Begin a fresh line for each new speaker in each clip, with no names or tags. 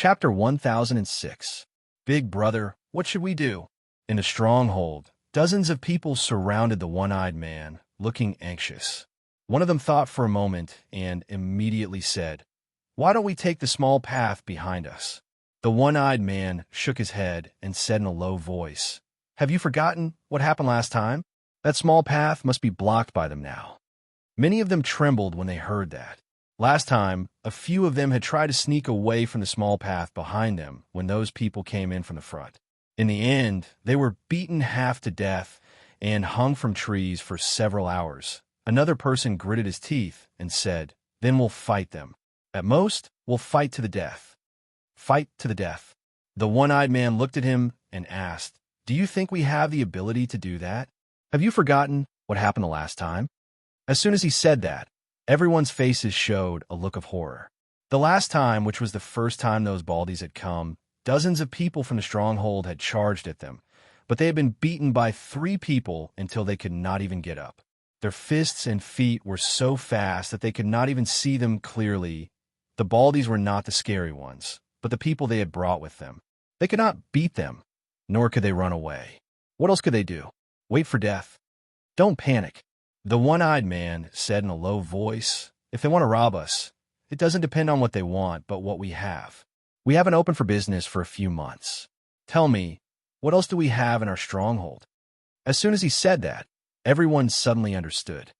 Chapter 1006. Big Brother, what should we do? In a stronghold, dozens of people surrounded the one-eyed man, looking anxious. One of them thought for a moment and immediately said, "Why don't we take the small path behind us?" The one-eyed man shook his head and said in a low voice, "Have you forgotten what happened last time? That small path must be blocked by them now." Many of them trembled when they heard that. Last time, a few of them had tried to sneak away from the small path behind them when those people came in from the front. In the end, they were beaten half to death and hung from trees for several hours. Another person gritted his teeth and said, "Then we'll fight them. At most, we'll fight to the death." Fight to the death. The one-eyed man looked at him and asked, "Do you think we have the ability to do that? Have you forgotten what happened the last time?" As soon as he said that, everyone's faces showed a look of horror. The last time, which was the first time those baldies had come, dozens of people from the stronghold had charged at them, but they had been beaten by 3 people until they could not even get up. Their fists and feet were so fast that they could not even see them clearly. The baldies were not the scary ones, but the people they had brought with them. They could not beat them, nor could they run away. What else could they do? Wait for death? Don't panic. The one-eyed man said in a low voice, "If they want to rob us, it doesn't depend on what they want, but what we have. We haven't opened for business for a few months. Tell me, what else do we have in our stronghold?" As soon as he said that, everyone suddenly understood.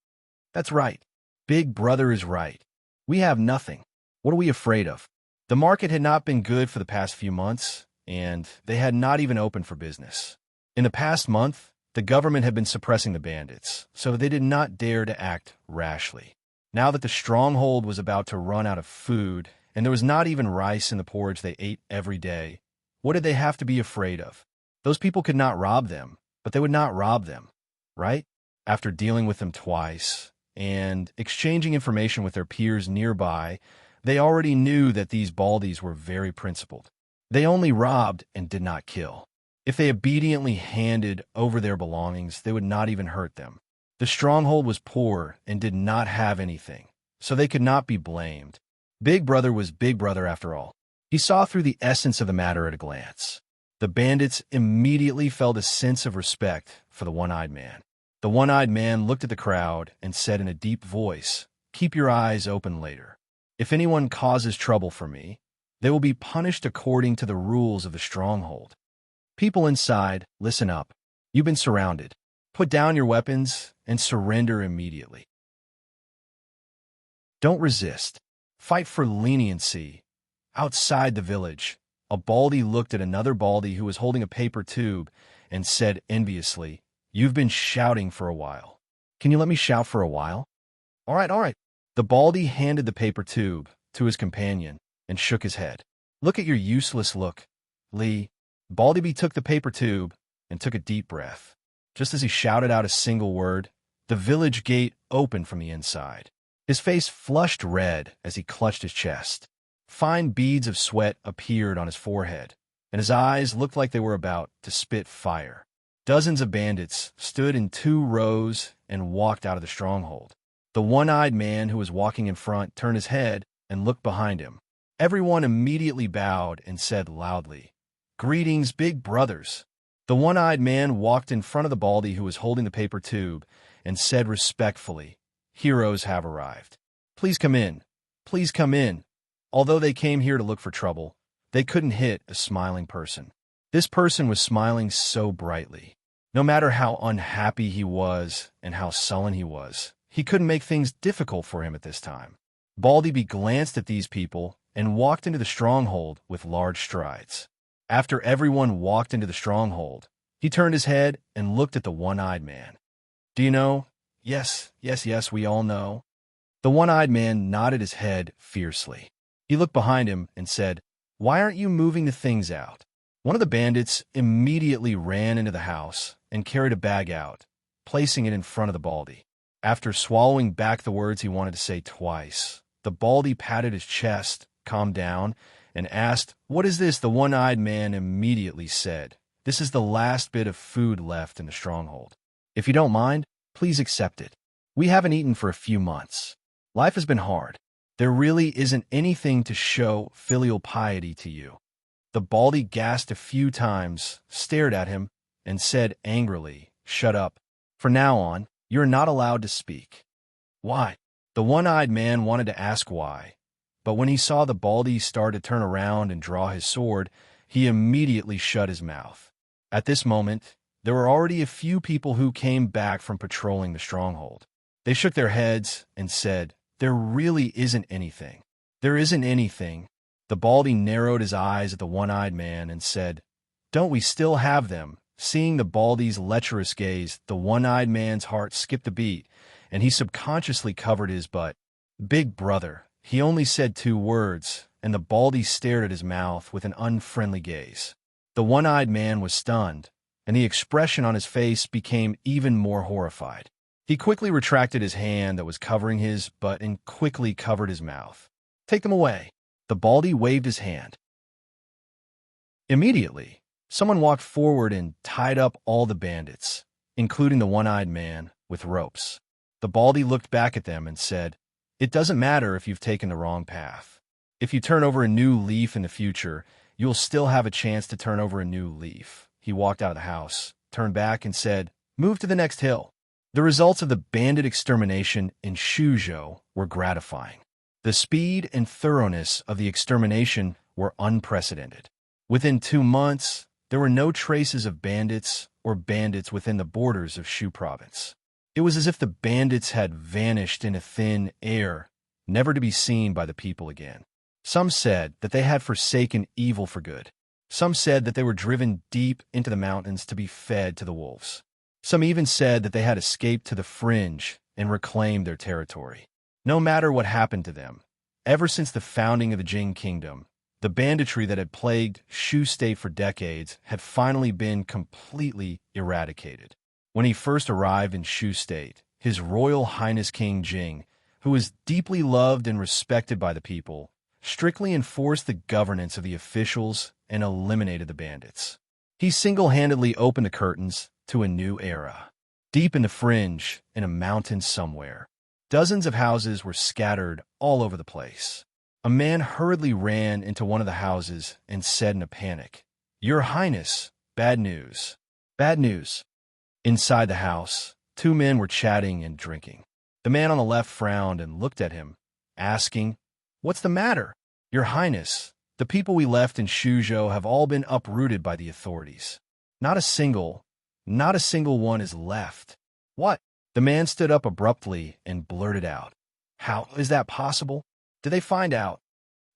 That's right. Big Brother is right. We have nothing. What are we afraid of? The market had not been good for the past few months, and they had not even opened for business. In the past month, the government had been suppressing the bandits, so they did not dare to act rashly. Now that the stronghold was about to run out of food, and there was not even rice in the porridge they ate every day, what did they have to be afraid of? Those people could not rob them, but they would not rob them, right? After dealing with them twice and exchanging information with their peers nearby, they already knew that these baldies were very principled. They only robbed and did not kill. If they obediently handed over their belongings, they would not even hurt them. The stronghold was poor and did not have anything, so they could not be blamed. Big Brother was Big Brother after all. He saw through the essence of the matter at a glance. The bandits immediately felt a sense of respect for the one-eyed man. The one-eyed man looked at the crowd and said in a deep voice, "Keep your eyes open later. If anyone causes trouble for me, they will be punished according to the rules of the stronghold. People inside, listen up. You've been surrounded. Put down your weapons and surrender immediately. Don't resist. Fight for leniency." Outside the village, a baldy looked at another baldy who was holding a paper tube and said enviously, "You've been shouting for a while. Can you let me shout for a while?" All right. The baldy handed the paper tube to his companion and shook his head. "Look at your useless look, Lee." Baldy took the paper tube and took a deep breath. Just as he shouted out a single word, the village gate opened from the inside. His face flushed red as he clutched his chest. Fine beads of sweat appeared on his forehead, and his eyes looked like they were about to spit fire. Dozens of bandits stood in 2 rows and walked out of the stronghold. The one-eyed man who was walking in front turned his head and looked behind him. Everyone immediately bowed and said loudly, "Greetings, Big Brothers." The one-eyed man walked in front of the baldy who was holding the paper tube and said respectfully, "Heroes have arrived. Please come in. Please come in." Although they came here to look for trouble, they couldn't hit a smiling person. This person was smiling so brightly. No matter how unhappy he was and how sullen he was, he couldn't make things difficult for him at this time. Baldy glanced at these people and walked into the stronghold with large strides. After everyone walked into the stronghold, he turned his head and looked at the one-eyed man. "Do you know? Yes, we all know." The one-eyed man nodded his head fiercely. He looked behind him and said, "Why aren't you moving the things out?" One of the bandits immediately ran into the house and carried a bag out, placing it in front of the baldy. After swallowing back the words he wanted to say twice, the baldy patted his chest, calmed down, and asked, "What is this?" The one-eyed man immediately said, "This is the last bit of food left in the stronghold. If you don't mind, please accept it. We haven't eaten for a few months. Life has been hard. There really isn't anything to show filial piety to you. The baldy gasped a few times, stared at him, and said angrily, "Shut up. From now on, you're not allowed to speak." "Why?" The one-eyed man wanted to ask why, but when he saw the baldy start to turn around and draw his sword, he immediately shut his mouth. At this moment, there were already a few people who came back from patrolling the stronghold. They shook their heads and said, "There really isn't anything. There isn't anything." The baldy narrowed his eyes at the one-eyed man and said, "Don't we still have them?" Seeing the baldy's lecherous gaze, the one-eyed man's heart skipped a beat, and he subconsciously covered his butt. "Big brother." He only said 2 words, and the baldy stared at his mouth with an unfriendly gaze. The one-eyed man was stunned, and the expression on his face became even more horrified. He quickly retracted his hand that was covering his butt and quickly covered his mouth. "Take them away." The baldy waved his hand. Immediately, someone walked forward and tied up all the bandits, including the one-eyed man, with ropes. The baldy looked back at them and said, "It doesn't matter if you've taken the wrong path. If you turn over a new leaf in the future, you'll still have a chance to turn over a new leaf." He walked out of the house, turned back, and said, "Move to the next hill." The results of the bandit extermination in Shuzhou were gratifying. The speed and thoroughness of the extermination were unprecedented. Within 2 months, there were no traces of bandits within the borders of Shu province. It was as if the bandits had vanished into thin air, never to be seen by the people again. Some said that they had forsaken evil for good. Some said that they were driven deep into the mountains to be fed to the wolves. Some even said that they had escaped to the fringe and reclaimed their territory. No matter what happened to them, ever since the founding of the Jing Kingdom, the banditry that had plagued Shu State for decades had finally been completely eradicated. When he first arrived in Shu State, His Royal Highness King Jing, who was deeply loved and respected by the people, strictly enforced the governance of the officials and eliminated the bandits. He single-handedly opened the curtains to a new era. Deep in the fringe, in a mountain somewhere, dozens of houses were scattered all over the place. A man hurriedly ran into one of the houses and said in a panic, "Your Highness, bad news. Bad news." Inside the house, 2 men were chatting and drinking. The man on the left frowned and looked at him, asking, "What's the matter?" "Your Highness, the people we left in Shuzhou have all been uprooted by the authorities. Not a single one is left." "What?" The man stood up abruptly and blurted out, "How is that possible? Did they find out?"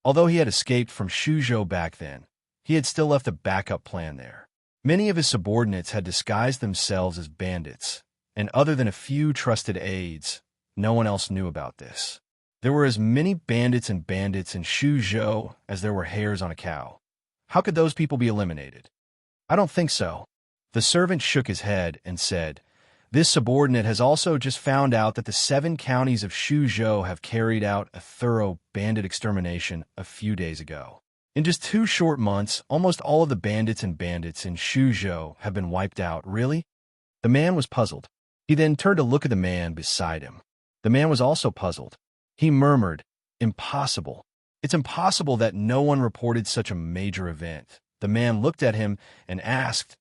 Although he had escaped from Shuzhou back then, he had still left a backup plan there. Many of his subordinates had disguised themselves as bandits, and other than a few trusted aides, no one else knew about this. There were as many bandits in Shuzhou as there were hairs on a cow. How could those people be eliminated? "I don't think so." The servant shook his head and said, "This subordinate has also just found out that the 7 counties of Shuzhou have carried out a thorough bandit extermination a few days ago. In just 2 short months, almost all of the bandits in Shuzhou have been wiped out." "Really?" The man was puzzled. He then turned to look at the man beside him. The man was also puzzled. He murmured, "Impossible. It's impossible that no one reported such a major event." The man looked at him and asked,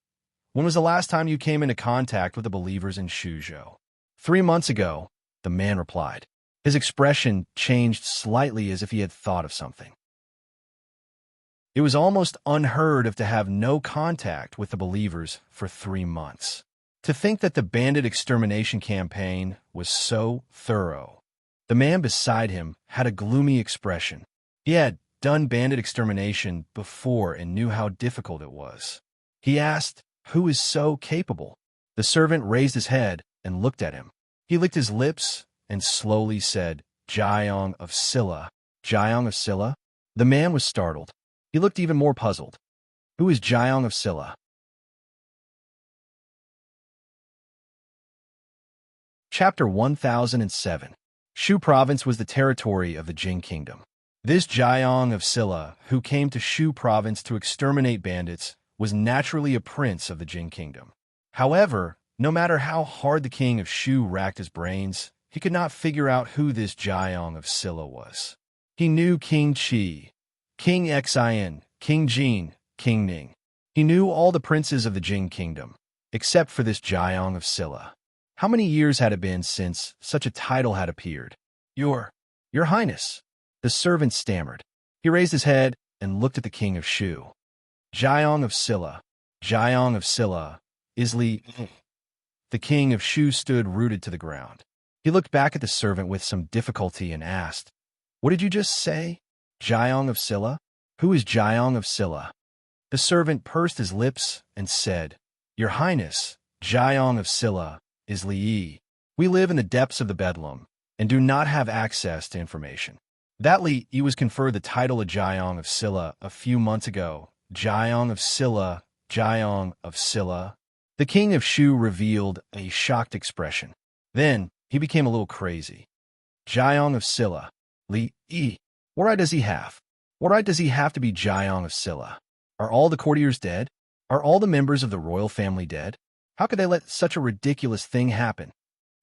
"When was the last time you came into contact with the believers in Shuzhou?" 3 months ago," the man replied. His expression changed slightly as if he had thought of something. It was almost unheard of to have no contact with the believers for 3 months. To think that the bandit extermination campaign was so thorough. The man beside him had a gloomy expression. He had done bandit extermination before and knew how difficult it was. He asked, "Who is so capable?" The servant raised his head and looked at him. He licked his lips and slowly said, "Jiang of Silla." "Jiang of Silla?" The man was startled. He looked even more puzzled. "Who is Jiang of Silla?" Chapter 1007. Shu Province was the territory of the Jing Kingdom. This Jiang of Silla, who came to Shu Province to exterminate bandits, was naturally a prince of the Jing Kingdom. However, no matter how hard the king of Shu racked his brains, he could not figure out who this Jiang of Silla was. He knew King Qi, King Xin, King Jin, King Ning. He knew all the princes of the Jing kingdom, except for this Jiang of Silla. How many years had it been since such a title had appeared? Your Highness, the servant stammered. He raised his head and looked at the king of Shu. Jiang of Silla, is Li. The king of Shu stood rooted to the ground. He looked back at the servant with some difficulty and asked, "What did you just say? Jiang of Silla? Who is Jiang of Silla?" The servant pursed his lips and said, "Your Highness, Jiang of Silla is Li Yi. We live in the depths of the Bedlam and do not have access to information." That Li Yi was conferred the title of Jiang of Silla a few months ago. Jiang of Silla, Jiang of Silla. The king of Shu revealed a shocked expression. Then he became a little crazy. Jiang of Silla, Li Yi. What right does he have? What right does he have to be Jiang of Silla? Are all the courtiers dead? Are all the members of the royal family dead? How could they let such a ridiculous thing happen?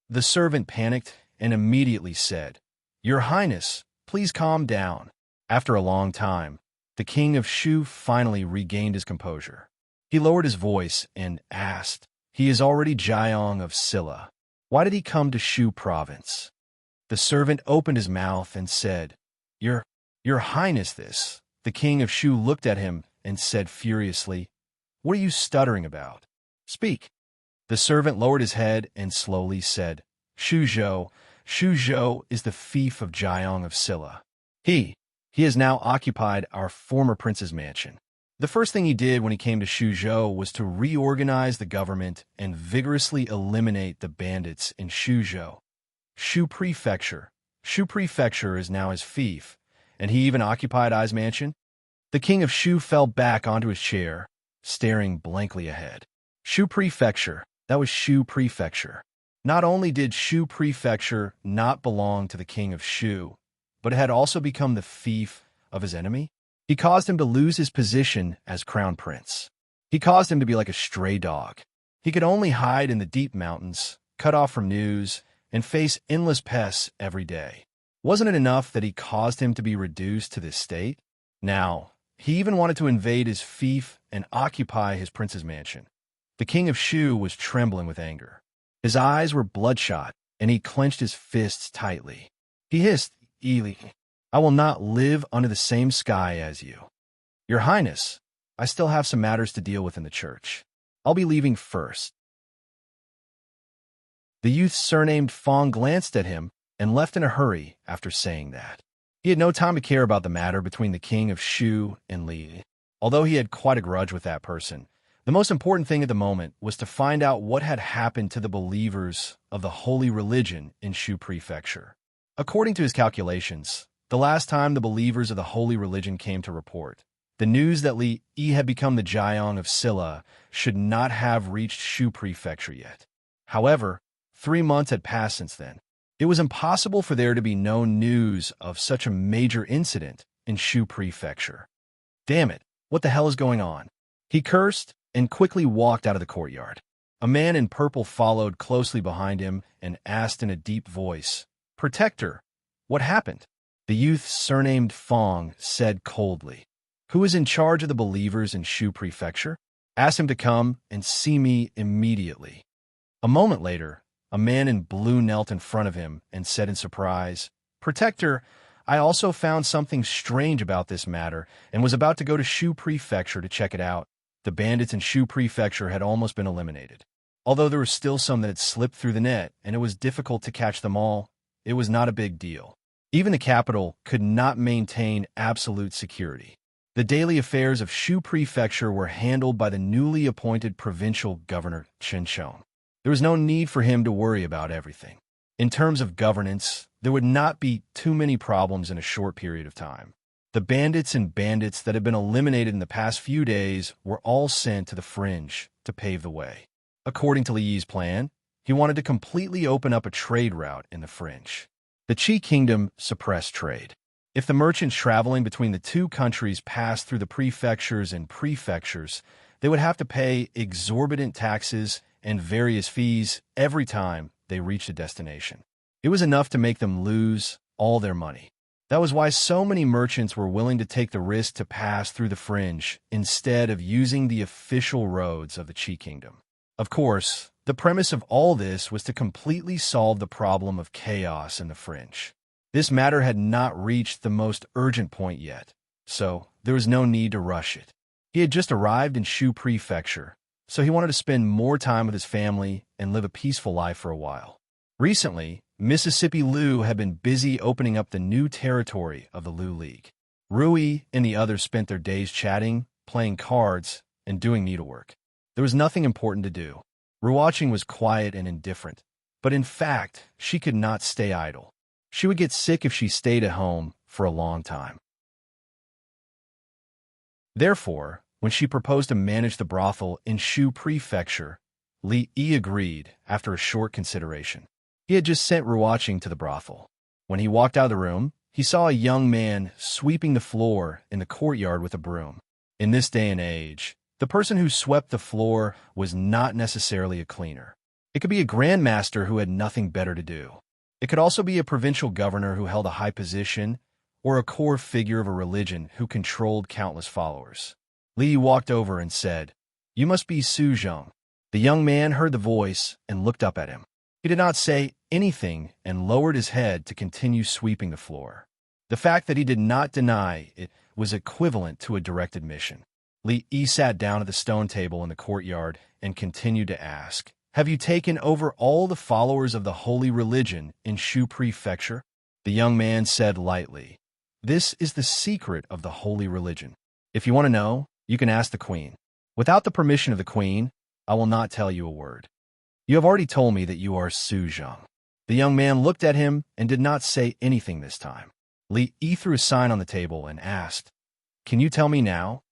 The servant panicked and immediately said, "Your Highness, please calm down." After a long time, the king of Shu finally regained his composure. He lowered his voice and asked, "He is already Jiang of Silla. Why did he come to Shu province?" The servant opened his mouth and said, Your Highness, this." The king of Shu looked at him and said furiously, "What are you stuttering about? Speak." The servant lowered his head and slowly said, Shuzhou is the fief of Jiang of Silla. He has now occupied our former prince's mansion. The first thing he did when he came to Shuzhou was to reorganize the government and vigorously eliminate the bandits in Shuzhou. Shu Prefecture is now his fief, and he even occupied Ai's mansion. The king of Shu fell back onto his chair, staring blankly ahead. Shu Prefecture, that was Shu Prefecture. Not only did Shu Prefecture not belong to the king of Shu, but it had also become the fief of his enemy. He caused him to lose his position as crown prince. He caused him to be like a stray dog. He could only hide in the deep mountains, cut off from news, and face endless pests every day. Wasn't it enough that he caused him to be reduced to this state? Now, he even wanted to invade his fief and occupy his prince's mansion. The king of Shu was trembling with anger. His eyes were bloodshot, and he clenched his fists tightly. He hissed, "Ili, I will not live under the same sky as you. Your Highness, I still have some matters to deal with in the church. I'll be leaving first." The youth surnamed Fong glanced at him and left in a hurry after saying that. He had no time to care about the matter between the king of Shu and Li. Although he had quite a grudge with that person, the most important thing at the moment was to find out what had happened to the believers of the holy religion in Shu Prefecture. According to his calculations, the last time the believers of the holy religion came to report, the news that Li Yi had become the Jiang of Silla should not have reached Shu Prefecture yet. However, 3 months had passed since then. It was impossible for there to be no news of such a major incident in Shu Prefecture. Damn it, what the hell is going on? He cursed and quickly walked out of the courtyard. A man in purple followed closely behind him and asked in a deep voice, "Protector, what happened?" The youth surnamed Fong said coldly, "Who is in charge of the believers in Shu Prefecture? Ask him to come and see me immediately." A moment later, a man in blue knelt in front of him and said in surprise, "Protector, I also found something strange about this matter and was about to go to Shu Prefecture to check it out. The bandits in Shu Prefecture had almost been eliminated. Although there were still some that had slipped through the net and it was difficult to catch them all, it was not a big deal. Even the capital could not maintain absolute security. The daily affairs of Shu Prefecture were handled by the newly appointed provincial governor, Chen Chong. There was no need for him to worry about everything. In terms of governance, there would not be too many problems in a short period of time. The bandits that had been eliminated in the past few days were all sent to the fringe to pave the way. According to Li Yi's plan, he wanted to completely open up a trade route in the fringe. The Qi Kingdom suppressed trade. If the merchants traveling between the two countries passed through the prefectures, they would have to pay exorbitant taxes and various fees every time they reached a destination. It was enough to make them lose all their money. That was why so many merchants were willing to take the risk to pass through the fringe instead of using the official roads of the Qi Kingdom. Of course, the premise of all this was to completely solve the problem of chaos in the fringe. This matter had not reached the most urgent point yet, so there was no need to rush it. He had just arrived in Shu Prefecture, so he wanted to spend more time with his family and live a peaceful life for a while. Recently, Mississippi Liu had been busy opening up the new territory of the Liu League. Rui and the others spent their days chatting, playing cards, and doing needlework. There was nothing important to do. Ruoqing was quiet and indifferent, but in fact, she could not stay idle. She would get sick if she stayed at home for a long time. Therefore, when she proposed to manage the brothel in Shu Prefecture, Li Yi agreed after a short consideration. He had just sent Ruoqing to the brothel. When he walked out of the room, he saw a young man sweeping the floor in the courtyard with a broom. In this day and age, the person who swept the floor was not necessarily a cleaner. It could be a grandmaster who had nothing better to do. It could also be a provincial governor who held a high position, or a core figure of a religion who controlled countless followers. Li walked over and said, "You must be Su Zheng." The young man heard the voice and looked up at him. He did not say anything and lowered his head to continue sweeping the floor. The fact that he did not deny it was equivalent to a direct admission. Li Yi sat down at the stone table in the courtyard and continued to ask, "Have you taken over all the followers of the holy religion in Shu Prefecture?" The young man said lightly, "This is the secret of the holy religion. If you want to know, you can ask the queen. Without the permission of the queen, I will not tell you a word. You have already told me that you are Su Zheng." The young man looked at him and did not say anything this time. Li Yi threw a sign on the table and asked, "Can you tell me now?"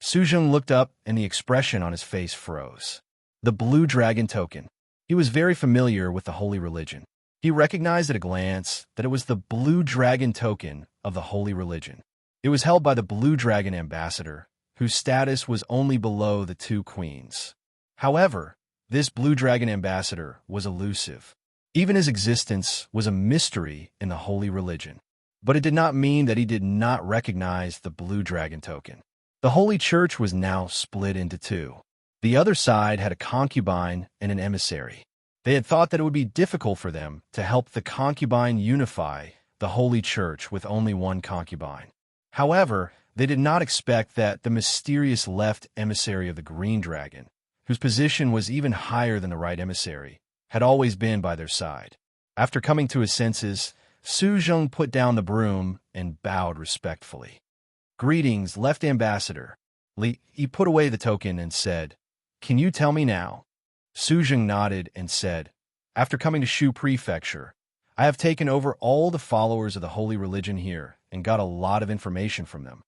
Su Zheng looked up and the expression on his face froze. The blue dragon token. He was very familiar with the holy religion. He recognized at a glance that it was the blue dragon token of the holy religion. It was held by the blue dragon ambassador, whose status was only below the two queens. However, this blue dragon ambassador was elusive. Even his existence was a mystery in the holy religion. But it did not mean that he did not recognize the blue dragon token. The holy church was now split into two. The other side had a concubine and an emissary. They had thought that it would be difficult for them to help the concubine unify the holy church with only one concubine. However, they did not expect that the mysterious left emissary of the green dragon, whose position was even higher than the right emissary, had always been by their side. After coming to his senses, Su Zheng put down the broom and bowed respectfully. "Greetings, left ambassador." He put away the token and said, "Can you tell me now?" Su Zheng nodded and said, "After coming to Shu Prefecture, I have taken over all the followers of the holy religion here and got a lot of information from them."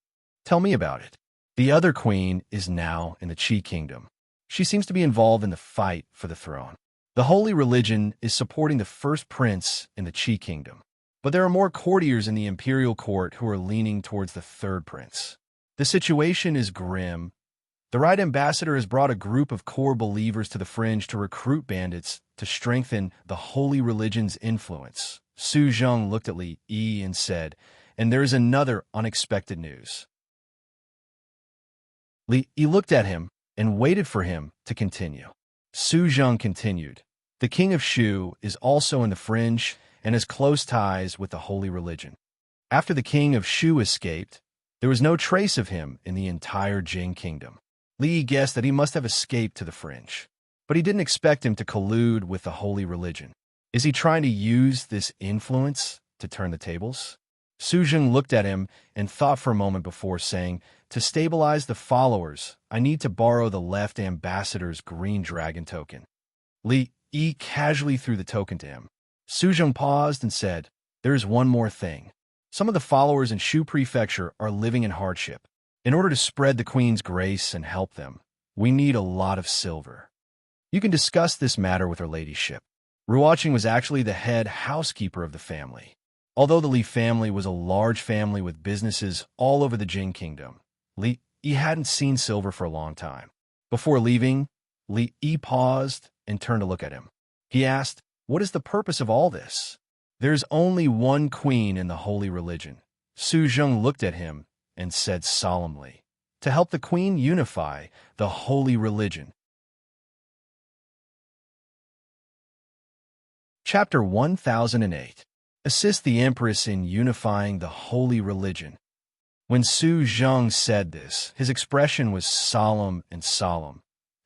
"Tell me about it." "The other queen is now in the Qi Kingdom. She seems to be involved in the fight for the throne. The holy religion is supporting the first prince in the Qi Kingdom. But there are more courtiers in the imperial court who are leaning towards the third prince. The situation is grim. The right ambassador has brought a group of core believers to the fringe to recruit bandits to strengthen the holy religion's influence." Su Zheng looked at Li Yi and said, "And there is another unexpected news." Li Yi looked at him and waited for him to continue. Su Zheng continued, "The king of Shu is also in the fringe and has close ties with the holy religion. After the king of Shu escaped, there was no trace of him in the entire Jing kingdom." Li guessed that he must have escaped to the fringe, but he didn't expect him to collude with the holy religion. Is he trying to use this influence to turn the tables? Su Zheng looked at him and thought for a moment before saying, "To stabilize the followers, I need to borrow the left ambassador's green dragon token." Li Yi casually threw the token to him. Su Zheng paused and said, "There is one more thing. Some of the followers in Shu Prefecture are living in hardship. In order to spread the queen's grace and help them, we need a lot of silver. You can discuss this matter with her ladyship." Ruoqing was actually the head housekeeper of the family. Although the Li family was a large family with businesses all over the Jing kingdom, Li Yi hadn't seen silver for a long time. Before leaving, Li Yi paused and turned to look at him. He asked, "What is the purpose of all this?" "There's only one queen in the holy religion, Su Zheng looked at him and said solemnly, "To help the queen unify the holy religion." Chapter 1008. Assist the Empress in unifying the holy religion. When Su Zheng said this, his expression was solemn,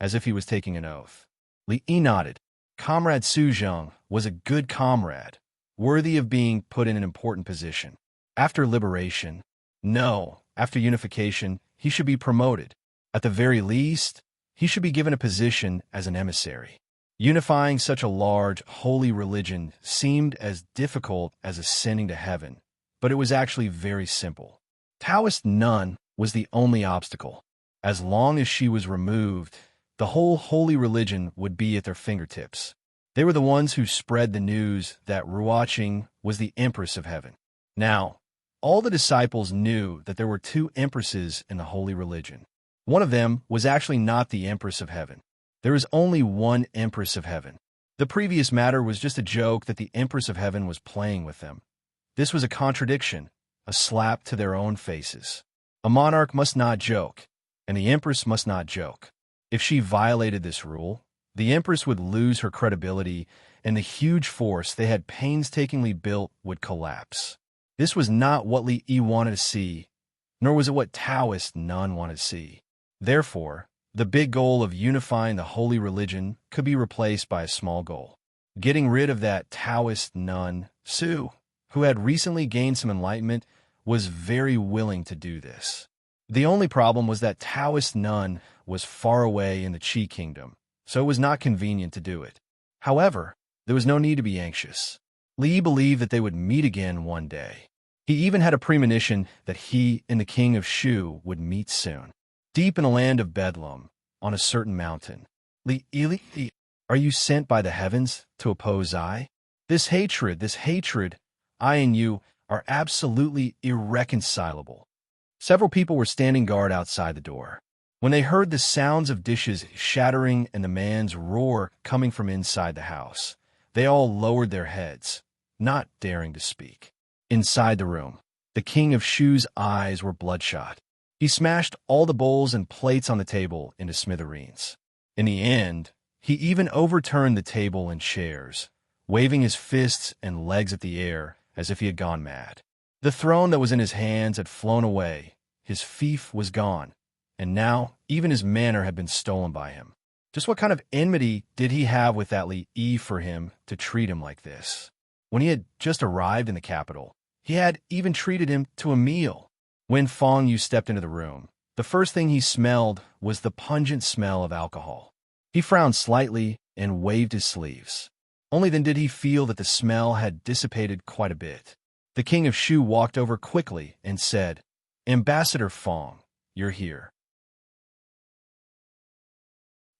as if he was taking an oath. Li Yi nodded. Comrade Su Zheng was a good comrade, worthy of being put in an important position. After liberation, no, after unification, he should be promoted. At the very least, he should be given a position as an emissary. Unifying such a large, holy religion seemed as difficult as ascending to heaven, but it was actually very simple. Taoist nun was the only obstacle. As long as she was removed, the whole holy religion would be at their fingertips. They were the ones who spread the news that Ruoqing was the Empress of Heaven. Now, all the disciples knew that there were two empresses in the holy religion. One of them was actually not the Empress of Heaven. There is only one Empress of Heaven. The previous matter was just a joke that the Empress of Heaven was playing with them. This was a contradiction, a slap to their own faces. A monarch must not joke, and the Empress must not joke. If she violated this rule, the Empress would lose her credibility, and the huge force they had painstakingly built would collapse. This was not what Li Yi wanted to see, nor was it what Taoist nun wanted to see. Therefore, the big goal of unifying the holy religion could be replaced by a small goal. Getting rid of that Taoist nun, Su, who had recently gained some enlightenment, was very willing to do this. The only problem was that Taoist nun was far away in the Qi kingdom, so it was not convenient to do it. However, there was no need to be anxious. Li believed that they would meet again one day. He even had a premonition that he and the king of Shu would meet soon. Deep in the land of Bedlam, on a certain mountain. Li, are you sent by the heavens to oppose I? This hatred, I and you, are absolutely irreconcilable. Several people were standing guard outside the door. When they heard the sounds of dishes shattering and the man's roar coming from inside the house, they all lowered their heads, not daring to speak. Inside the room, the king of Shu's eyes were bloodshot. He smashed all the bowls and plates on the table into smithereens. In the end, he even overturned the table and chairs, waving his fists and legs at the air as if he had gone mad. The throne that was in his hands had flown away, his fief was gone, and now even his manor had been stolen by him. Just what kind of enmity did he have with that Li Yi for him to treat him like this? When he had just arrived in the capital, he had even treated him to a meal. When Fong Yu stepped into the room, the first thing he smelled was the pungent smell of alcohol. He frowned slightly and waved his sleeves. Only then did he feel that the smell had dissipated quite a bit. The king of Shu walked over quickly and said, "Ambassador Fong, you're here."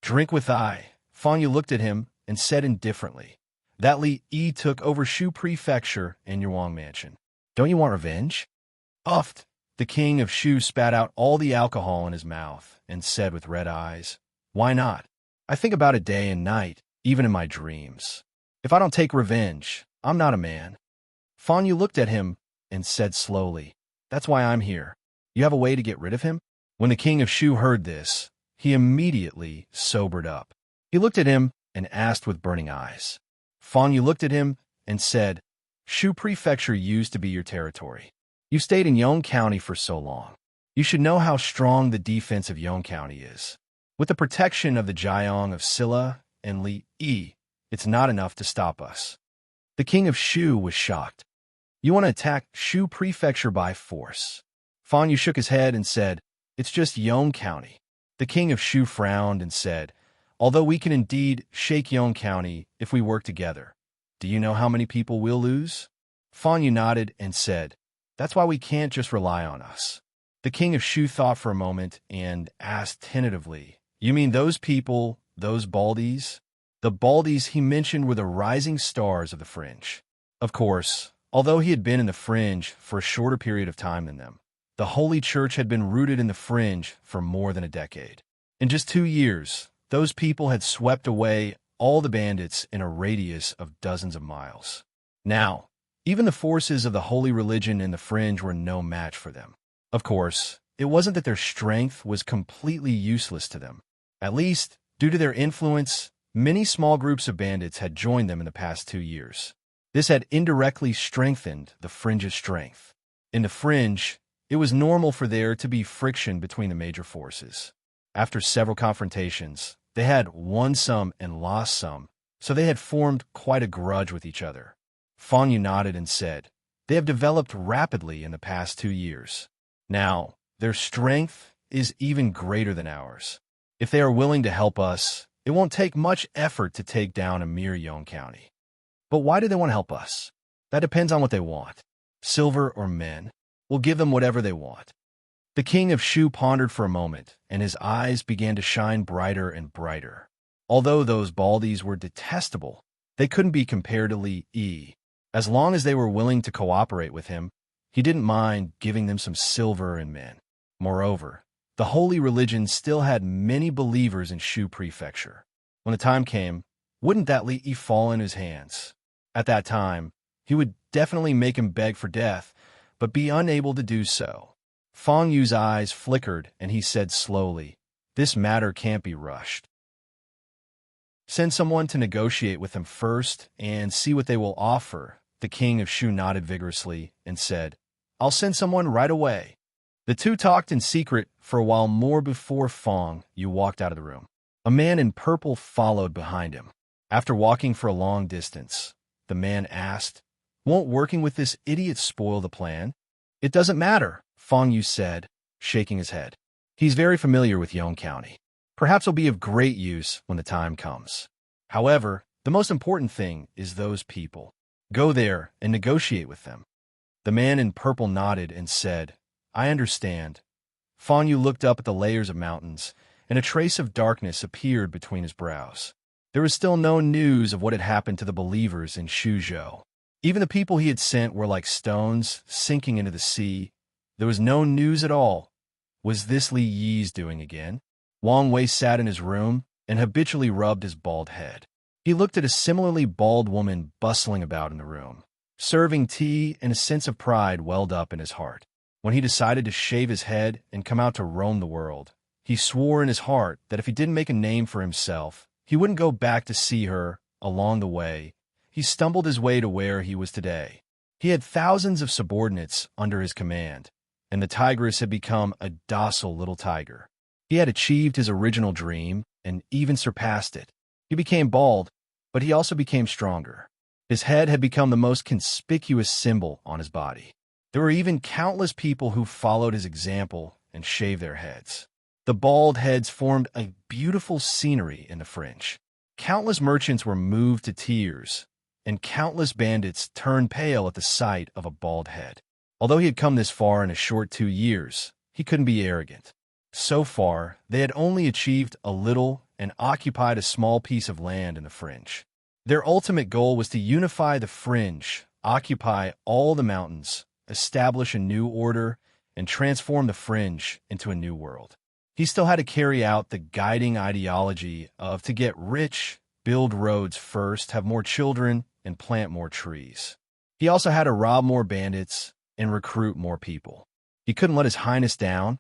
"Drink with I." Fong Yu looked at him and said indifferently, "That Li Yi took over Shu Prefecture and Yuan Mansion. Don't you want revenge?" Uffed. The king of Shu spat out all the alcohol in his mouth and said with red eyes, "Why not? I think about it day and night, even in my dreams. If I don't take revenge, I'm not a man." Fong Yu looked at him and said slowly, "That's why I'm here. You have a way to get rid of him?" When the king of Shu heard this, he immediately sobered up. He looked at him and asked with burning eyes. Fong Yu looked at him and said, "Shu Prefecture used to be your territory. You stayed in Yong County for so long. You should know how strong the defense of Yong County is. With the protection of the Jiang of Silla and Li Yi, it's not enough to stop us." The king of Shu was shocked. "You want to attack Shu Prefecture by force?" Fong Yu shook his head and said, "It's just Yong County." The king of Shu frowned and said, "Although we can indeed shake Yong County if we work together, do you know how many people we'll lose?" Fong Yu nodded and said, "That's why we can't just rely on us." The king of Shu thought for a moment and asked tentatively, "You mean those people, those Baldies?" The Baldies he mentioned were the rising stars of the fringe. Of course, although he had been in the fringe for a shorter period of time than them, the Holy Church had been rooted in the fringe for more than a decade. In just 2 years, those people had swept away all the bandits in a radius of dozens of miles. Now, Even the forces of the holy religion in the fringe were no match for them. Of course, it wasn't that their strength was completely useless to them. At least, due to their influence, many small groups of bandits had joined them in the past 2 years. This had indirectly strengthened the fringe's strength. In the fringe, it was normal for there to be friction between the major forces. After several confrontations, they had won some and lost some, so they had formed quite a grudge with each other. Fong Yu nodded and said, "They have developed rapidly in the past 2 years. Now, their strength is even greater than ours. If they are willing to help us, it won't take much effort to take down a mere Yong County." But why do they want to help us? That depends on what they want. Silver or men. We'll give them whatever they want. The king of Shu pondered for a moment, and his eyes began to shine brighter and brighter. Although those baldies were detestable, they couldn't be compared to Li Yi. As long as they were willing to cooperate with him, he didn't mind giving them some silver and men. Moreover, the holy religion still had many believers in Shu Prefecture. When the time came, wouldn't that Li Yi fall in his hands? At that time, he would definitely make him beg for death, but be unable to do so. Fong Yu's eyes flickered, and he said slowly, "This matter can't be rushed. Send someone to negotiate with them first and see what they will offer." The king of Shu nodded vigorously and said, "I'll send someone right away." The two talked in secret for a while more before Fong Yu walked out of the room. A man in purple followed behind him. After walking for a long distance, the man asked, "Won't working with this idiot spoil the plan?" "It doesn't matter," Fong Yu said, shaking his head. "He's very familiar with Yong County. Perhaps he'll be of great use when the time comes. However, the most important thing is those people. Go there and negotiate with them." The man in purple nodded and said, "I understand." Fong Yu looked up at the layers of mountains, and a trace of darkness appeared between his brows. There was still no news of what had happened to the believers in Shuzhou. Even the people he had sent were like stones sinking into the sea. There was no news at all. Was this Li Yi's doing again? Wang Wei sat in his room and habitually rubbed his bald head. He looked at a similarly bald woman bustling about in the room, serving tea, and a sense of pride welled up in his heart. When he decided to shave his head and come out to roam the world, he swore in his heart that if he didn't make a name for himself, he wouldn't go back to see her. Along the way, he stumbled his way to where he was today. He had thousands of subordinates under his command, and the tigress had become a docile little tiger. He had achieved his original dream and even surpassed it. He became bald, but he also became stronger. His head had become the most conspicuous symbol on his body. There were even countless people who followed his example and shaved their heads. The bald heads formed a beautiful scenery in the fringe. Countless merchants were moved to tears, and countless bandits turned pale at the sight of a bald head. Although he had come this far in a short 2 years, he couldn't be arrogant. So far, they had only achieved a little and occupied a small piece of land in the fringe. Their ultimate goal was to unify the fringe, occupy all the mountains, establish a new order, and transform the fringe into a new world. He still had to carry out the guiding ideology of to get rich, build roads first, have more children, and plant more trees. He also had to rob more bandits and recruit more people. He couldn't let His Highness down,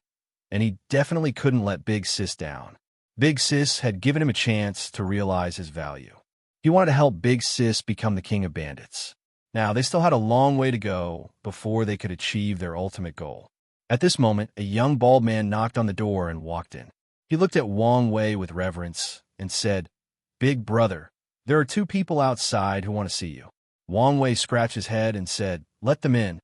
and he definitely couldn't let Big Sis down. Big Sis had given him a chance to realize his value. He wanted to help Big Sis become the king of bandits. Now, they still had a long way to go before they could achieve their ultimate goal. At this moment, a young bald man knocked on the door and walked in. He looked at Wang Wei with reverence and said, "Big brother, there are 2 people outside who want to see you." Wang Wei scratched his head and said, "Let them in."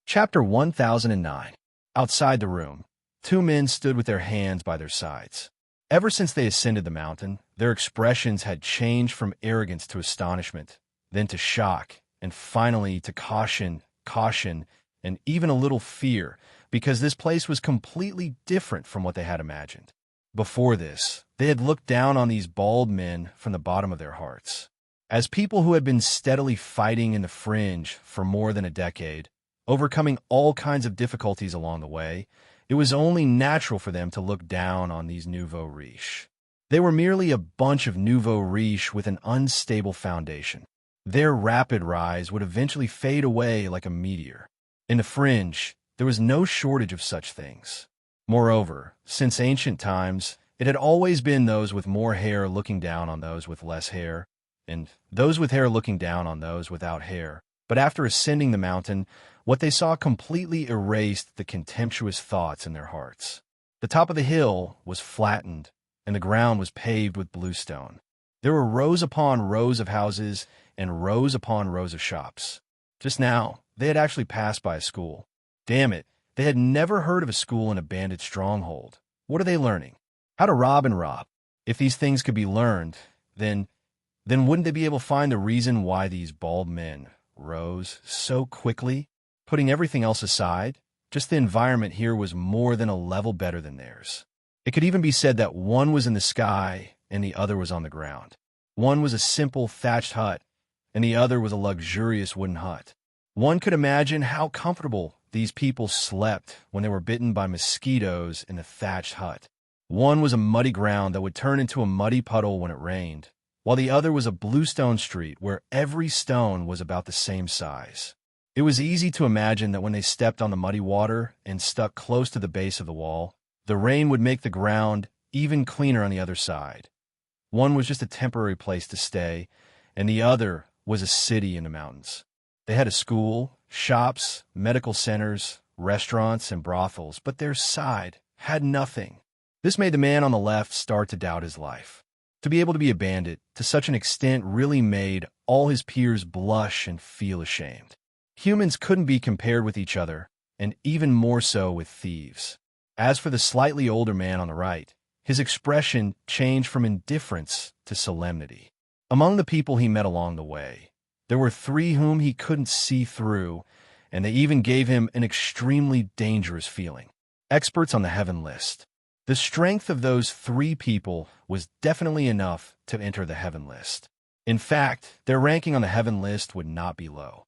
Chapter 1009. Outside the room, 2 men stood with their hands by their sides. Ever since they ascended the mountain, their expressions had changed from arrogance to astonishment, then to shock, and finally to caution, and even a little fear, because this place was completely different from what they had imagined. Before this, they had looked down on these bald men from the bottom of their hearts. As people who had been steadily fighting in the fringe for more than a decade, overcoming all kinds of difficulties along the way, it was only natural for them to look down on these nouveaux riches. They were merely a bunch of nouveau riche with an unstable foundation. Their rapid rise would eventually fade away like a meteor. In the fringe, there was no shortage of such things. Moreover, since ancient times, it had always been those with more hair looking down on those with less hair, and those with hair looking down on those without hair. But after ascending the mountain, what they saw completely erased the contemptuous thoughts in their hearts. The top of the hill was flattened, and the ground was paved with bluestone. There were rows upon rows of houses and rows upon rows of shops. Just now, they had actually passed by a school. Damn it, they had never heard of a school in a bandit stronghold. What are they learning? How to rob and rob. If these things could be learned, then wouldn't they be able to find the reason why these bald men rose so quickly? Putting everything else aside, just the environment here was more than a level better than theirs. It could even be said that one was in the sky and the other was on the ground. One was a simple thatched hut, and the other was a luxurious wooden hut. One could imagine how comfortable these people slept when they were bitten by mosquitoes in the thatched hut. One was a muddy ground that would turn into a muddy puddle when it rained, while the other was a bluestone street where every stone was about the same size. It was easy to imagine that when they stepped on the muddy water and stuck close to the base of the wall, the rain would make the ground even cleaner on the other side. One was just a temporary place to stay, and the other was a city in the mountains. They had a school, shops, medical centers, restaurants, and brothels, but their side had nothing. This made the man on the left start to doubt his life. To be able to be a bandit to such an extent really made all his peers blush and feel ashamed. Humans couldn't be compared with each other, and even more so with thieves. As for the slightly older man on the right, his expression changed from indifference to solemnity. Among the people he met along the way, there were 3 whom he couldn't see through, and they even gave him an extremely dangerous feeling. Experts on the heaven list. The strength of those 3 people was definitely enough to enter the heaven list. In fact, their ranking on the heaven list would not be low.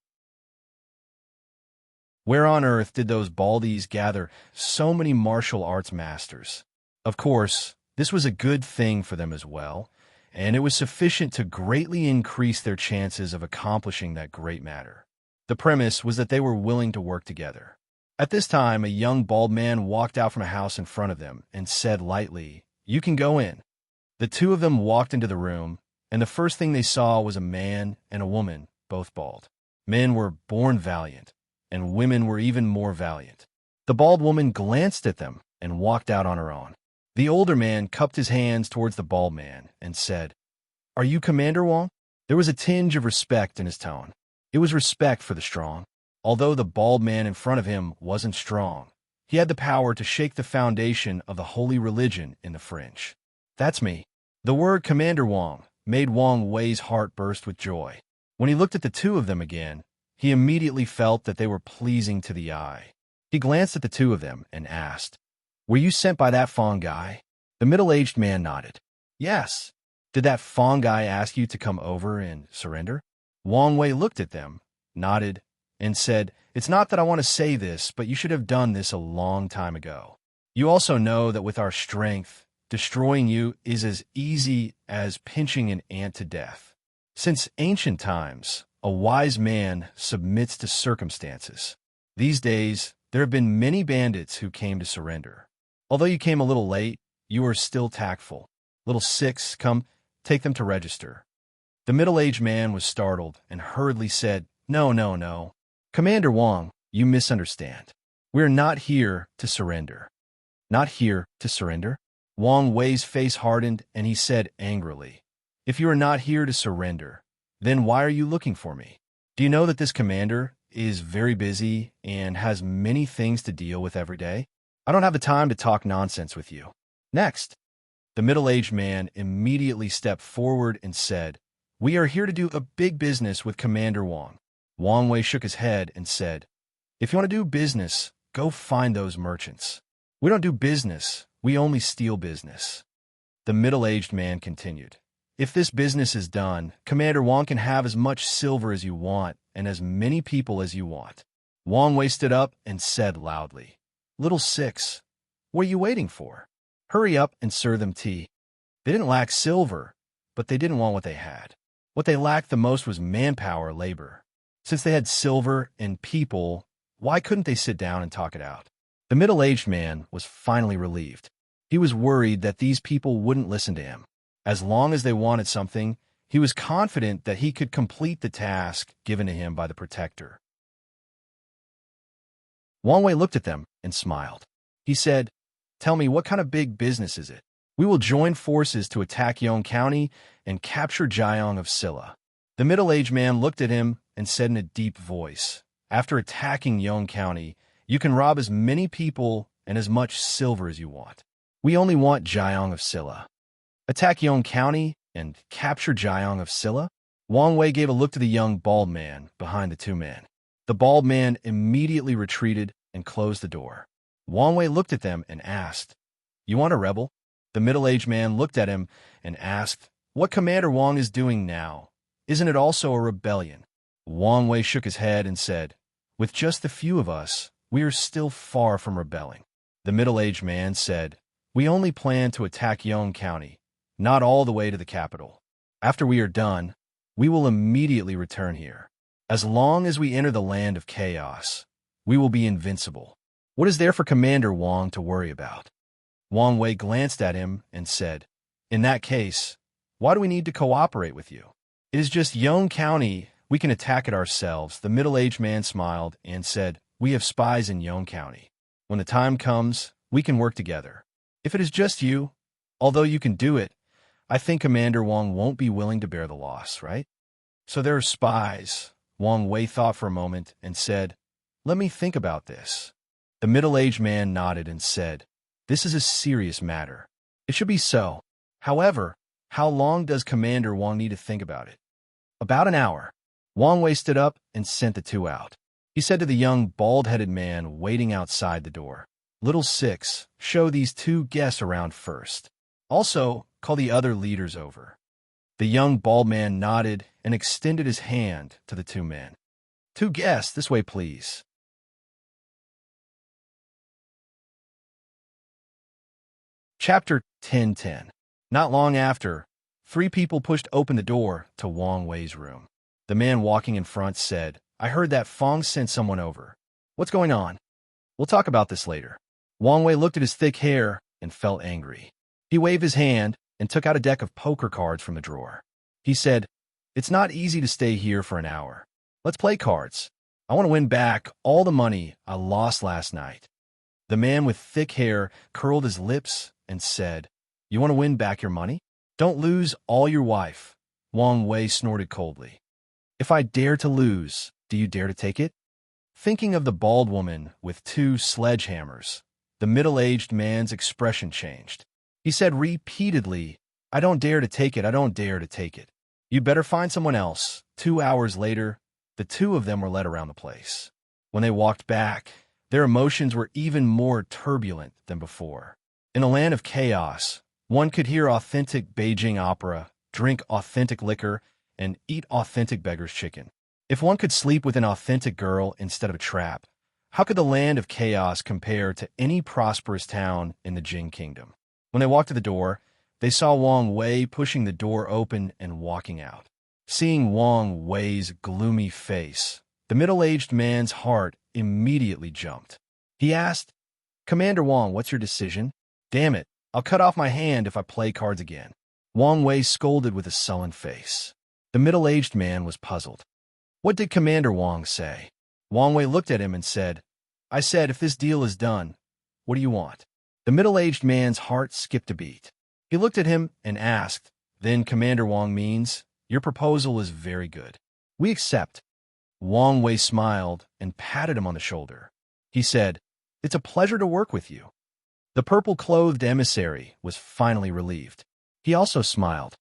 Where on earth did those baldies gather so many martial arts masters? Of course, this was a good thing for them as well, and it was sufficient to greatly increase their chances of accomplishing that great matter. The premise was that they were willing to work together. At this time, a young bald man walked out from a house in front of them and said lightly, "You can go in." The 2 of them walked into the room, and the first thing they saw was a man and a woman, both bald. Men were born valiant, and women were even more valiant. The bald woman glanced at them and walked out on her own. The older man cupped his hands towards the bald man and said, "Are you Commander Wong?" There was a tinge of respect in his tone. It was respect for the strong. Although the bald man in front of him wasn't strong, he had the power to shake the foundation of the holy religion in the fringe. "That's me." The word Commander Wong made Wong Wei's heart burst with joy. When he looked at the 2 of them again, he immediately felt that they were pleasing to the eye. He glanced at the 2 of them and asked, "Were you sent by that Fong guy?" The middle-aged man nodded. "Yes." "Did that Fong guy ask you to come over and surrender?" Wong Wei looked at them, nodded, and said, "It's not that I want to say this, but you should have done this a long time ago. You also know that with our strength, destroying you is as easy as pinching an ant to death. Since ancient times, a wise man submits to circumstances. These days, there have been many bandits who came to surrender. Although you came a little late, you are still tactful. Little 6, come, take them to register." The middle-aged man was startled and hurriedly said, "No, no, no. Commander Wong, you misunderstand. We're not here to surrender." "Not here to surrender?" Wong Wei's face hardened, and he said angrily, "If you are not here to surrender, then why are you looking for me? Do you know that this commander is very busy and has many things to deal with every day? I don't have the time to talk nonsense with you." Next, the middle-aged man immediately stepped forward and said, "We are here to do a big business with Commander Wong." Wong Wei shook his head and said, "If you want to do business, go find those merchants. We don't do business, we only steal business." The middle-aged man continued, "If this business is done, Commander Wong can have as much silver as you want and as many people as you want." Wong Wei stood up and said loudly, "Little 6, what are you waiting for? Hurry up and serve them tea." They didn't lack silver, but they didn't want what they had. What they lacked the most was manpower, labor. Since they had silver and people, why couldn't they sit down and talk it out? The middle-aged man was finally relieved. He was worried that these people wouldn't listen to him. As long as they wanted something, he was confident that he could complete the task given to him by the protector. Wang Wei looked at them and smiled. He said, "Tell me, what kind of big business is it? We will join forces to attack Yong County and capture Jiang of Silla." The middle-aged man looked at him and said in a deep voice, "After attacking Yong County, you can rob as many people and as much silver as you want. We only want Jiang of Silla. Attack Yong County and capture Jiang of Silla?" Wang Wei gave a look to the young bald man behind the two men. The bald man immediately retreated and closed the door. Wang Wei looked at them and asked, "You want a rebel?" The middle-aged man looked at him and asked, "What Commander Wang is doing now, isn't it also a rebellion?" Wang Wei shook his head and said, "With just a few of us, we are still far from rebelling." The middle-aged man said, "We only plan to attack Yong County, not all the way to the capital. After we are done, we will immediately return here. As long as we enter the land of chaos, we will be invincible. What is there for Commander Wang to worry about?" Wang Wei glanced at him and said, "In that case, why do we need to cooperate with you? It is just Yong County. We can attack it ourselves." The middle-aged man smiled and said, "We have spies in Yong County. When the time comes, we can work together. If it is just you, although you can do it, I think Commander Wang won't be willing to bear the loss, right?" "So there are spies." Wang Wei thought for a moment and said, "Let me think about this." The middle-aged man nodded and said, "This is a serious matter. It should be so. However, how long does Commander Wang need to think about it?" "About an hour." Wang Wei stood up and sent the two out. He said to the young bald-headed man waiting outside the door, "Little Six, show these two guests around first. Also, call the other leaders over." The young bald man nodded and extended his hand to the two men. "Two guests, this way, please." Chapter 10:10. Not long after, three people pushed open the door to Wang Wei's room. The man walking in front said, "I heard that Fong sent someone over. What's going on?" "We'll talk about this later." Wang Wei looked at his thick hair and felt angry. He waved his hand and took out a deck of poker cards from the drawer. He said, "It's not easy to stay here for an hour. Let's play cards. I want to win back all the money I lost last night." The man with thick hair curled his lips and said, "You want to win back your money? Don't lose all your wife." Wang Wei snorted coldly. "If I dare to lose, do you dare to take it?" Thinking of the bald woman with two sledgehammers, the middle-aged man's expression changed. He said repeatedly, "I don't dare to take it, I don't dare to take it. You'd better find someone else." 2 hours later, the two of them were led around the place. When they walked back, their emotions were even more turbulent than before. In a land of chaos, one could hear authentic Beijing opera, drink authentic liquor, and eat authentic beggar's chicken. If one could sleep with an authentic girl instead of a trap, how could the land of chaos compare to any prosperous town in the Jing Kingdom? When they walked to the door, they saw Wang Wei pushing the door open and walking out. Seeing Wang Wei's gloomy face, the middle-aged man's heart immediately jumped. He asked, "Commander Wang, what's your decision?" "Damn it, I'll cut off my hand if I play cards again." Wang Wei scolded with a sullen face. The middle-aged man was puzzled. "What did Commander Wang say?" Wang Wei looked at him and said, "I said, if this deal is done, what do you want?" The middle-aged man's heart skipped a beat. He looked at him and asked, "Then Commander Wang means, your proposal is very good. We accept." Wang Wei smiled and patted him on the shoulder. He said, "It's a pleasure to work with you." The purple-clothed emissary was finally relieved. He also smiled.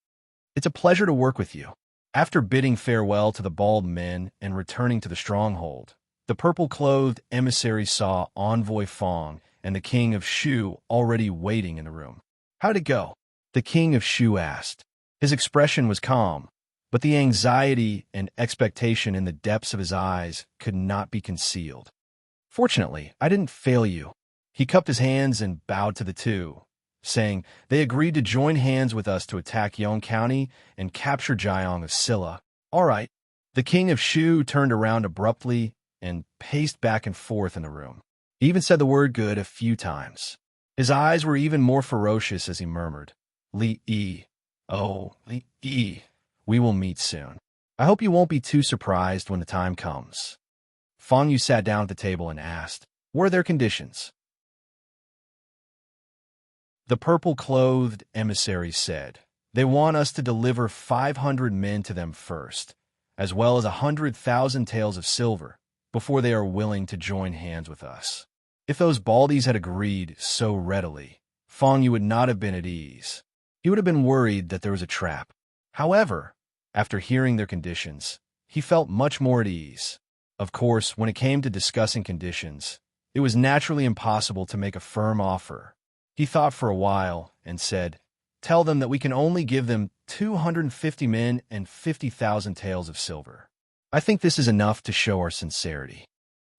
"It's a pleasure to work with you." After bidding farewell to the bald men and returning to the stronghold, the purple-clothed emissary saw Envoy Fong and the King of Shu already waiting in the room. "How'd it go?" the King of Shu asked. His expression was calm, but the anxiety and expectation in the depths of his eyes could not be concealed. "Fortunately, I didn't fail you." He cupped his hands and bowed to the two, saying they agreed to join hands with us to attack Yong County and capture Jiang of Silla. All right. The king of Shu turned around abruptly and paced back and forth in the room. He even said the word good a few times. His eyes were even more ferocious as he murmured, Li Yi. Oh, Li Yi. We will meet soon. I hope you won't be too surprised when the time comes. Fang Yu sat down at the table and asked, what are their conditions? The purple-clothed emissary said, they want us to deliver 500 men to them first, as well as 100,000 taels of silver, before they are willing to join hands with us. If those baldies had agreed so readily, Fang Yu would not have been at ease. He would have been worried that there was a trap. However, after hearing their conditions, he felt much more at ease. Of course, when it came to discussing conditions, it was naturally impossible to make a firm offer. He thought for a while and said, tell them that we can only give them 250 men and 50,000 taels of silver. I think this is enough to show our sincerity.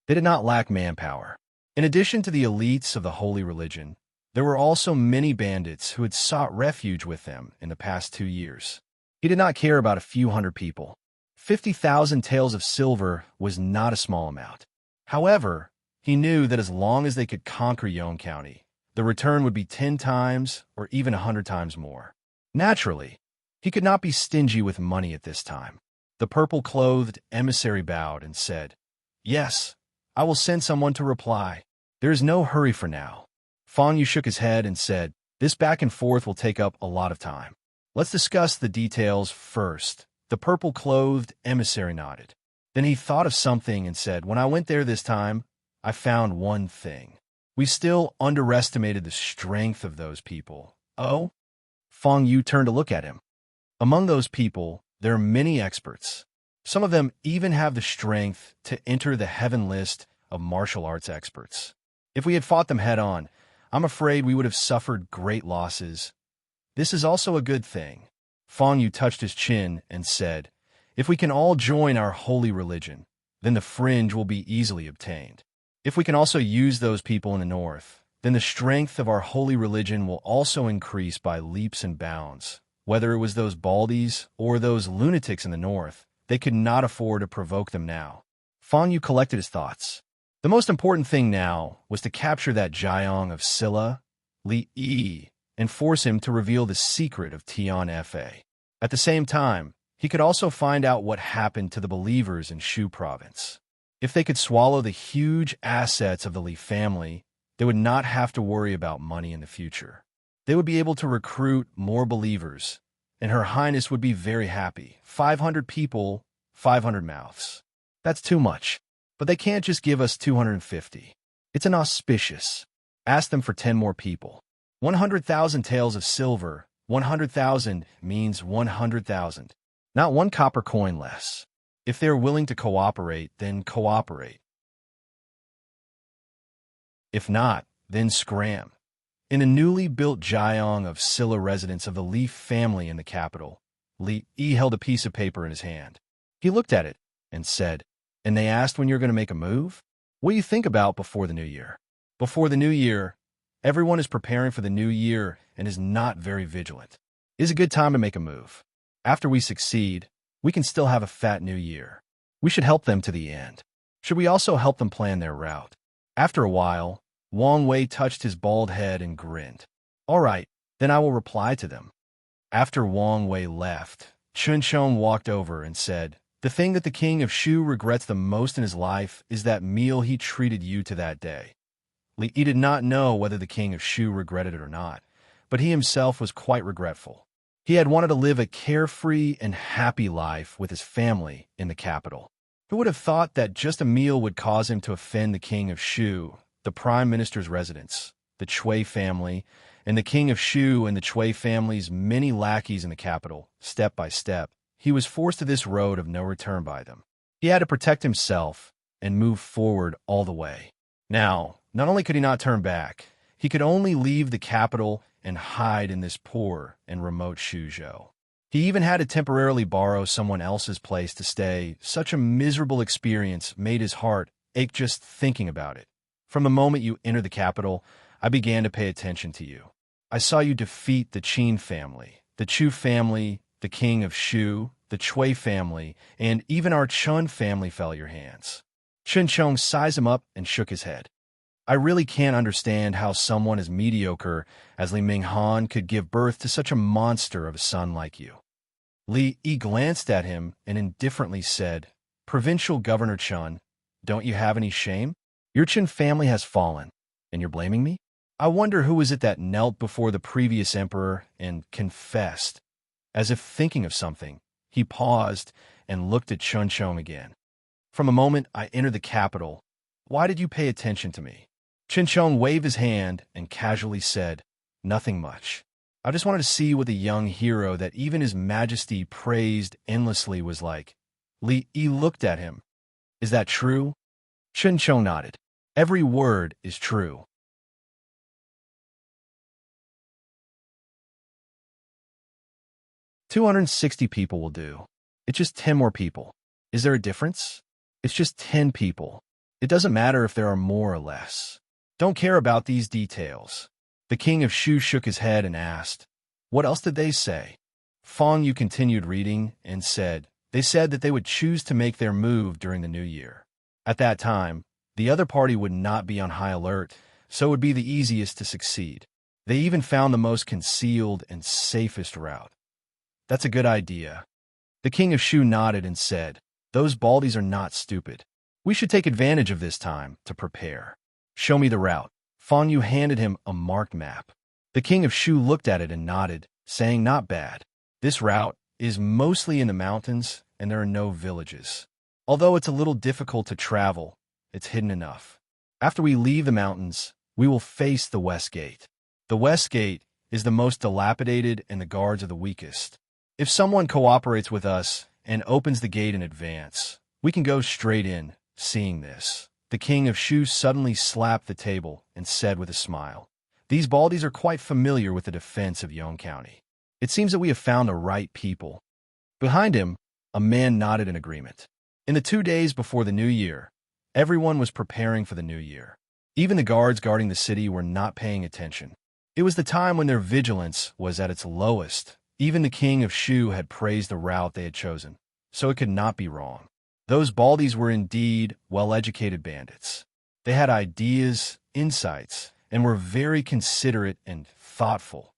They did not lack manpower. In addition to the elites of the holy religion, there were also many bandits who had sought refuge with them in the past 2 years. He did not care about a few hundred people. 50,000 taels of silver was not a small amount. However, he knew that as long as they could conquer Yong County, the return would be 10 times or even 100 times more. Naturally, he could not be stingy with money at this time. The purple-clothed emissary bowed and said, yes, I will send someone to reply. There is no hurry for now. Fang Yu shook his head and said, this back and forth will take up a lot of time. Let's discuss the details first. The purple-clothed emissary nodded. Then he thought of something and said, when I went there this time, I found one thing. We still underestimated the strength of those people. Oh? Fang Yu turned to look at him. Among those people, there are many experts. Some of them even have the strength to enter the heaven list of martial arts experts. If we had fought them head-on, I'm afraid we would have suffered great losses. This is also a good thing. Fang Yu touched his chin and said, if we can all join our holy religion, then the fringe will be easily obtained. If we can also use those people in the north, then the strength of our holy religion will also increase by leaps and bounds. Whether it was those baldies or those lunatics in the north, they could not afford to provoke them now. Fang Yu collected his thoughts. The most important thing now was to capture that Jiang of Silla, Li Yi, and force him to reveal the secret of Tian Fa. At the same time, he could also find out what happened to the believers in Shu province. If they could swallow the huge assets of the Li family, they would not have to worry about money in the future. They would be able to recruit more believers, and Her Highness would be very happy. 500 people, 500 mouths. That's too much. But they can't just give us 250. It's inauspicious. Ask them for 10 more people. 100,000 taels of silver. 100,000 means 100,000. Not one copper coin less. If they're willing to cooperate, then cooperate. If not, then scram. In a newly built Jiang of Silla residence of the Li family in the capital, Li Yi held a piece of paper in his hand. He looked at it and said, and they asked when you're going to make a move? What do you think about before the new year? Before the new year, everyone is preparing for the new year and is not very vigilant. It is a good time to make a move. After we succeed, we can still have a fat new year. We should help them to the end. Should we also help them plan their route? After a while, Wang Wei touched his bald head and grinned. All right, then I will reply to them. After Wang Wei left, Chun Shon walked over and said, the thing that the king of Shu regrets the most in his life is that meal he treated you to that day. Li Yi did not know whether the king of Shu regretted it or not, but he himself was quite regretful. He had wanted to live a carefree and happy life with his family in the capital. Who would have thought that just a meal would cause him to offend the king of Shu, the prime minister's residence, the Chui family, and the king of Shu and the Chui family's many lackeys in the capital, step by step? He was forced to this road of no return by them. He had to protect himself and move forward all the way. Now, not only could he not turn back, he could only leave the capital and hide in this poor and remote Shuzhou. He even had to temporarily borrow someone else's place to stay. Such a miserable experience made his heart ache just thinking about it. From the moment you entered the capital, I began to pay attention to you. I saw you defeat the Qin family, the Chu family, the king of Shu, the Chui family, and even our Chun family fell at your hands. Chen Chong sized him up and shook his head. I really can't understand how someone as mediocre as Li Minghan could give birth to such a monster of a son like you. Li Yi glanced at him and indifferently said, Provincial Governor Chun, don't you have any shame? Your Chen family has fallen, and you're blaming me? I wonder who was it that knelt before the previous emperor and confessed. As if thinking of something, he paused and looked at Chun Chong again. From the moment I entered the capital, why did you pay attention to me? Chen Chong waved his hand and casually said, Nothing much. I just wanted to see what the young hero that even His Majesty praised endlessly was like. Li Yi looked at him. Is that true? Chen Chong nodded. Every word is true. "260 people will do. It's just 10 more people. Is there a difference? It's just 10 people. It doesn't matter if there are more or less. Don't care about these details." The king of Shu shook his head and asked, What else did they say? Fong Yu continued reading and said, They said that they would choose to make their move during the new year. At that time, the other party would not be on high alert, so it would be the easiest to succeed. They even found the most concealed and safest route. That's a good idea. The king of Shu nodded and said, Those baldies are not stupid. We should take advantage of this time to prepare. Show me the route. Fong Yu handed him a marked map. The king of Shu looked at it and nodded, saying not bad. This route is mostly in the mountains and there are no villages. Although it's a little difficult to travel, it's hidden enough. After we leave the mountains, we will face the west gate. The west gate is the most dilapidated and the guards are the weakest. If someone cooperates with us and opens the gate in advance, we can go straight in. Seeing this, the king of Shu suddenly slapped the table and said with a smile, These baldies are quite familiar with the defense of Yong County. It seems that we have found the right people. Behind him, a man nodded in agreement. In the 2 days before the new year, everyone was preparing for the new year. Even the guards guarding the city were not paying attention. It was the time when their vigilance was at its lowest. Even the king of Shu had praised the route they had chosen, so it could not be wrong. Those baldies were indeed well-educated bandits. They had ideas, insights, and were very considerate and thoughtful.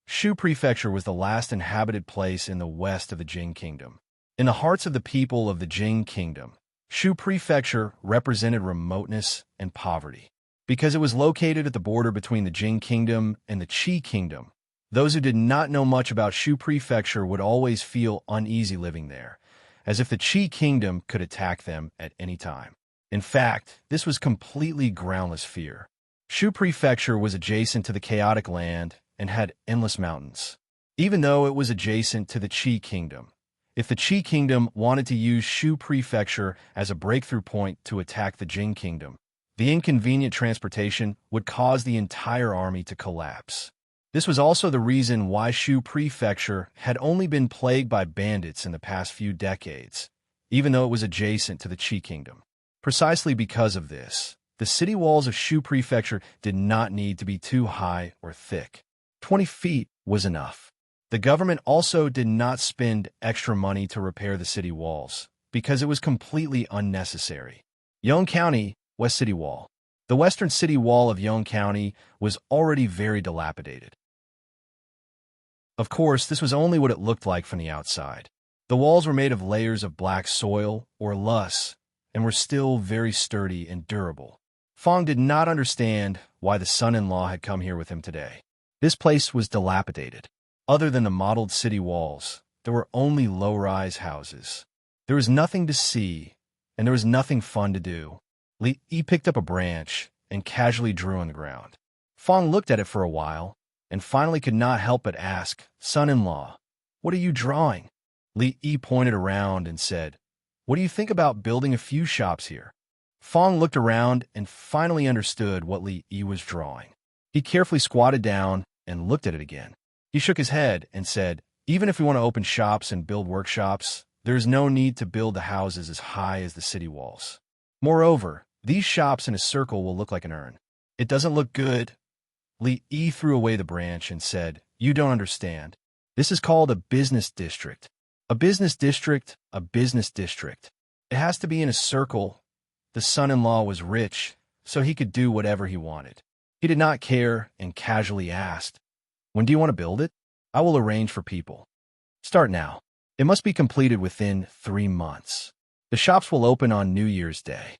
Shu Prefecture was the last inhabited place in the west of the Jing Kingdom. In the hearts of the people of the Jing Kingdom, Shu Prefecture represented remoteness and poverty. Because it was located at the border between the Jing Kingdom and the Qi Kingdom, those who did not know much about Shu Prefecture would always feel uneasy living there, as if the Qi Kingdom could attack them at any time. In fact, this was completely groundless fear. Shu Prefecture was adjacent to the chaotic land and had endless mountains. Even though it was adjacent to the Qi Kingdom, if the Qi Kingdom wanted to use Shu Prefecture as a breakthrough point to attack the Jing Kingdom, the inconvenient transportation would cause the entire army to collapse. This was also the reason why Shu Prefecture had only been plagued by bandits in the past few decades, even though it was adjacent to the Qi Kingdom. Precisely because of this, the city walls of Shu Prefecture did not need to be too high or thick. 20 feet was enough. The government also did not spend extra money to repair the city walls, because it was completely unnecessary. Yong County, West City Wall. The western city wall of Yong County was already very dilapidated. Of course, this was only what it looked like from the outside. The walls were made of layers of black soil, or loess, and were still very sturdy and durable. Fong did not understand why the son-in-law had come here with him today. This place was dilapidated. Other than the modeled city walls, there were only low-rise houses. There was nothing to see, and there was nothing fun to do. Li Yi picked up a branch and casually drew on the ground. Fong looked at it for a while, and finally could not help but ask, Son-in-law, what are you drawing? Li Yi pointed around and said, What do you think about building a few shops here? Fong looked around and finally understood what Li Yi was drawing. He carefully squatted down and looked at it again. He shook his head and said, Even if we want to open shops and build workshops, there is no need to build the houses as high as the city walls. Moreover, these shops in a circle will look like an urn. It doesn't look good. Li threw away the branch and said, "You don't understand. This is called a business district. A business district, a business district. It has to be in a circle." The son-in-law was rich, so he could do whatever he wanted. He did not care and casually asked, "When do you want to build it? I will arrange for people. Start now. It must be completed within 3 months. The shops will open on New Year's Day."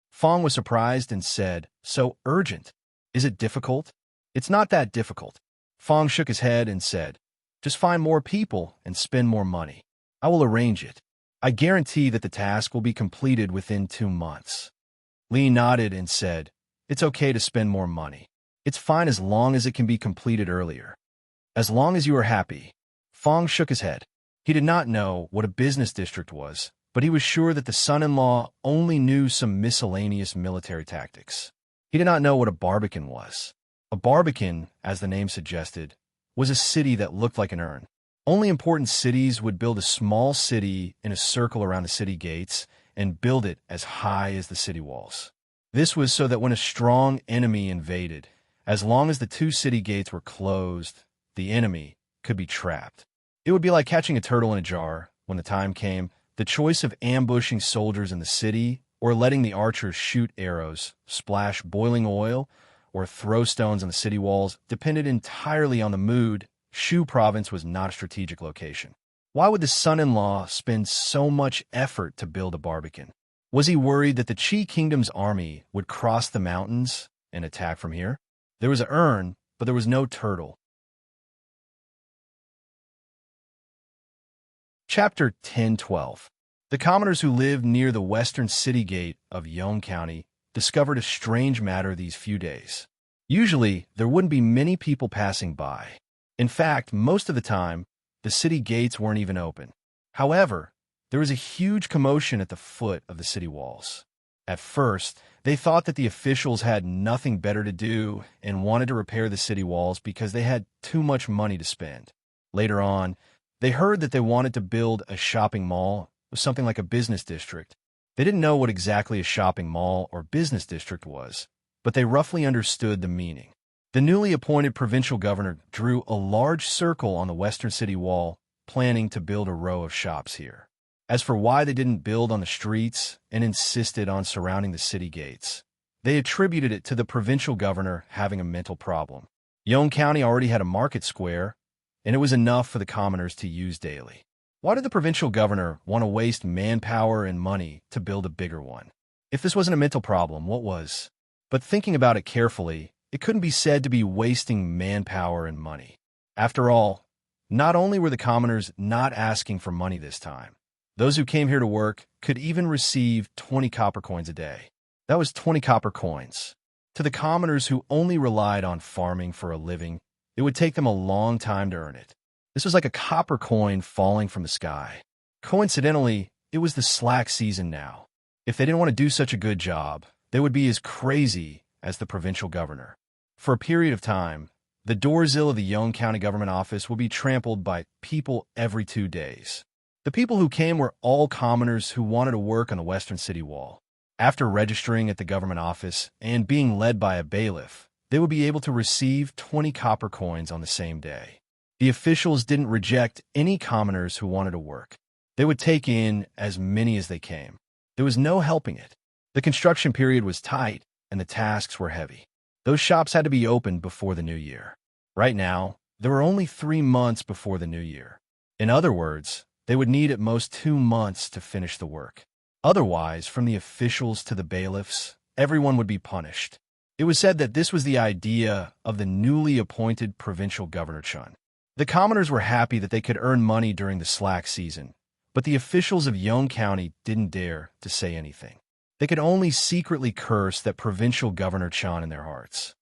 Fong was surprised and said, "So urgent. Is it difficult?" "It's not that difficult." Fong shook his head and said, "Just find more people and spend more money. I will arrange it. I guarantee that the task will be completed within 2 months." Li nodded and said, "It's okay to spend more money. It's fine as long as it can be completed earlier. As long as you are happy." Fong shook his head. He did not know what a business district was, but he was sure that the son-in-law only knew some miscellaneous military tactics. He did not know what a barbican was. A barbican, as the name suggested, was a city that looked like an urn. Only important cities would build a small city in a circle around the city gates and build it as high as the city walls. This was so that when a strong enemy invaded, as long as the 2 city gates were closed, the enemy could be trapped. It would be like catching a turtle in a jar. When the time came, the choice of ambushing soldiers in the city or letting the archers shoot arrows, splash boiling oil, or throw stones on the city walls depended entirely on the mood. Shu province was not a strategic location. Why would the son-in-law spend so much effort to build a barbican? Was he worried that the Qi Kingdom's army would cross the mountains and attack from here? There was an urn, but there was no turtle. Chapter 10:12. The commoners who lived near the western city gate of Yong County discovered a strange matter these few days. Usually, there wouldn't be many people passing by. In fact, most of the time, the city gates weren't even open. However, there was a huge commotion at the foot of the city walls. At first, they thought that the officials had nothing better to do and wanted to repair the city walls because they had too much money to spend. Later on, they heard that they wanted to build a shopping mall with something like a business district. They didn't know what exactly a shopping mall or business district was, but they roughly understood the meaning. The newly appointed provincial governor drew a large circle on the western city wall, planning to build a row of shops here. As for why they didn't build on the streets and insisted on surrounding the city gates, they attributed it to the provincial governor having a mental problem. Yong County already had a market square, and it was enough for the commoners to use daily. Why did the provincial governor want to waste manpower and money to build a bigger one? If this wasn't a mental problem, what was? But thinking about it carefully, it couldn't be said to be wasting manpower and money. After all, not only were the commoners not asking for money this time, those who came here to work could even receive 20 copper coins a day. That was 20 copper coins. To the commoners who only relied on farming for a living, it would take them a long time to earn it. This was like a copper coin falling from the sky. Coincidentally, it was the slack season now. If they didn't want to do such a good job, they would be as crazy as the provincial governor. For a period of time, the doorsill of the Yong County government office would be trampled by people every 2 days. The people who came were all commoners who wanted to work on the western city wall. After registering at the government office and being led by a bailiff, they would be able to receive 20 copper coins on the same day. The officials didn't reject any commoners who wanted to work. They would take in as many as they came. There was no helping it. The construction period was tight, and the tasks were heavy. Those shops had to be opened before the new year. Right now, there were only 3 months before the new year. In other words, they would need at most 2 months to finish the work. Otherwise, from the officials to the bailiffs, everyone would be punished. It was said that this was the idea of the newly appointed provincial governor Chun. The commoners were happy that they could earn money during the slack season, but the officials of Yong County didn't dare to say anything. They could only secretly curse that provincial governor Chun in their hearts.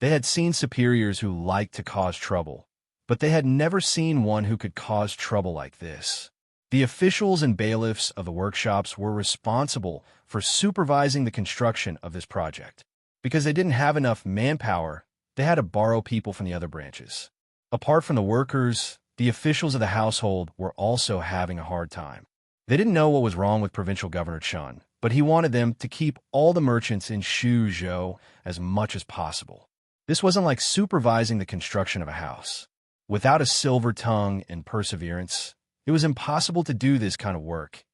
They had seen superiors who liked to cause trouble, but they had never seen one who could cause trouble like this. The officials and bailiffs of the workshops were responsible for supervising the construction of this project. Because they didn't have enough manpower, they had to borrow people from the other branches. Apart from the workers, the officials of the household were also having a hard time. They didn't know what was wrong with provincial governor Chun, but he wanted them to keep all the merchants in Shuzhou as much as possible. This wasn't like supervising the construction of a house. Without a silver tongue and perseverance, it was impossible to do this kind of work.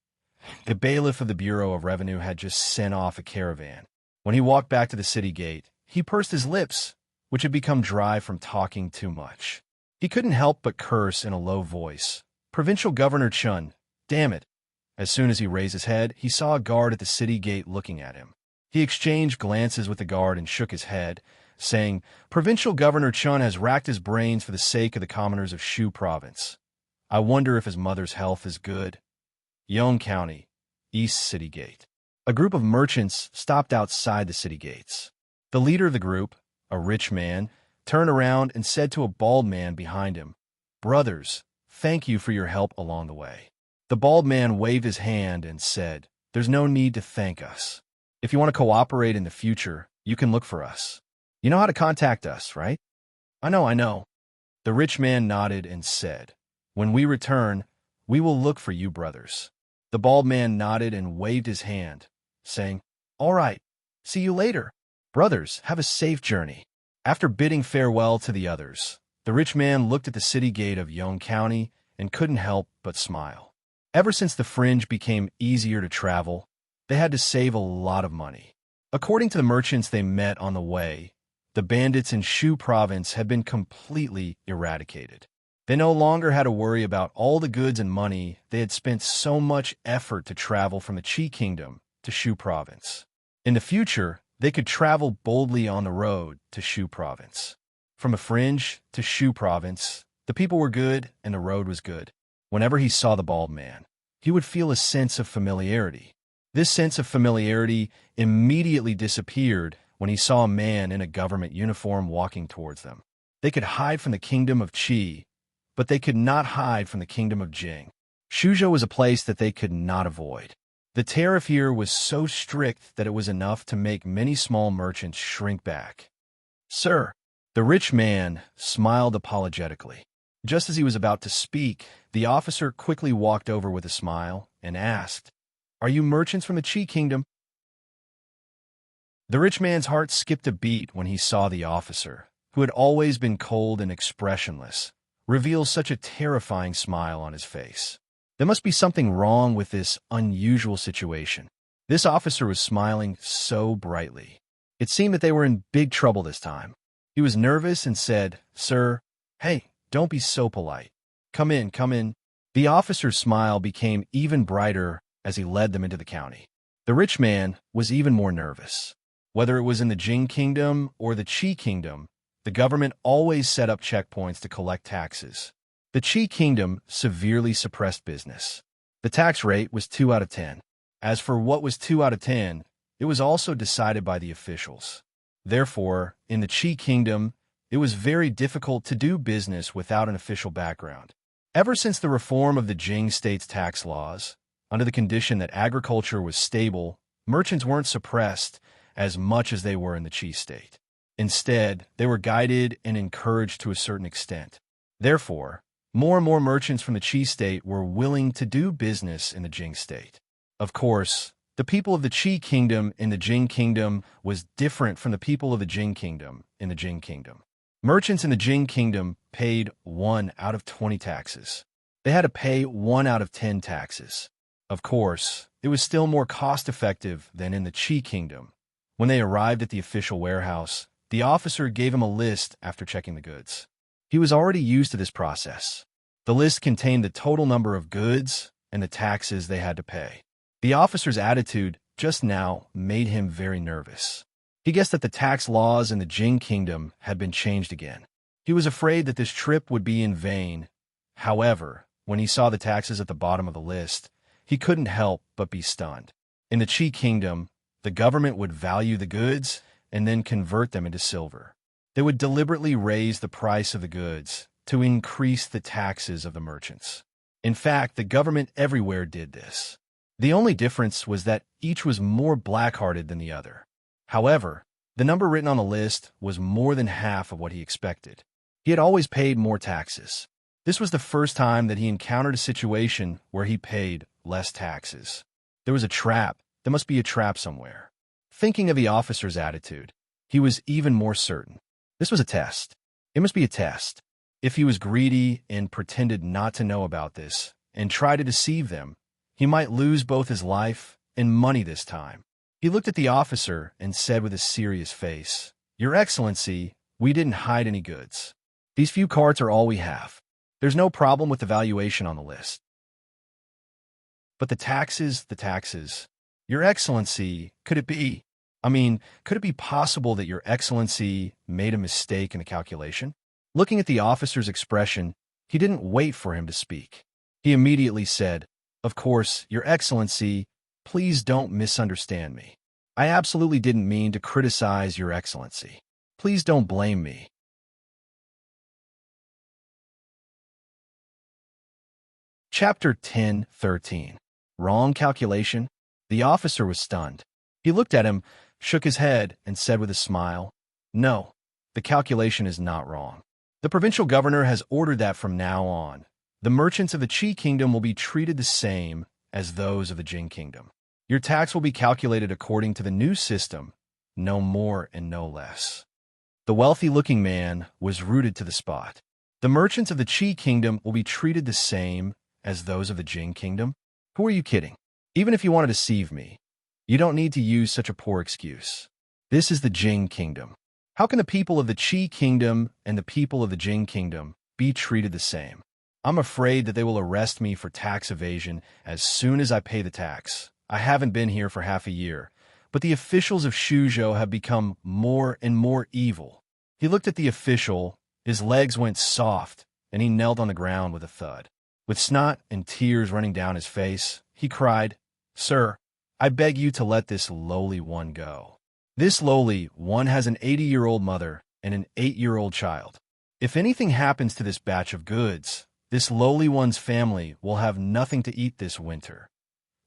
The bailiff of the Bureau of Revenue had just sent off a caravan. When he walked back to the city gate, he pursed his lips, which had become dry from talking too much. He couldn't help but curse in a low voice. Provincial Governor Chun, damn it. As soon as he raised his head, he saw a guard at the city gate looking at him. He exchanged glances with the guard and shook his head, saying, Provincial Governor Chun has racked his brains for the sake of the commoners of Shu Province. I wonder if his mother's health is good. Yong County, East City Gate. A group of merchants stopped outside the city gates. The leader of the group, a rich man, turned around and said to a bald man behind him, Brothers, thank you for your help along the way. The bald man waved his hand and said, There's no need to thank us. If you want to cooperate in the future, you can look for us. You know how to contact us, right? I know. The rich man nodded and said, When we return, we will look for you, brothers. The bald man nodded and waved his hand, saying, All right, see you later. Brothers, have a safe journey. After bidding farewell to the others, the rich man looked at the city gate of Yong County and couldn't help but smile. Ever since the fringe became easier to travel, they had to save a lot of money. According to the merchants they met on the way, the bandits in Shu Province had been completely eradicated. They no longer had to worry about all the goods and money they had spent so much effort to travel from the Qi Kingdom to Shu Province. In the future, they could travel boldly on the road to Shu Province. From a fringe to Shu Province, the people were good and the road was good. Whenever he saw the bald man, he would feel a sense of familiarity. This sense of familiarity immediately disappeared when he saw a man in a government uniform walking towards them. They could hide from the kingdom of Qi, but they could not hide from the kingdom of Jing. Shuzhou was a place that they could not avoid. The tariff here was so strict that it was enough to make many small merchants shrink back. Sir, the rich man smiled apologetically. Just as he was about to speak, the officer quickly walked over with a smile and asked, Are you merchants from the Qi Kingdom? The rich man's heart skipped a beat when he saw the officer, who had always been cold and expressionless, reveal such a terrifying smile on his face. There must be something wrong with this unusual situation. This officer was smiling so brightly. It seemed that they were in big trouble this time. He was nervous and said, Sir, hey, don't be so polite. Come in, come in. The officer's smile became even brighter as he led them into the county. The rich man was even more nervous. Whether it was in the Jing Kingdom or the Qi Kingdom, the government always set up checkpoints to collect taxes. The Qi Kingdom severely suppressed business. The tax rate was 2 out of 10. As for what was 2 out of 10, it was also decided by the officials. Therefore, in the Qi Kingdom, it was very difficult to do business without an official background. Ever since the reform of the Jing state's tax laws, under the condition that agriculture was stable, merchants weren't suppressed as much as they were in the Qi state. Instead, they were guided and encouraged to a certain extent. Therefore, more and more merchants from the Qi state were willing to do business in the Jing state. Of course, the people of the Qi Kingdom in the Jing Kingdom was different from the people of the Jing Kingdom in the Jing Kingdom. Merchants in the Jing Kingdom paid 1 out of 20 taxes. They had to pay 1 out of 10 taxes. Of course, it was still more cost-effective than in the Qi Kingdom. When they arrived at the official warehouse, the officer gave him a list after checking the goods. He was already used to this process. The list contained the total number of goods and the taxes they had to pay. The officer's attitude just now made him very nervous. He guessed that the tax laws in the Jing Kingdom had been changed again. He was afraid that this trip would be in vain. However, when he saw the taxes at the bottom of the list, he couldn't help but be stunned. In the Qi Kingdom, the government would value the goods and then convert them into silver. They would deliberately raise the price of the goods to increase the taxes of the merchants. In fact, the government everywhere did this. The only difference was that each was more black-hearted than the other. However, the number written on the list was more than half of what he expected. He had always paid more taxes. This was the first time that he encountered a situation where he paid less taxes. There was a trap, There must be a trap somewhere. Thinking of the officer's attitude, he was even more certain. This was a test. It must be a test. If he was greedy and pretended not to know about this and tried to deceive them, he might lose both his life and money this time. He looked at the officer and said with a serious face, "Your Excellency, we didn't hide any goods. These few carts are all we have. There's no problem with the valuation on the list. But the taxes. Your Excellency, could it be? Could it be possible that Your Excellency made a mistake in the calculation?" Looking at the officer's expression, he didn't wait for him to speak. He immediately said, "Of course, Your Excellency, please don't misunderstand me. I absolutely didn't mean to criticize Your Excellency. Please don't blame me." Chapter 10:13. Wrong calculation? The officer was stunned. He looked at him, shook his head, and said with a smile, "No, the calculation is not wrong. The provincial governor has ordered that from now on, the merchants of the Qi Kingdom will be treated the same as those of the Jing Kingdom. Your tax will be calculated according to the new system, no more and no less." The wealthy-looking man was rooted to the spot. The merchants of the Qi Kingdom will be treated the same as those of the Jing Kingdom? Who are you kidding? Even if you want to deceive me, you don't need to use such a poor excuse. This is the Jing Kingdom. How can the people of the Qi Kingdom and the people of the Jing Kingdom be treated the same? I'm afraid that they will arrest me for tax evasion as soon as I pay the tax. I haven't been here for half a year, but the officials of Shuzhou have become more and more evil. He looked at the official, his legs went soft, and he knelt on the ground with a thud. With snot and tears running down his face, he cried, "Sir, I beg you to let this lowly one go. This lowly one has an 80-year-old mother and an 8-year-old child. If anything happens to this batch of goods, this lowly one's family will have nothing to eat this winter."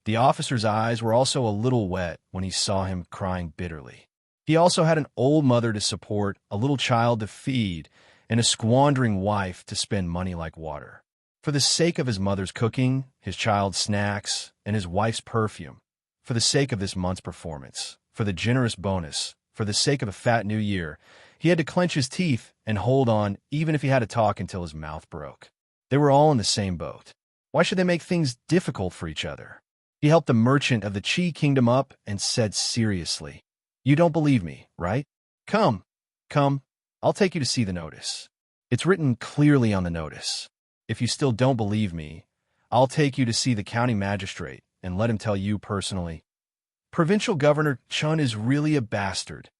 The officer's eyes were also a little wet when he saw him crying bitterly. He also had an old mother to support, a little child to feed, and a squandering wife to spend money like water. For the sake of his mother's cooking, his child's snacks, and his wife's perfume, for the sake of this month's performance, for the generous bonus, for the sake of a fat new year, he had to clench his teeth and hold on even if he had to talk until his mouth broke. They were all in the same boat. Why should they make things difficult for each other? He helped the merchant of the Qi Kingdom up and said seriously, "You don't believe me, right? Come, I'll take you to see the notice. It's written clearly on the notice. If you still don't believe me, I'll take you to see the county magistrate and let him tell you personally." Provincial Governor Chun is really a bastard.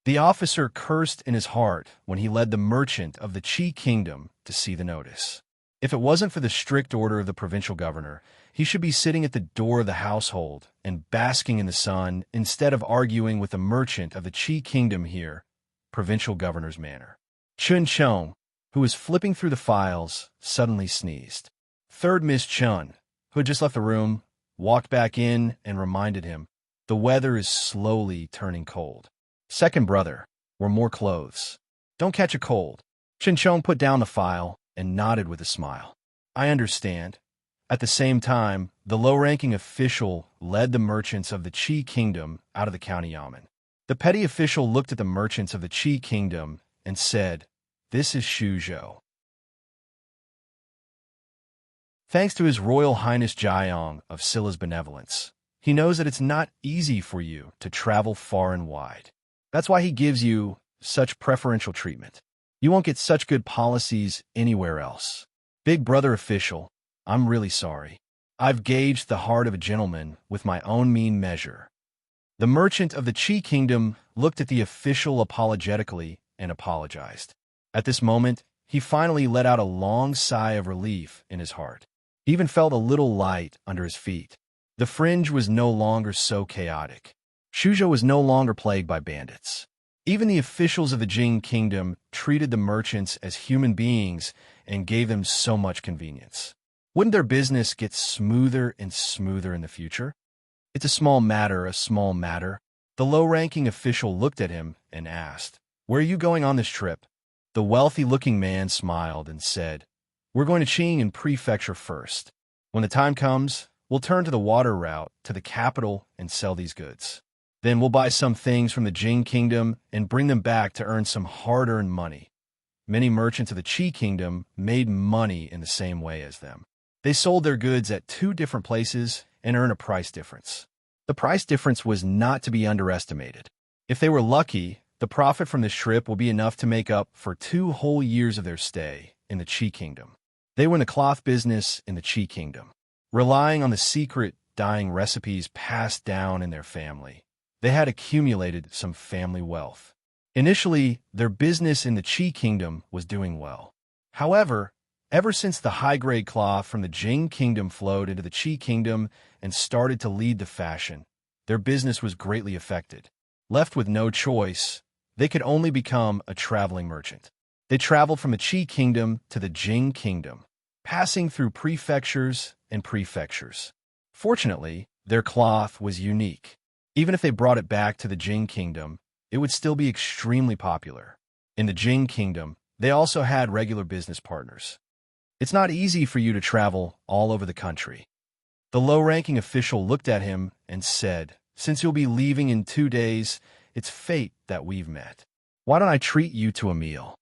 The officer cursed in his heart when he led the merchant of the Qi Kingdom to see the notice. If it wasn't for the strict order of the provincial governor, he should be sitting at the door of the household and basking in the sun instead of arguing with the merchant of the Qi Kingdom here, provincial governor's manner. Chun Chong, who was flipping through the files, suddenly sneezed. Third Miss Chun, who had just left the room, walked back in and reminded him, "The weather is slowly turning cold. Second brother, wear more clothes. Don't catch a cold." Chun Chong put down the file and nodded with a smile. "I understand." At the same time, the low-ranking official led the merchants of the Qi Kingdom out of the county yamen. The petty official looked at the merchants of the Qi Kingdom and said, "This is Shuzhou. Thanks to His Royal Highness Jiang of Silla's benevolence, he knows that it's not easy for you to travel far and wide. That's why he gives you such preferential treatment. You won't get such good policies anywhere else. Big brother official, I'm really sorry. I've gauged the heart of a gentleman with my own mean measure." The merchant of the Qi Kingdom looked at the official apologetically and apologized. At this moment, he finally let out a long sigh of relief in his heart. He even felt a little light under his feet. The fringe was no longer so chaotic. Shuzhou was no longer plagued by bandits. Even the officials of the Jing Kingdom treated the merchants as human beings and gave them so much convenience. Wouldn't their business get smoother and smoother in the future? "It's a small matter. The low-ranking official looked at him and asked, "Where are you going on this trip?" The wealthy-looking man smiled and said, "We're going to Qing Prefecture first. When the time comes, We'll turn to the water route to the capital and sell these goods. Then we'll buy some things from the Jing Kingdom and bring them back to earn some hard-earned money. Many merchants of the Qi Kingdom made money in the same way as them. They sold their goods at two different places and earned a price difference. The price difference was not to be underestimated. If they were lucky, the profit from this trip will be enough to make up for 2 whole years of their stay in the Qi Kingdom. They were in the cloth business in the Qi Kingdom, relying on the secret dyeing recipes passed down in their family. They had accumulated some family wealth. Initially, their business in the Qi Kingdom was doing well. However, ever since the high-grade cloth from the Jing Kingdom flowed into the Qi Kingdom and started to lead the fashion, their business was greatly affected. Left with no choice, they could only become a traveling merchant. They traveled from the Qi Kingdom to the Jing Kingdom, passing through prefectures and prefectures. Fortunately, their cloth was unique. Even if they brought it back to the Jing Kingdom, it would still be extremely popular. In the Jing Kingdom, they also had regular business partners. It's not easy for you to travel all over the country. The low-ranking official looked at him and said, "Since you'll be leaving in 2 days, it's fate that we've met. Why don't I treat you to a meal?"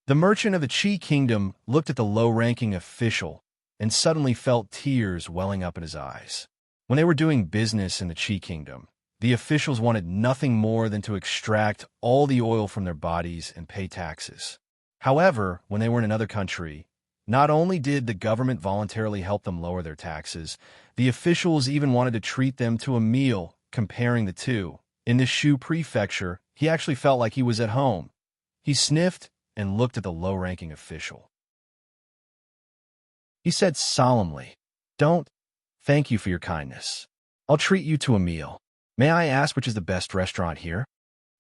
The merchant of the Qi Kingdom looked at the low-ranking official and suddenly felt tears welling up in his eyes. When they were doing business in the Qi Kingdom, the officials wanted nothing more than to extract all the oil from their bodies and pay taxes. However, when they were in another country, not only did the government voluntarily help them lower their taxes, the officials even wanted to treat them to a meal. Comparing the two, in the Shu prefecture, he actually felt like he was at home. He sniffed and looked at the low-ranking official. He said solemnly, "Don't. Thank you for your kindness. I'll treat you to a meal. May I ask which is the best restaurant here?"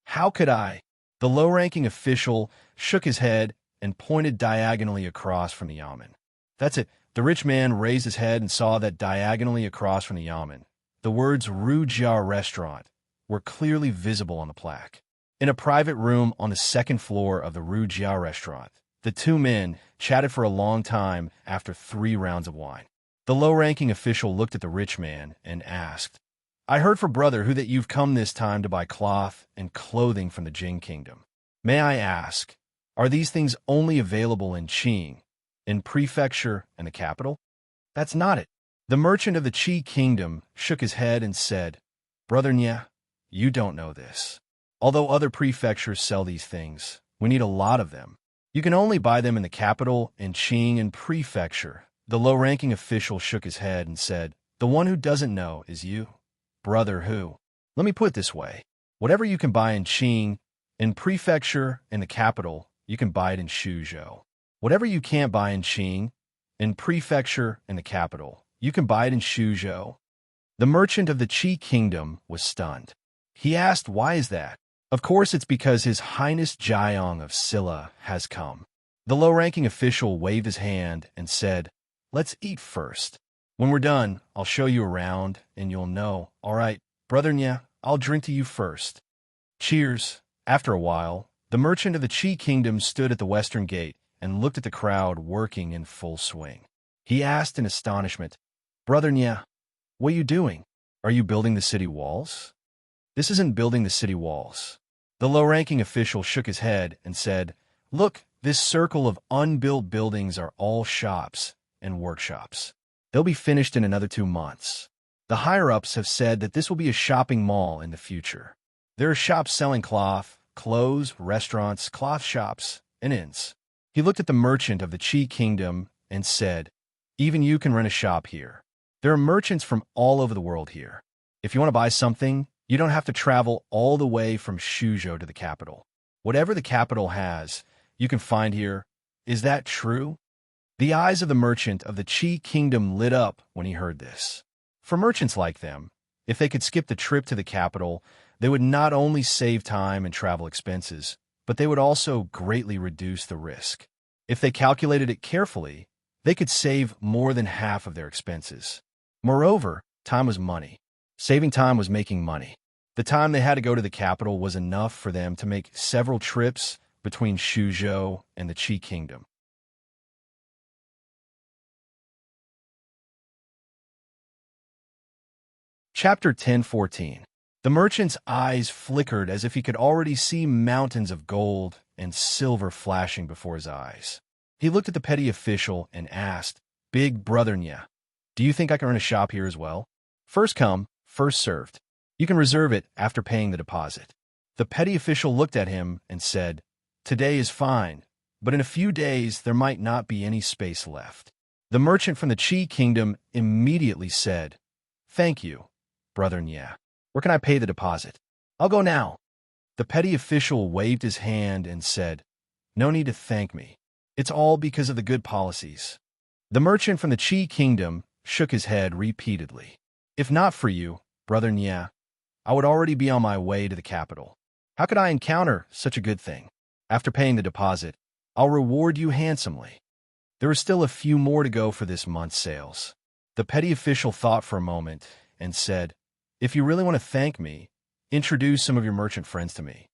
"How could I?" The low-ranking official shook his head and pointed diagonally across from the yamen. "That's it." The rich man raised his head and saw that diagonally across from the yamen, the words Rujia Restaurant were clearly visible on the plaque. In a private room on the second floor of the Rujia Restaurant, the two men chatted for a long time after 3 rounds of wine. The low-ranking official looked at the rich man and asked, "I heard from brother who that you've come this time to buy cloth and clothing from the Jing Kingdom. May I ask, are these things only available in Qing, in prefecture and the capital?" "That's not it." The merchant of the Qi Kingdom shook his head and said, "Brother Nya, you don't know this. Although other prefectures sell these things, we need a lot of them. You can only buy them in the capital, in Qing and prefecture." The low-ranking official shook his head and said, "The one who doesn't know is you, brother who. Let me put it this way. Whatever you can buy in Qing, in prefecture, and the capital, you can buy it in Shuzhou. Whatever you can't buy in Qing, in prefecture, and the capital, you can buy it in Shuzhou." The merchant of the Qi Kingdom was stunned. He asked, "Why is that?" "Of course it's because His Highness Jiang of Silla has come." The low-ranking official waved his hand and said, "Let's eat first. When we're done, I'll show you around, and you'll know." "All right, brother Nya, I'll drink to you first." "Cheers." After a while, the merchant of the Qi Kingdom stood at the western gate and looked at the crowd working in full swing. He asked in astonishment, "Brother Nya, what are you doing? Are you building the city walls?" "This isn't building the city walls." The low-ranking official shook his head and said, "Look, this circle of unbuilt buildings are all shops and workshops. They'll be finished in another 2 months. The higher-ups have said that this will be a shopping mall in the future. There are shops selling cloth, clothes, restaurants, cloth shops, and inns." He looked at the merchant of the Qi Kingdom and said, "Even you can rent a shop here. There are merchants from all over the world here. If you want to buy something, you don't have to travel all the way from Shuzhou to the capital. Whatever the capital has, you can find here. Is that true?" The eyes of the merchant of the Qi Kingdom lit up when he heard this. For merchants like them, if they could skip the trip to the capital, they would not only save time and travel expenses, but they would also greatly reduce the risk. If they calculated it carefully, they could save more than half of their expenses. Moreover, time was money. Saving time was making money. The time they had to go to the capital was enough for them to make several trips between Shuzhou and the Qi Kingdom. Chapter 10:14. The merchant's eyes flickered as if he could already see mountains of gold and silver flashing before his eyes. He looked at the petty official and asked, "Big brother Nya, do you think I can run a shop here as well?" "First come, first served. You can reserve it after paying the deposit." The petty official looked at him and said, "Today is fine, but in a few days there might not be any space left." The merchant from the Chi Kingdom immediately said, "Thank you, brother Nya. Where can I pay the deposit?" "I'll go now." The petty official waved his hand and said, "No need to thank me. It's all because of the good policies." The merchant from the Chi Kingdom shook his head repeatedly. "If not for you, brother Nya, I would already be on my way to the capital. How could I encounter such a good thing? After paying the deposit, I'll reward you handsomely." There are still a few more to go for this month's sales. The petty official thought for a moment and said, "If you really want to thank me, introduce some of your merchant friends to me."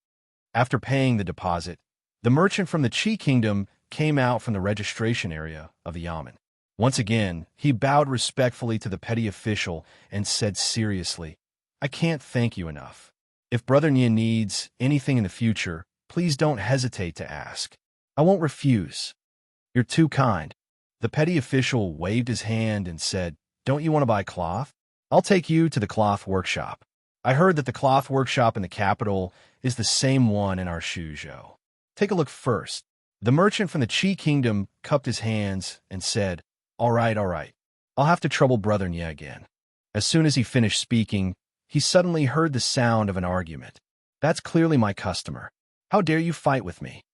After paying the deposit, the merchant from the Chi Kingdom came out from the registration area of the yamen. Once again, he bowed respectfully to the petty official and said seriously, "I can't thank you enough. If Brother Nya needs anything in the future, please don't hesitate to ask. I won't refuse. You're too kind." The petty official waved his hand and said, "Don't you want to buy cloth? I'll take you to the cloth workshop. I heard that the cloth workshop in the capital is the same one in our Shuzhou. Take a look first." The merchant from the Chi Kingdom cupped his hands and said, all right. I'll have to trouble Brother Nya again." As soon as he finished speaking, he suddenly heard the sound of an argument. "That's clearly my customer. How dare you fight with me?"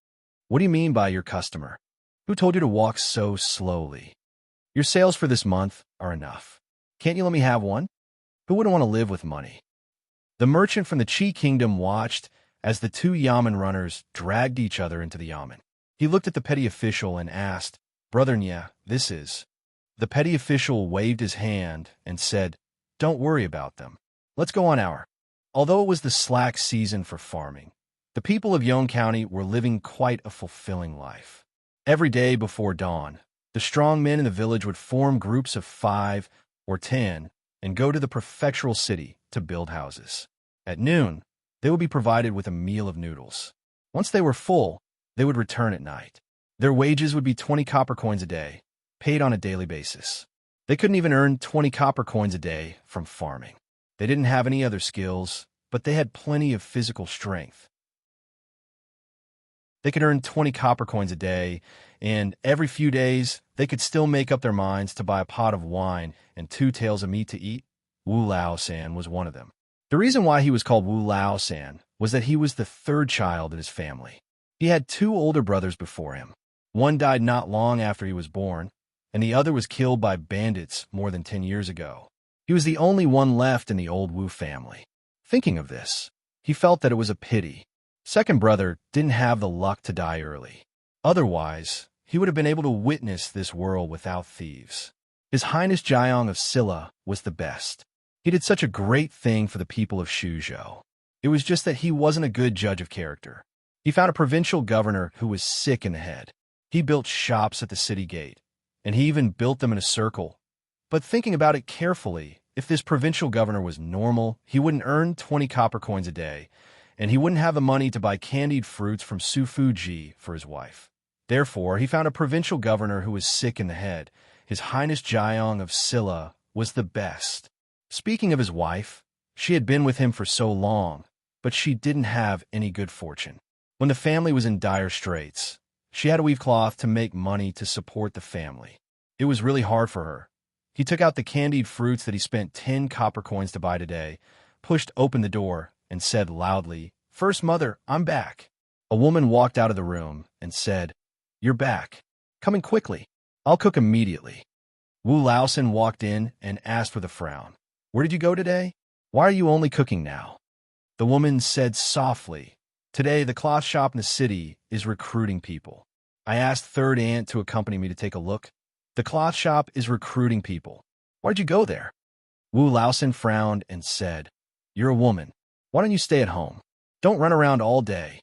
"What do you mean by your customer? Who told you to walk so slowly? Your sales for this month are enough. Can't you let me have one? Who wouldn't want to live with money?" The merchant from the Chi Kingdom watched as the two yamen runners dragged each other into the yamen. He looked at the petty official and asked, "Brother Nya, this is..." The petty official waved his hand and said, "Don't worry about them. Let's go on our..." Although it was the slack season for farming, the people of Yong County were living quite a fulfilling life. Every day before dawn, the strong men in the village would form groups of 5 or 10 and go to the prefectural city to build houses. At noon, they would be provided with a meal of noodles. Once they were full, they would return at night. Their wages would be 20 copper coins a day, paid on a daily basis. They couldn't even earn 20 copper coins a day from farming. They didn't have any other skills, but they had plenty of physical strength. They could earn 20 copper coins a day, and every few days, they could still make up their minds to buy a pot of wine and 2 taels of meat to eat. Wu Lao-san was one of them. The reason why he was called Wu Lao-san was that he was the 3rd child in his family. He had 2 older brothers before him. One died not long after he was born, and the other was killed by bandits more than 10 years ago. He was the only one left in the old Wu family. Thinking of this, he felt that it was a pity. Second brother didn't have the luck to die early. Otherwise, he would have been able to witness this world without thieves. His Highness Jiang of Silla was the best. He did such a great thing for the people of Shuzhou. It was just that he wasn't a good judge of character. He found a provincial governor who was sick in the head. He built shops at the city gate, and he even built them in a circle. But thinking about it carefully, if this provincial governor was normal, he wouldn't earn 20 copper coins a day, and he wouldn't have the money to buy candied fruits from Sufuji for his wife. Therefore, he found a provincial governor who was sick in the head. His Highness Jiang of Silla was the best. Speaking of his wife, she had been with him for so long, but she didn't have any good fortune. When the family was in dire straits, she had to weave cloth to make money to support the family. It was really hard for her. He took out the candied fruits that he spent 10 copper coins to buy today, pushed open the door, and said loudly, "First mother, I'm back." A woman walked out of the room and said, "You're back. Coming quickly. I'll cook immediately." Wu Laosan walked in and asked with a frown, "Where did you go today? Why are you only cooking now?" The woman said softly, "Today, the cloth shop in the city is recruiting people. I asked Third Aunt to accompany me to take a look. The cloth shop is recruiting people. Why'd you go there?" Wu Laosan frowned and said, "You're a woman. Why don't you stay at home? Don't run around all day."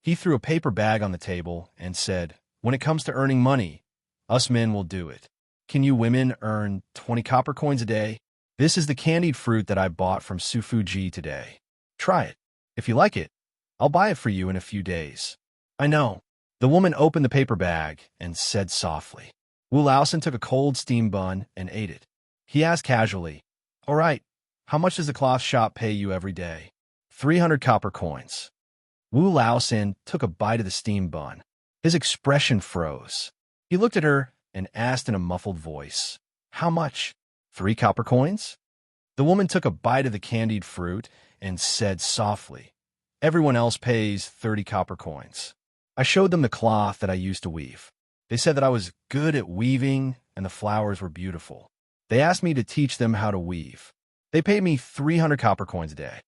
He threw a paper bag on the table and said, "When it comes to earning money, us men will do it. Can you women earn 20 copper coins a day?" This is the candied fruit that I bought from Sufuji today. Try it. If you like it, I'll buy it for you in a few days. I know. The woman opened the paper bag and said softly. Wu Laosen took a cold steam bun and ate it. He asked casually, All right, how much does the cloth shop pay you every day? 300 copper coins. Wu Laosen took a bite of the steam bun. His expression froze. He looked at her and asked in a muffled voice, How much? 3 copper coins? The woman took a bite of the candied fruit and said softly, Everyone else pays 30 copper coins. I showed them the cloth that I used to weave. They said that I was good at weaving and the flowers were beautiful. They asked me to teach them how to weave. They paid me 300 copper coins a day.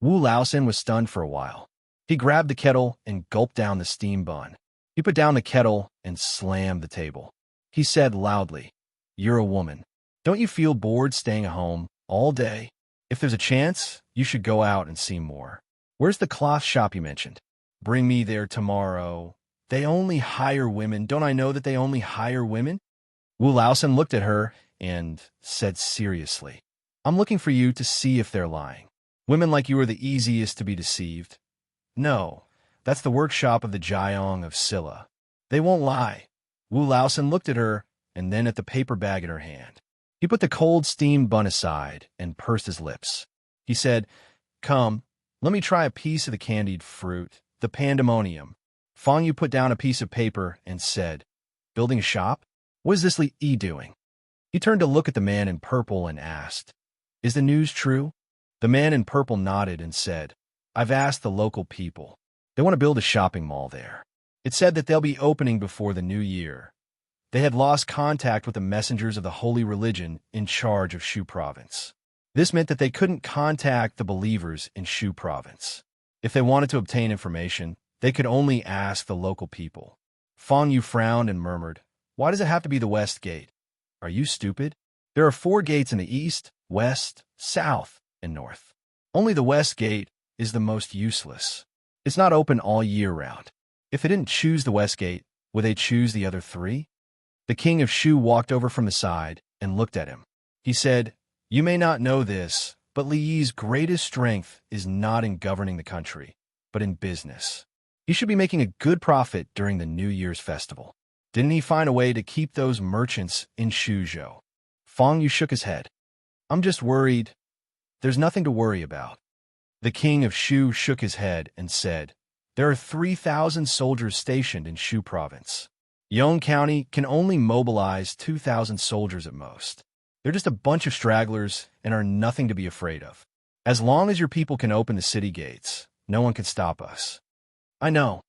Wu Laosen was stunned for a while. He grabbed the kettle and gulped down the steam bun. He put down the kettle and slammed the table. He said loudly, You're a woman. Don't you feel bored staying at home all day? If there's a chance, you should go out and see more. Where's the cloth shop you mentioned? Bring me there tomorrow. They only hire women. Don't I know that they only hire women? Wu Laosen looked at her and said seriously, I'm looking for you to see if they're lying. Women like you are the easiest to be deceived. No, that's the workshop of the Jiang of Silla. They won't lie. Wu Laosen looked at her and then at the paper bag in her hand. He put the cold steamed bun aside and pursed his lips. He said, Come, let me try a piece of the candied fruit, the pandemonium. Fang Yu put down a piece of paper and said, Building a shop? What is this Li Yi doing? He turned to look at the man in purple and asked, Is the news true? The man in purple nodded and said, I've asked the local people. They want to build a shopping mall there. It said that they'll be opening before the new year. They had lost contact with the messengers of the holy religion in charge of Shu province. This meant that they couldn't contact the believers in Shu province. If they wanted to obtain information, they could only ask the local people. Fang Yu frowned and murmured, Why does it have to be the West Gate? Are you stupid? There are 4 gates in the east, west, south, and north. Only the West Gate is the most useless. It's not open all year round. If they didn't choose the West Gate, would they choose the other 3? The king of Shu walked over from the side and looked at him. He said, You may not know this, but Li Yi's greatest strength is not in governing the country, but in business. He should be making a good profit during the New Year's festival. Didn't he find a way to keep those merchants in Shuzhou? Fang Yu shook his head. I'm just worried. There's nothing to worry about. The king of Shu shook his head and said, There are 3,000 soldiers stationed in Shu province. Yong County can only mobilize 2,000 soldiers at most. They're just a bunch of stragglers and are nothing to be afraid of. As long as your people can open the city gates, no one can stop us. I know.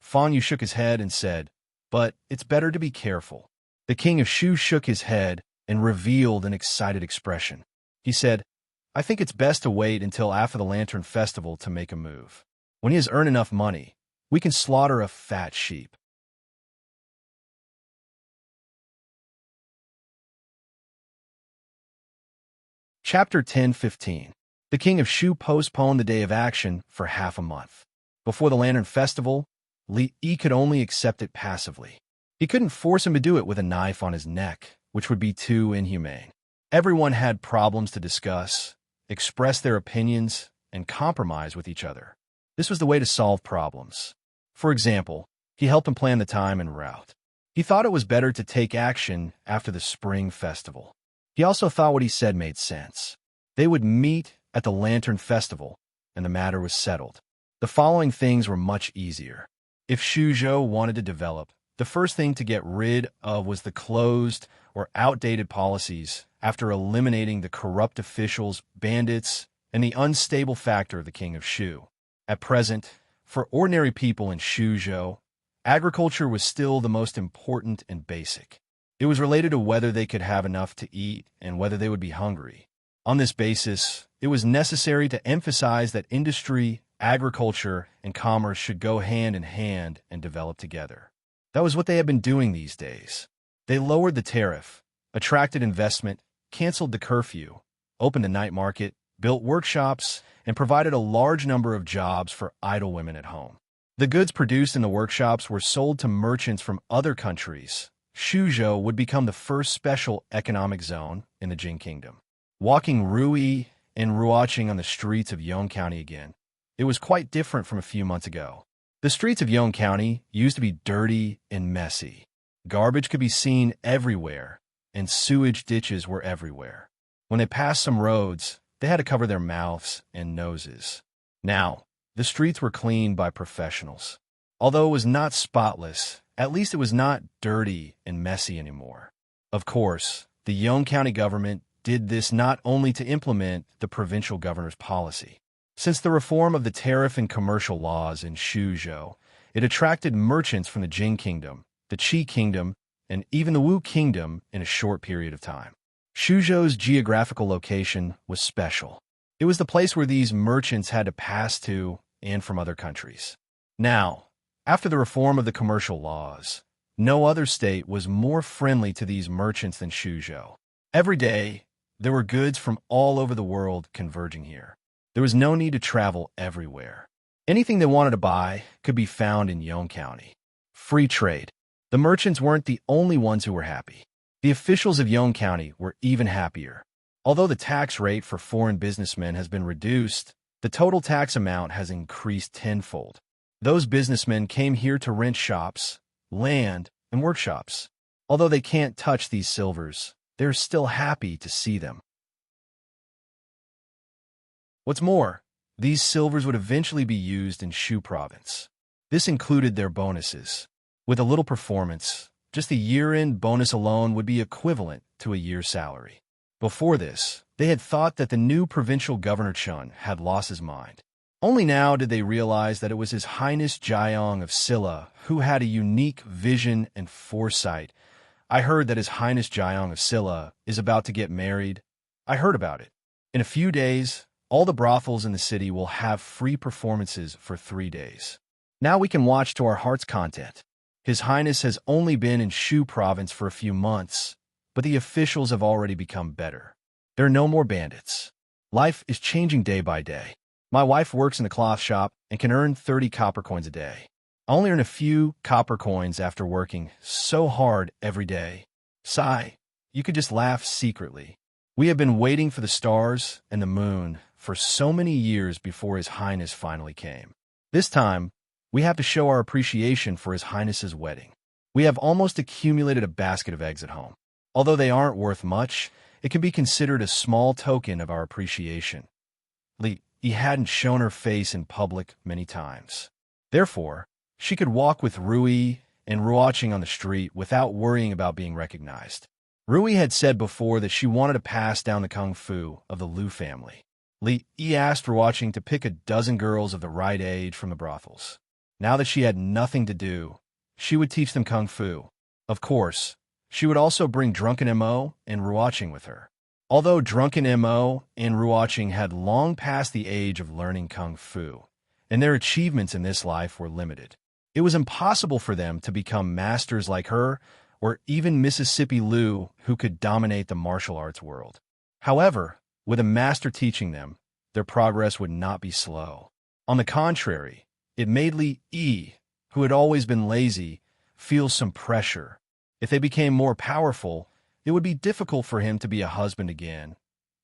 Fang Yu shook his head and said, But it's better to be careful. The king of Shu shook his head and revealed an excited expression. He said, I think it's best to wait until after the Lantern Festival to make a move. When he has earned enough money, we can slaughter a fat sheep. Chapter 10:15. The king of Shu postponed the day of action for half a month. Before the Lantern Festival, Li Yi could only accept it passively. He couldn't force him to do it with a knife on his neck, which would be too inhumane. Everyone had problems to discuss, express their opinions, and compromise with each other. This was the way to solve problems. For example, he helped him plan the time and route. He thought it was better to take action after the spring festival. He also thought what he said made sense. They would meet at the Lantern Festival, and the matter was settled. The following things were much easier. If Shuzhou wanted to develop, the first thing to get rid of was the closed or outdated policies after eliminating the corrupt officials, bandits, and the unstable factor of the king of Shu. At present, for ordinary people in Shuzhou, agriculture was still the most important and basic. It was related to whether they could have enough to eat and whether they would be hungry. On this basis, it was necessary to emphasize that industry, agriculture, and commerce should go hand in hand and develop together. That was what they had been doing these days. They lowered the tariff, attracted investment, canceled the curfew, opened the night market, built workshops, and provided a large number of jobs for idle women at home. The goods produced in the workshops were sold to merchants from other countries, Shuzhou would become the first special economic zone in the Jing Kingdom. Walking Rui and Ruoqing on the streets of Yong County again, it was quite different from a few months ago. The streets of Yong County used to be dirty and messy. Garbage could be seen everywhere, and sewage ditches were everywhere. When they passed some roads, they had to cover their mouths and noses. Now, the streets were cleaned by professionals. Although it was not spotless, at least it was not dirty and messy anymore. Of course, the Yong County government did this not only to implement the provincial governor's policy. Since the reform of the tariff and commercial laws in Shuzhou, it attracted merchants from the Jing Kingdom, the Qi Kingdom, and even the Wu Kingdom in a short period of time. Shuzhou's geographical location was special. It was the place where these merchants had to pass to and from other countries. Now, after the reform of the commercial laws, no other state was more friendly to these merchants than Shuzhou. Every day, there were goods from all over the world converging here. There was no need to travel everywhere. Anything they wanted to buy could be found in Yong County. Free trade. The merchants weren't the only ones who were happy. The officials of Yong County were even happier. Although the tax rate for foreign businessmen has been reduced, the total tax amount has increased tenfold. Those businessmen came here to rent shops, land, and workshops. Although they can't touch these silvers, they're still happy to see them. What's more, these silvers would eventually be used in Shu province. This included their bonuses. With a little performance, just the year-end bonus alone would be equivalent to a year's salary. Before this, they had thought that the new provincial governor Chun had lost his mind. Only now did they realize that it was His Highness Jiang of Silla who had a unique vision and foresight. I heard that His Highness Jiang of Silla is about to get married. I heard about it. In a few days, all the brothels in the city will have free performances for 3 days. Now we can watch to our heart's content. His Highness has only been in Shu province for a few months, but the officials have already become better. There are no more bandits. Life is changing day by day. My wife works in the cloth shop and can earn 30 copper coins a day. I only earn a few copper coins after working so hard every day. Sigh, you could just laugh secretly. We have been waiting for the stars and the moon for so many years before His Highness finally came. This time, we have to show our appreciation for His Highness's wedding. We have almost accumulated a basket of eggs at home. Although they aren't worth much, it can be considered a small token of our appreciation. He hadn't shown her face in public many times. Therefore, she could walk with Rui and Ruoqing on the street without worrying about being recognized. Rui had said before that she wanted to pass down the kung fu of the Liu family. He asked Ruoqing to pick a dozen girls of the right age from the brothels. Now that she had nothing to do, she would teach them kung fu. Of course, she would also bring Drunken Mo and Ruoqing with her. Although Drunken Mo and Ruoqing had long passed the age of learning kung fu, and their achievements in this life were limited, it was impossible for them to become masters like her or even Mississippi Liu, who could dominate the martial arts world. However, with a master teaching them, their progress would not be slow. On the contrary, it made Li, who had always been lazy, feel some pressure. If they became more powerful, it would be difficult for him to be a husband again.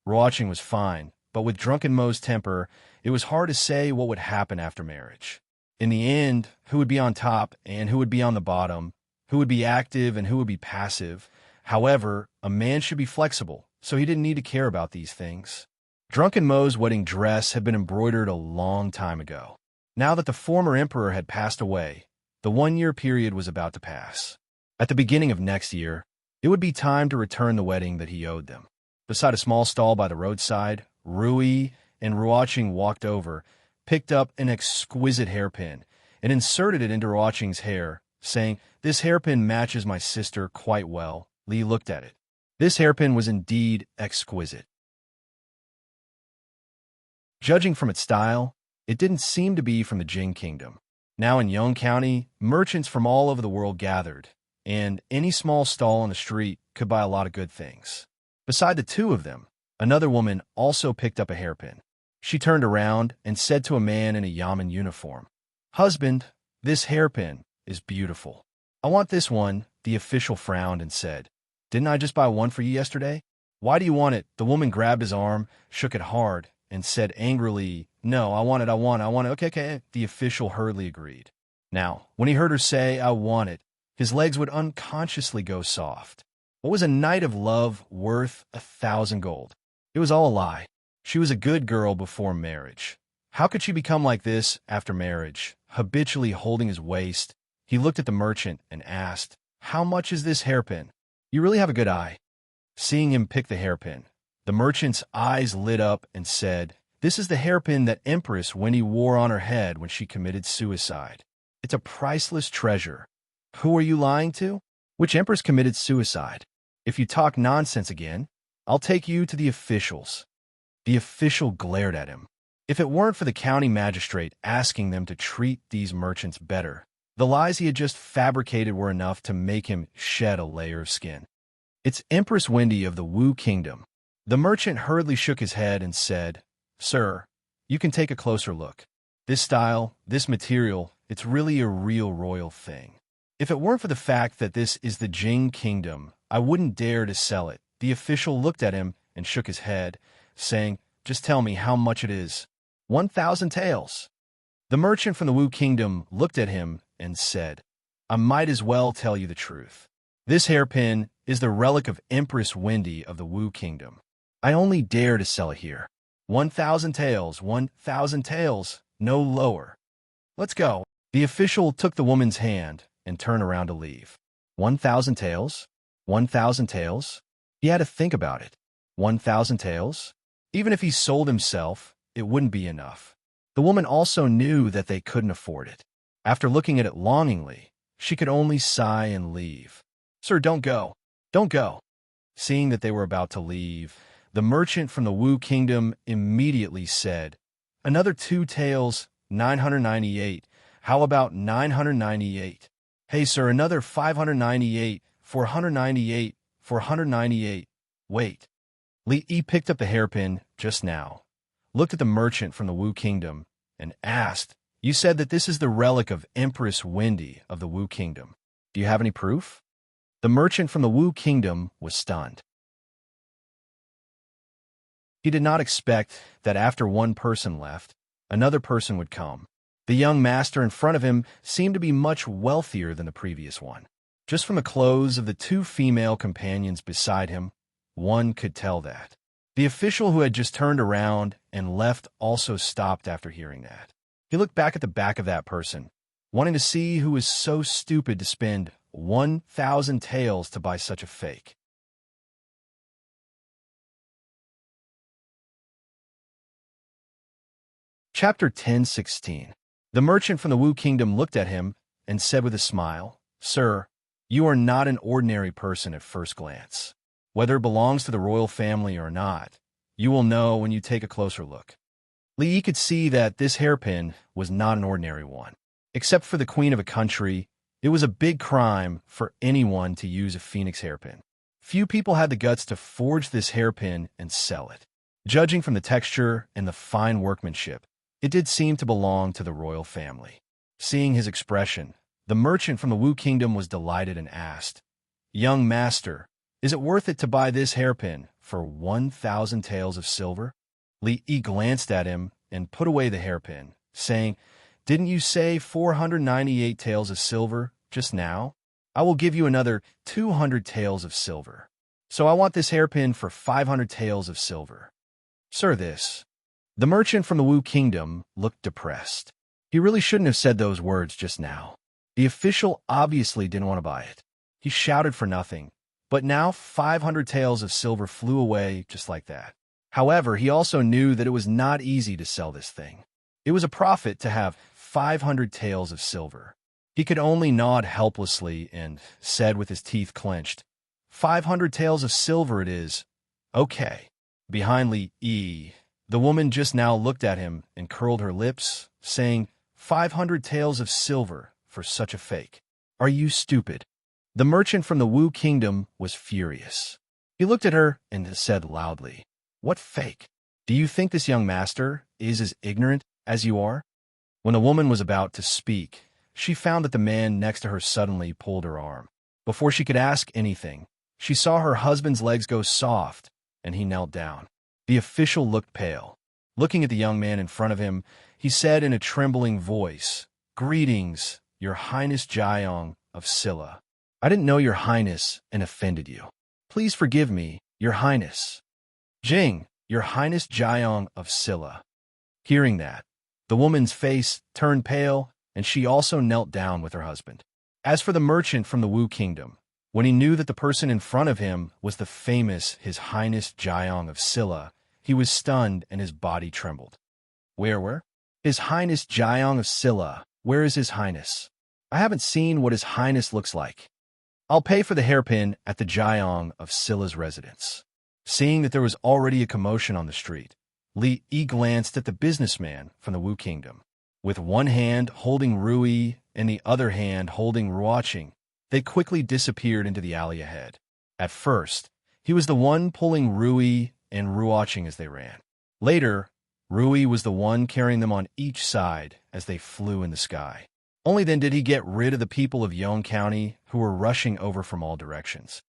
Ruoqing was fine, but with Drunken Mo's temper, it was hard to say what would happen after marriage. In the end, who would be on top and who would be on the bottom, who would be active and who would be passive. However, a man should be flexible, so he didn't need to care about these things. Drunken Mo's wedding dress had been embroidered a long time ago. Now that the former emperor had passed away, the 1-year period was about to pass. At the beginning of next year, it would be time to return the wedding that he owed them. Beside a small stall by the roadside, Rui and Ruoqing walked over, picked up an exquisite hairpin, and inserted it into Ruoqing's hair, saying, "This hairpin matches my sister quite well." Li looked at it. This hairpin was indeed exquisite. Judging from its style, it didn't seem to be from the Jing Kingdom. Now in Yong County, merchants from all over the world gathered, and any small stall on the street could buy a lot of good things. Beside the two of them, another woman also picked up a hairpin. She turned around and said to a man in a yamen uniform, "Husband, this hairpin is beautiful." I want this one. The official frowned and said, Didn't I just buy one for you yesterday? Why do you want it? The woman grabbed his arm, shook it hard, and said angrily, No, I want it. Okay. The official hurriedly agreed. Now, when he heard her say, I want it, his legs would unconsciously go soft. What was a night of love worth 1,000 gold? It was all a lie. She was a good girl before marriage. How could she become like this after marriage? Habitually holding his waist, he looked at the merchant and asked, How much is this hairpin? You really have a good eye. Seeing him pick the hairpin, the merchant's eyes lit up and said, This is the hairpin that Empress Wendy wore on her head when she committed suicide. It's a priceless treasure. Who are you lying to? Which empress committed suicide? If you talk nonsense again, I'll take you to the officials. The official glared at him. If it weren't for the county magistrate asking them to treat these merchants better, the lies he had just fabricated were enough to make him shed a layer of skin. It's Empress Wendy of the Wu Kingdom. The merchant hurriedly shook his head and said, Sir, you can take a closer look. This style, this material, it's really a real royal thing. If it weren't for the fact that this is the Jing Kingdom, I wouldn't dare to sell it. The official looked at him and shook his head, saying, Just tell me how much it is. 1,000 taels. The merchant from the Wu Kingdom looked at him and said, I might as well tell you the truth. This hairpin is the relic of Empress Wendy of the Wu Kingdom. I only dare to sell it here. 1,000 taels, 1,000 taels, no lower. Let's go. The official took the woman's hand and turned around to leave. 1,000 taels? 1,000 taels? He had to think about it. 1,000 taels? Even if he sold himself, it wouldn't be enough. The woman also knew that they couldn't afford it. After looking at it longingly, she could only sigh and leave. Sir, don't go. Don't go. Seeing that they were about to leave, the merchant from the Wu Kingdom immediately said, Another 2 taels, 998. How about 998? Hey, sir, another 598, 498, 498. Wait. Li Yi picked up the hairpin just now, looked at the merchant from the Wu Kingdom, and asked, You said that this is the relic of Empress Wendy of the Wu Kingdom. Do you have any proof? The merchant from the Wu Kingdom was stunned. He did not expect that after one person left, another person would come. The young master in front of him seemed to be much wealthier than the previous one. Just from the clothes of the 2 female companions beside him, one could tell that. The official who had just turned around and left also stopped after hearing that. He looked back at the back of that person, wanting to see who was so stupid to spend 1,000 taels to buy such a fake. Chapter 10:16. The merchant from the Wu Kingdom looked at him and said with a smile, Sir, you are not an ordinary person at first glance. Whether it belongs to the royal family or not, you will know when you take a closer look. Li Yi could see that this hairpin was not an ordinary one. Except for the queen of a country, it was a big crime for anyone to use a phoenix hairpin. Few people had the guts to forge this hairpin and sell it. Judging from the texture and the fine workmanship, it did seem to belong to the royal family. Seeing his expression, the merchant from the Wu Kingdom was delighted and asked, Young master, is it worth it to buy this hairpin for 1,000 taels of silver? Li Yi glanced at him and put away the hairpin, saying, Didn't you say 498 taels of silver just now? I will give you another 200 taels of silver. So I want this hairpin for 500 taels of silver. Sir, this. The merchant from the Wu Kingdom looked depressed. He really shouldn't have said those words just now. The official obviously didn't want to buy it. He shouted for nothing, but now 500 taels of silver flew away just like that. However, he also knew that it was not easy to sell this thing. It was a profit to have 500 taels of silver. He could only nod helplessly and said with his teeth clenched, 500 taels of silver it is. Okay. Behind Li Yi, the woman just now looked at him and curled her lips, saying, 500 taels of silver for such a fake. Are you stupid? The merchant from the Wu Kingdom was furious. He looked at her and said loudly, What fake? Do you think this young master is as ignorant as you are? When the woman was about to speak, she found that the man next to her suddenly pulled her arm. Before she could ask anything, she saw her husband's legs go soft, and he knelt down. The official looked pale. Looking at the young man in front of him, he said in a trembling voice, "Greetings, Your Highness Jiang of Silla. I didn't know Your Highness and offended you. Please forgive me, Your Highness." "Jing, Your Highness Jiang of Silla." Hearing that, the woman's face turned pale, and she also knelt down with her husband. As for the merchant from the Wu Kingdom, when he knew that the person in front of him was the famous His Highness Jiang of Silla, he was stunned and his body trembled. Where? His Highness Jiang of Silla. Where is His Highness? I haven't seen what His Highness looks like. I'll pay for the hairpin at the Jiang of Silla's residence. Seeing that there was already a commotion on the street, Li Yi glanced at the businessman from the Wu Kingdom. With one hand holding Rui and the other hand holding Ruoqing, they quickly disappeared into the alley ahead. At first, he was the one pulling Rui and Ruoqing as they ran. Later, Rui was the one carrying them on each side as they flew in the sky. Only then did he get rid of the people of Yong County who were rushing over from all directions.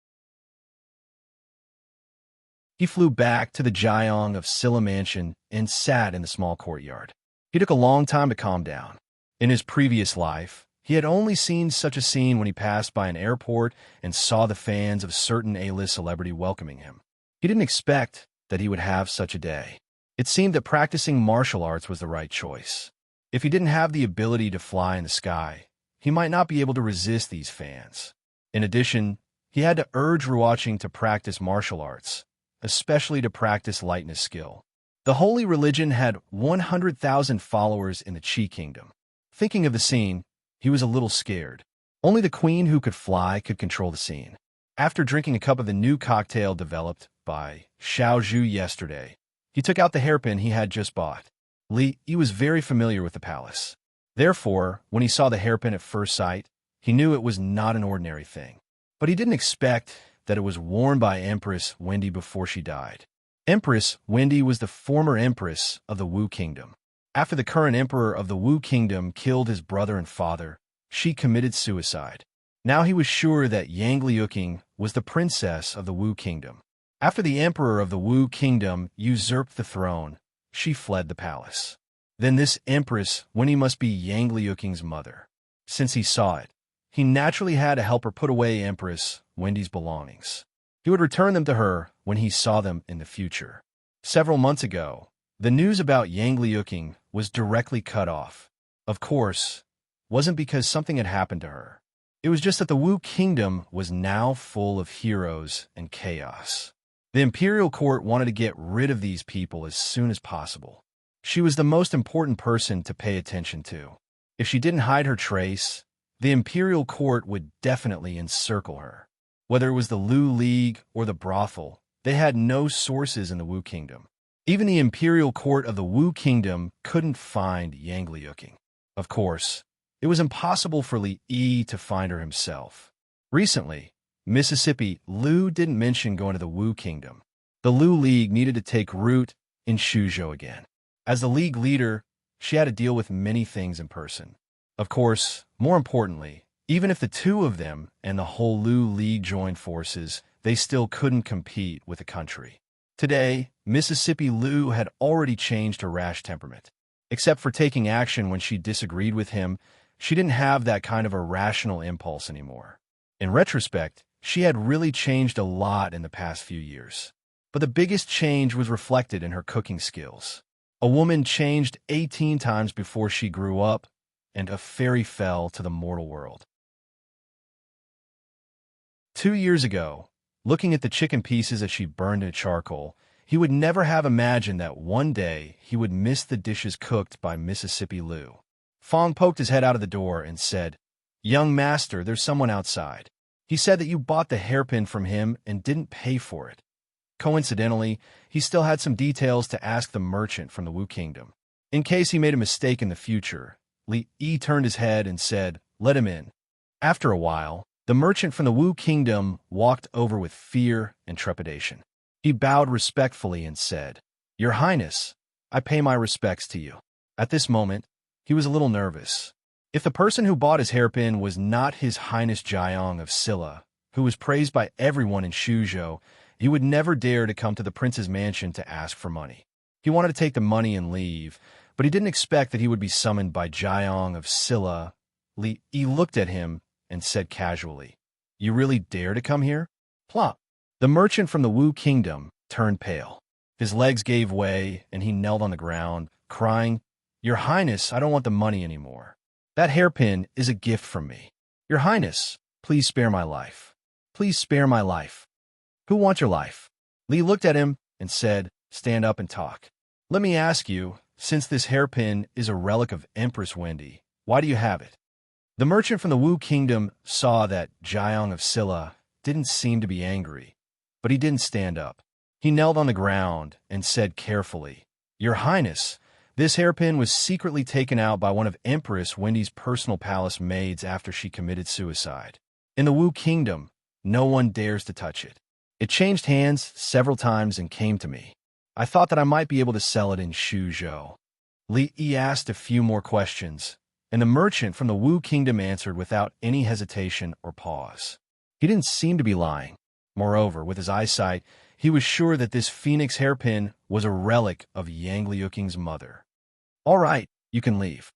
He flew back to the Jiang of Silla mansion and sat in the small courtyard. He took a long time to calm down. In his previous life, he had only seen such a scene when he passed by an airport and saw the fans of a certain A-list celebrity welcoming him. He didn't expect that he would have such a day. It seemed that practicing martial arts was the right choice. If he didn't have the ability to fly in the sky, he might not be able to resist these fans. In addition, he had to urge Ruoqing to practice martial arts, especially to practice lightness skill. The holy religion had 100,000 followers in the Qi Kingdom. Thinking of the scene, he was a little scared. Only the queen who could fly could control the scene. After drinking a cup of the new cocktail developed by Xiao Zhu yesterday, he took out the hairpin he had just bought. Li Yi was very familiar with the palace. Therefore, when he saw the hairpin at first sight, he knew it was not an ordinary thing. But he didn't expect that it was worn by Empress Wendy before she died. Empress Wendy was the former empress of the Wu Kingdom. After the current emperor of the Wu Kingdom killed his brother and father, she committed suicide. Now he was sure that Yang Liuqing was the princess of the Wu Kingdom. After the emperor of the Wu Kingdom usurped the throne, she fled the palace. Then this empress Wendy must be Yang Liuqing's mother. Since he saw it, he naturally had to help her put away Empress Wendy's belongings. He would return them to her when he saw them in the future. Several months ago, the news about Yang Liuqing was directly cut off. Of course, wasn't because something had happened to her. It was just that the Wu Kingdom was now full of heroes and chaos. The imperial court wanted to get rid of these people as soon as possible. She was the most important person to pay attention to. If she didn't hide her trace, the imperial court would definitely encircle her. Whether it was the Lu League or the brothel, they had no sources in the Wu Kingdom. Even the imperial court of the Wu Kingdom couldn't find Yang Liuqing. Of course, it was impossible for Li Yi to find her himself. Recently, Mississippi Lu didn't mention going to the Wu Kingdom. The Lu League needed to take root in Suzhou again. As the League leader, she had to deal with many things in person. Of course, more importantly, even if the two of them and the whole Lu League joined forces, they still couldn't compete with the country. Today, Mississippi Lu had already changed her rash temperament. Except for taking action when she disagreed with him, she didn't have that kind of irrational impulse anymore. In retrospect, she had really changed a lot in the past few years. But the biggest change was reflected in her cooking skills. A woman changed 18 times before she grew up, and a fairy fell to the mortal world. 2 years ago, looking at the chicken pieces as she burned in charcoal, he would never have imagined that one day he would miss the dishes cooked by Mississippi Lu. Fong poked his head out of the door and said, "Young master, there's someone outside. He said that you bought the hairpin from him and didn't pay for it." Coincidentally, he still had some details to ask the merchant from the Wu Kingdom. In case he made a mistake in the future, Li Yi turned his head and said, "Let him in." After a while, the merchant from the Wu Kingdom walked over with fear and trepidation. He bowed respectfully and said, "Your Highness, I pay my respects to you." At this moment, he was a little nervous. If the person who bought his hairpin was not His Highness Jiang of Silla, who was praised by everyone in Shuzhou, he would never dare to come to the prince's mansion to ask for money. He wanted to take the money and leave, but he didn't expect that he would be summoned by Jiang of Silla. Li Yi looked at him and said casually, "You really dare to come here?" Plop. The merchant from the Wu Kingdom turned pale. His legs gave way, and he knelt on the ground, crying, "Your Highness, I don't want the money anymore. That hairpin is a gift from me. Your Highness, please spare my life. Please spare my life." "Who wants your life?" Li looked at him and said, "Stand up and talk. Let me ask you, since this hairpin is a relic of Empress Wendy, why do you have it?" The merchant from the Wu Kingdom saw that Jiang of Silla didn't seem to be angry, but he didn't stand up. He knelt on the ground and said carefully, "Your Highness, this hairpin was secretly taken out by one of Empress Wendy's personal palace maids after she committed suicide. In the Wu Kingdom, no one dares to touch it. It changed hands several times and came to me. I thought that I might be able to sell it in Shuzhou." Li Yi asked a few more questions, and the merchant from the Wu Kingdom answered without any hesitation or pause. He didn't seem to be lying. Moreover, with his eyesight, he was sure that this phoenix hairpin was a relic of Yang Liuking's mother. "All right, you can leave."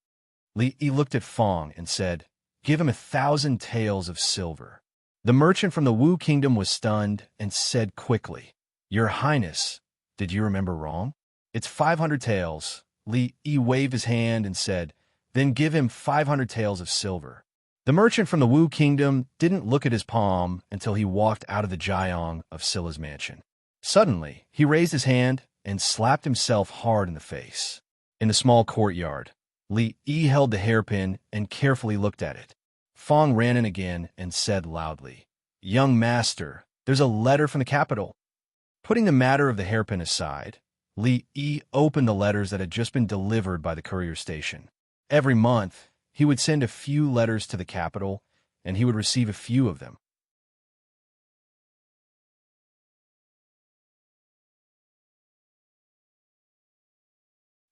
Li Yi looked at Fong and said, "Give him 1,000 taels of silver." The merchant from the Wu Kingdom was stunned and said quickly, "Your Highness, did you remember wrong? It's 500 taels." Li Yi waved his hand and said, "Then give him 500 taels of silver." The merchant from the Wu Kingdom didn't look at his palm until he walked out of the Jiang of Silla's mansion. Suddenly, he raised his hand and slapped himself hard in the face. In the small courtyard, Li Yi held the hairpin and carefully looked at it. Fong ran in again and said loudly, "Young master, there's a letter from the capital." Putting the matter of the hairpin aside, Li Yi opened the letters that had just been delivered by the courier station. Every month, he would send a few letters to the capital, and he would receive a few of them.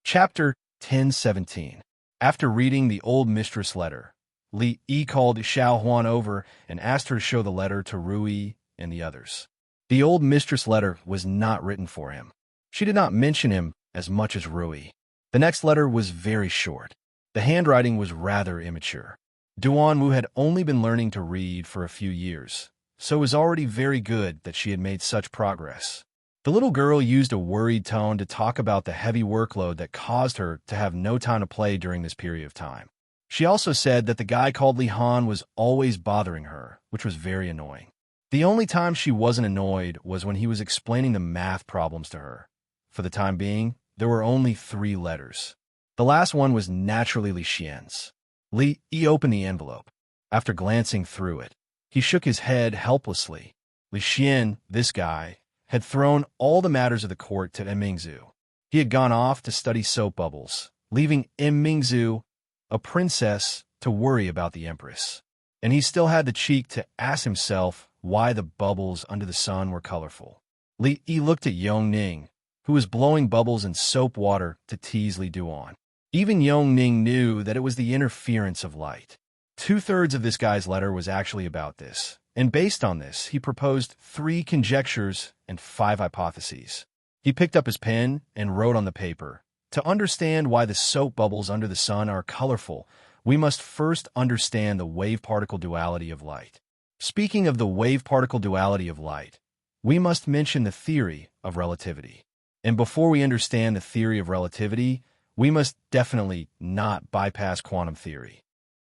Chapter 10:17. After reading the old mistress letter, Li Yi called Xiao Huan over and asked her to show the letter to Rui and the others. The old mistress letter was not written for him. She did not mention him as much as Rui. The next letter was very short. The handwriting was rather immature. Duanwu had only been learning to read for a few years, so it was already very good that she had made such progress. The little girl used a worried tone to talk about the heavy workload that caused her to have no time to play during this period of time. She also said that the guy called Li Han was always bothering her, which was very annoying. The only time she wasn't annoyed was when he was explaining the math problems to her. For the time being, there were only 3 letters. The last one was naturally Li Xian's. Li Yi opened the envelope. After glancing through it, he shook his head helplessly. Li Xian, this guy, had thrown all the matters of the court to Mingzu. He had gone off to study soap bubbles, leaving Mingzu, a princess, to worry about the empress. And he still had the cheek to ask himself why the bubbles under the sun were colorful. Li Yi looked at Yongning, who was blowing bubbles in soap water to tease Li Duan. Even Yongning knew that it was the interference of light. 2/3 of this guy's letter was actually about this, and based on this, he proposed 3 conjectures and 5 hypotheses. He picked up his pen and wrote on the paper, "To understand why the soap bubbles under the sun are colorful, we must first understand the wave-particle duality of light. Speaking of the wave-particle duality of light, we must mention the theory of relativity. And before we understand the theory of relativity, we must definitely not bypass quantum theory."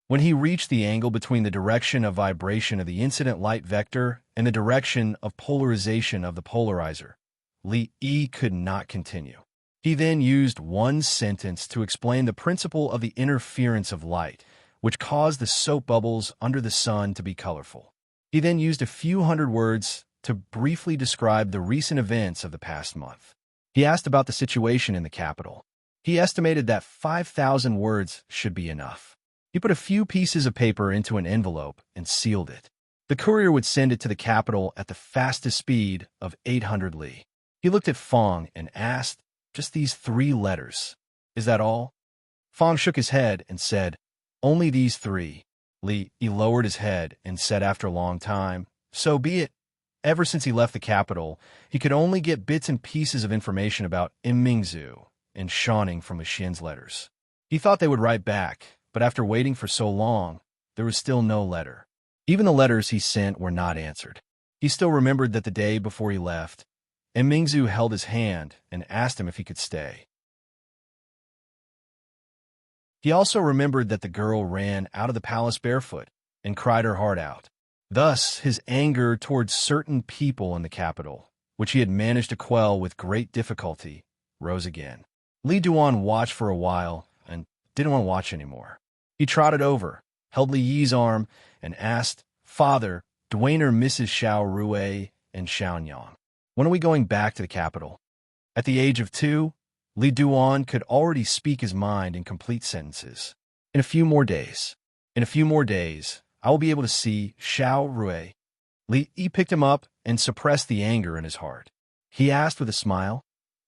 When he reached the angle between the direction of vibration of the incident light vector and the direction of polarization of the polarizer, Li Yi could not continue. He then used one sentence to explain the principle of the interference of light, which caused the soap bubbles under the sun to be colorful. He then used a few hundred words to briefly describe the recent events of the past month. He asked about the situation in the capital. He estimated that 5,000 words should be enough. He put a few pieces of paper into an envelope and sealed it. The courier would send it to the capital at the fastest speed of 800 li. He looked at Fong and asked, "Just these 3 letters. Is that all?" Fong shook his head and said, Only these three. He lowered his head and said after a long time, "So be it." Ever since he left the capital, he could only get bits and pieces of information about Immingzu and Shanning from Lixian's letters. He thought they would write back, but after waiting for so long, there was still no letter. Even the letters he sent were not answered. He still remembered that the day before he left, Immingzu held his hand and asked him if he could stay. He also remembered that the girl ran out of the palace barefoot and cried her heart out. Thus, his anger towards certain people in the capital, which he had managed to quell with great difficulty, rose again. Li Duan watched for a while and didn't want to watch anymore. He trotted over, held Li Yi's arm, and asked, "Father, Dwayne or Mrs. Xiao Rui and Xiaonyang, when are we going back to the capital?" At the age of 2, Li Duan could already speak his mind in complete sentences. "In a few more days. In a few more days, I will be able to see Xiao Rui." Li Yi picked him up and suppressed the anger in his heart. He asked with a smile,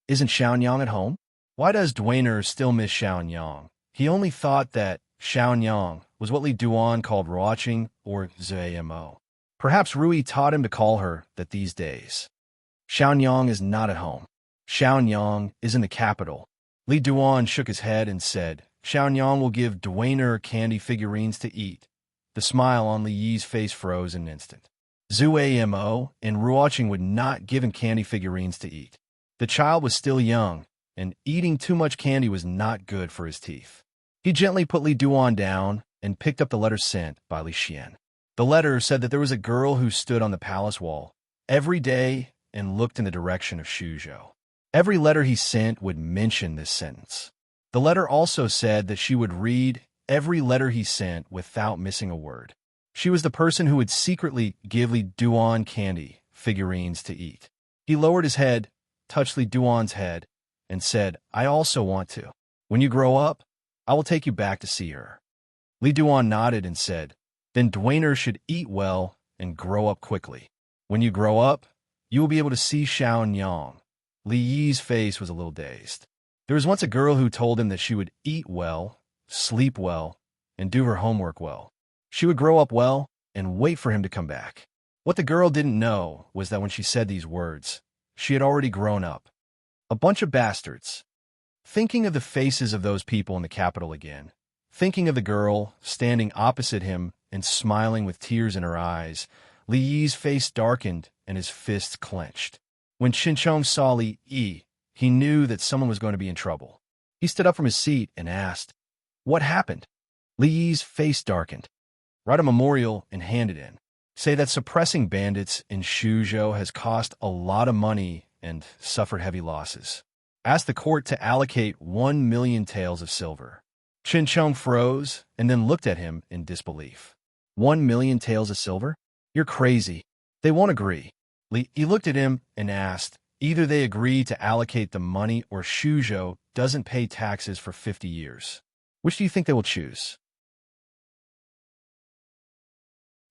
"Isn't Xiaonyang at home? Why does Dwayner still miss Xiaonyang?" He only thought that Xiaonyang was what Li Duan called watching or ZMO. Perhaps Rui taught him to call her that these days. "Xiaonyang is not at home. Xiaonyang is in the capital." Li Duan shook his head and said, "Xiaonyang will give Dwayner candy figurines to eat." The smile on Li Yi's face froze in an instant. Zuamo and Ruoqing would not give him candy figurines to eat. The child was still young, and eating too much candy was not good for his teeth. He gently put Li Duan down and picked up the letter sent by Li Xian. The letter said that there was a girl who stood on the palace wall every day and looked in the direction of Shuzhou. Every letter he sent would mention this sentence. The letter also said that she would read every letter he sent without missing a word. She was the person who would secretly give Li Duan candy figurines to eat. He lowered his head, touched Li Duan's head, and said, "I also want to. When you grow up, I will take you back to see her." Li Duan nodded and said, "Then Dwayner should eat well and grow up quickly. When you grow up, you will be able to see Xiaonyang." Li Yi's face was a little dazed. There was once a girl who told him that she would eat well, sleep well, and do her homework well. She would grow up well and wait for him to come back. What the girl didn't know was that when she said these words, she had already grown up. A bunch of bastards. Thinking of the faces of those people in the capital again, thinking of the girl standing opposite him and smiling with tears in her eyes, Li Yi's face darkened and his fists clenched. When Qinchong saw Li Yi, he knew that someone was going to be in trouble. He stood up from his seat and asked, "What happened?" Li Yi's face darkened. "Write a memorial and hand it in. Say that suppressing bandits in Shuzhou has cost a lot of money and suffered heavy losses. Ask the court to allocate 1 million taels of silver." Qinchong froze and then looked at him in disbelief. 1 million taels of silver? You're crazy. They won't agree. He looked at him and asked, "Either they agree to allocate the money or Shuzhou doesn't pay taxes for 50 years. Which do you think they will choose?"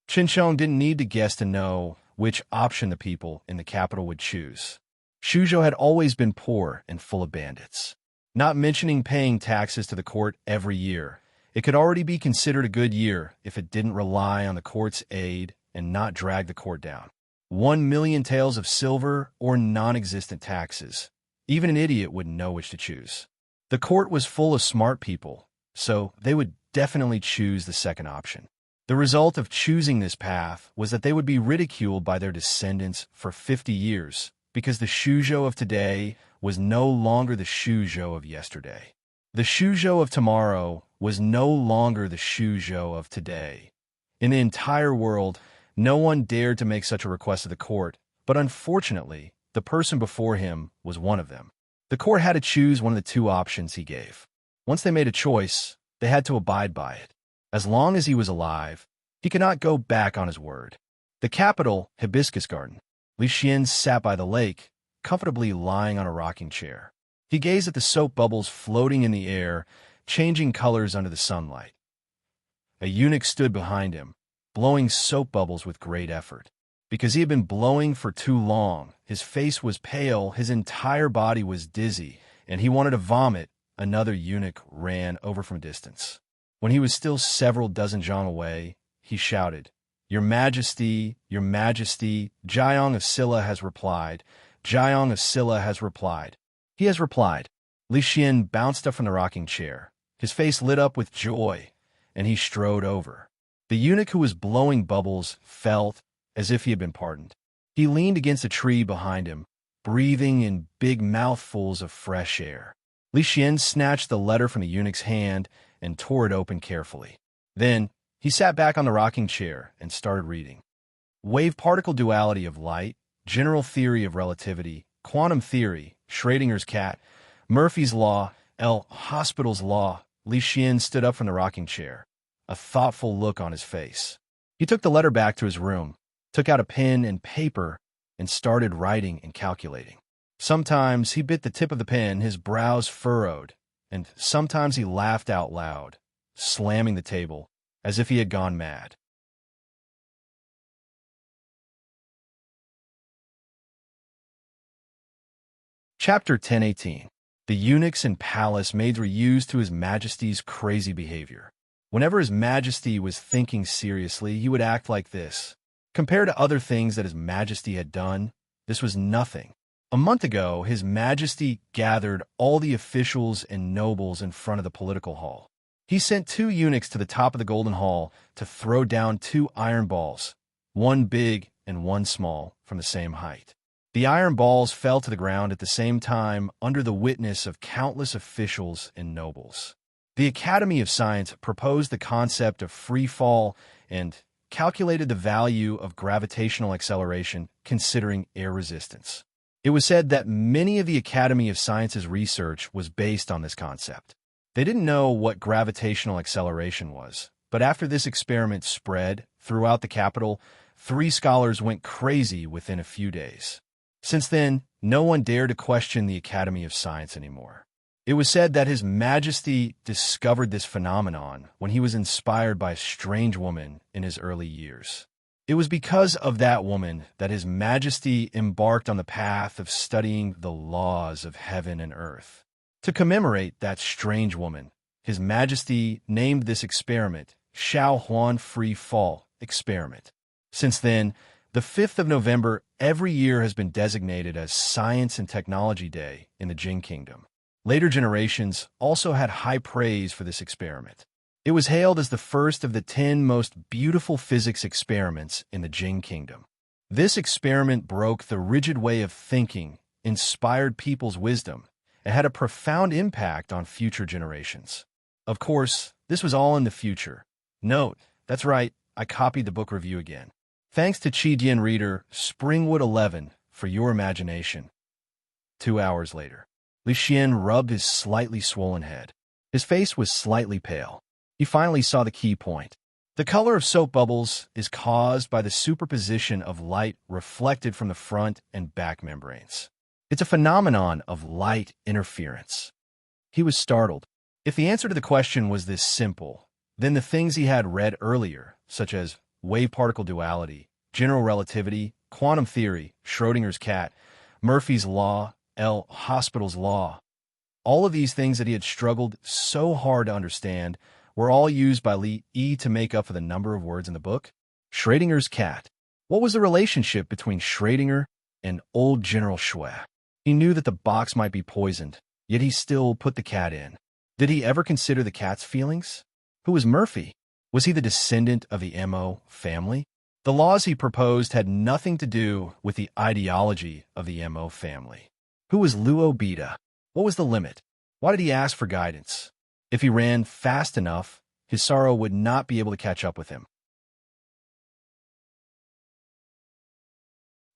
Qinchong didn't need to guess to know which option the people in the capital would choose. Shuzhou had always been poor and full of bandits. Not mentioning paying taxes to the court every year, it could already be considered a good year if it didn't rely on the court's aid and not drag the court down. 1 million taels of silver or non-existent taxes. Even an idiot wouldn't know which to choose. The court was full of smart people, so they would definitely choose the second option. The result of choosing this path was that they would be ridiculed by their descendants for 50 years, because the Shuzhou of today was no longer the Shuzhou of yesterday. The Shuzhou of tomorrow was no longer the Shuzhou of today. In the entire world, no one dared to make such a request to the court, but unfortunately, the person before him was one of them. The court had to choose one of the two options he gave. Once they made a choice, they had to abide by it. As long as he was alive, he could not go back on his word. The capital, Hibiscus Garden. Li Xian sat by the lake, comfortably lying on a rocking chair. He gazed at the soap bubbles floating in the air, changing colors under the sunlight. A eunuch stood behind him, blowing soap bubbles with great effort. Because he had been blowing for too long, his face was pale, his entire body was dizzy, and he wanted to vomit. Another eunuch ran over from a distance. When he was still several dozen zhang away, he shouted, Your Majesty, Your Majesty, Jiang of Silla has replied. Jiang of Silla has replied. He has replied. Li Xian bounced up from the rocking chair. His face lit up with joy, and he strode over. The eunuch who was blowing bubbles felt as if he had been pardoned. He leaned against a tree behind him, breathing in big mouthfuls of fresh air. Li Xian snatched the letter from the eunuch's hand and tore it open carefully. Then, he sat back on the rocking chair and started reading. Wave-particle duality of light, general theory of relativity, quantum theory, Schrödinger's cat, Murphy's law, Hospital's law. Li Xian stood up from the rocking chair, a thoughtful look on his face. He took the letter back to his room, took out a pen and paper, and started writing and calculating. Sometimes he bit the tip of the pen, his brows furrowed, and sometimes he laughed out loud, slamming the table, as if he had gone mad. Chapter 10:18. The eunuchs and palace maids were used to His Majesty's crazy behavior. Whenever His Majesty was thinking seriously, he would act like this. Compared to other things that His Majesty had done, this was nothing. A month ago, His Majesty gathered all the officials and nobles in front of the political hall. He sent 2 eunuchs to the top of the Golden Hall to throw down 2 iron balls, one big and one small, from the same height. The iron balls fell to the ground at the same time under the witness of countless officials and nobles. The Academy of Science proposed the concept of free fall and calculated the value of gravitational acceleration considering air resistance. It was said that many of the Academy of Science's research was based on this concept. They didn't know what gravitational acceleration was, but after this experiment spread throughout the capital, 3 scholars went crazy within a few days. Since then, no one dared to question the Academy of Science anymore. It was said that His Majesty discovered this phenomenon when he was inspired by a strange woman in his early years. It was because of that woman that His Majesty embarked on the path of studying the laws of heaven and earth. To commemorate that strange woman, His Majesty named this experiment Xiao Huan Free Fall Experiment. Since then, the 5th of November every year has been designated as Science and Technology Day in the Jing Kingdom. Later generations also had high praise for this experiment. It was hailed as the first of the 10 most beautiful physics experiments in the Jing Kingdom. This experiment broke the rigid way of thinking, inspired people's wisdom, and had a profound impact on future generations. Of course, this was all in the future. Note, that's right, I copied the book review again. Thanks to Chidian reader Springwood 11 for your imagination. 2 hours later, Li Xian rubbed his slightly swollen head. His face was slightly pale. He finally saw the key point. The color of soap bubbles is caused by the superposition of light reflected from the front and back membranes. It's a phenomenon of light interference. He was startled. If the answer to the question was this simple, then the things he had read earlier, such as wave-particle duality, general relativity, quantum theory, Schrödinger's cat, Murphy's law, Hospital's law, all of these things that he had struggled so hard to understand were all used by Li Yi to make up for the number of words in the book. Schrödinger's cat. What was the relationship between Schrödinger and old General Shui? He knew that the box might be poisoned, yet he still put the cat in. Did he ever consider the cat's feelings? Who was Murphy? Was he the descendant of the Mo family? The laws he proposed had nothing to do with the ideology of the Mo family. Who was Luo Beta? What was the limit? Why did he ask for guidance? If he ran fast enough, his sorrow would not be able to catch up with him.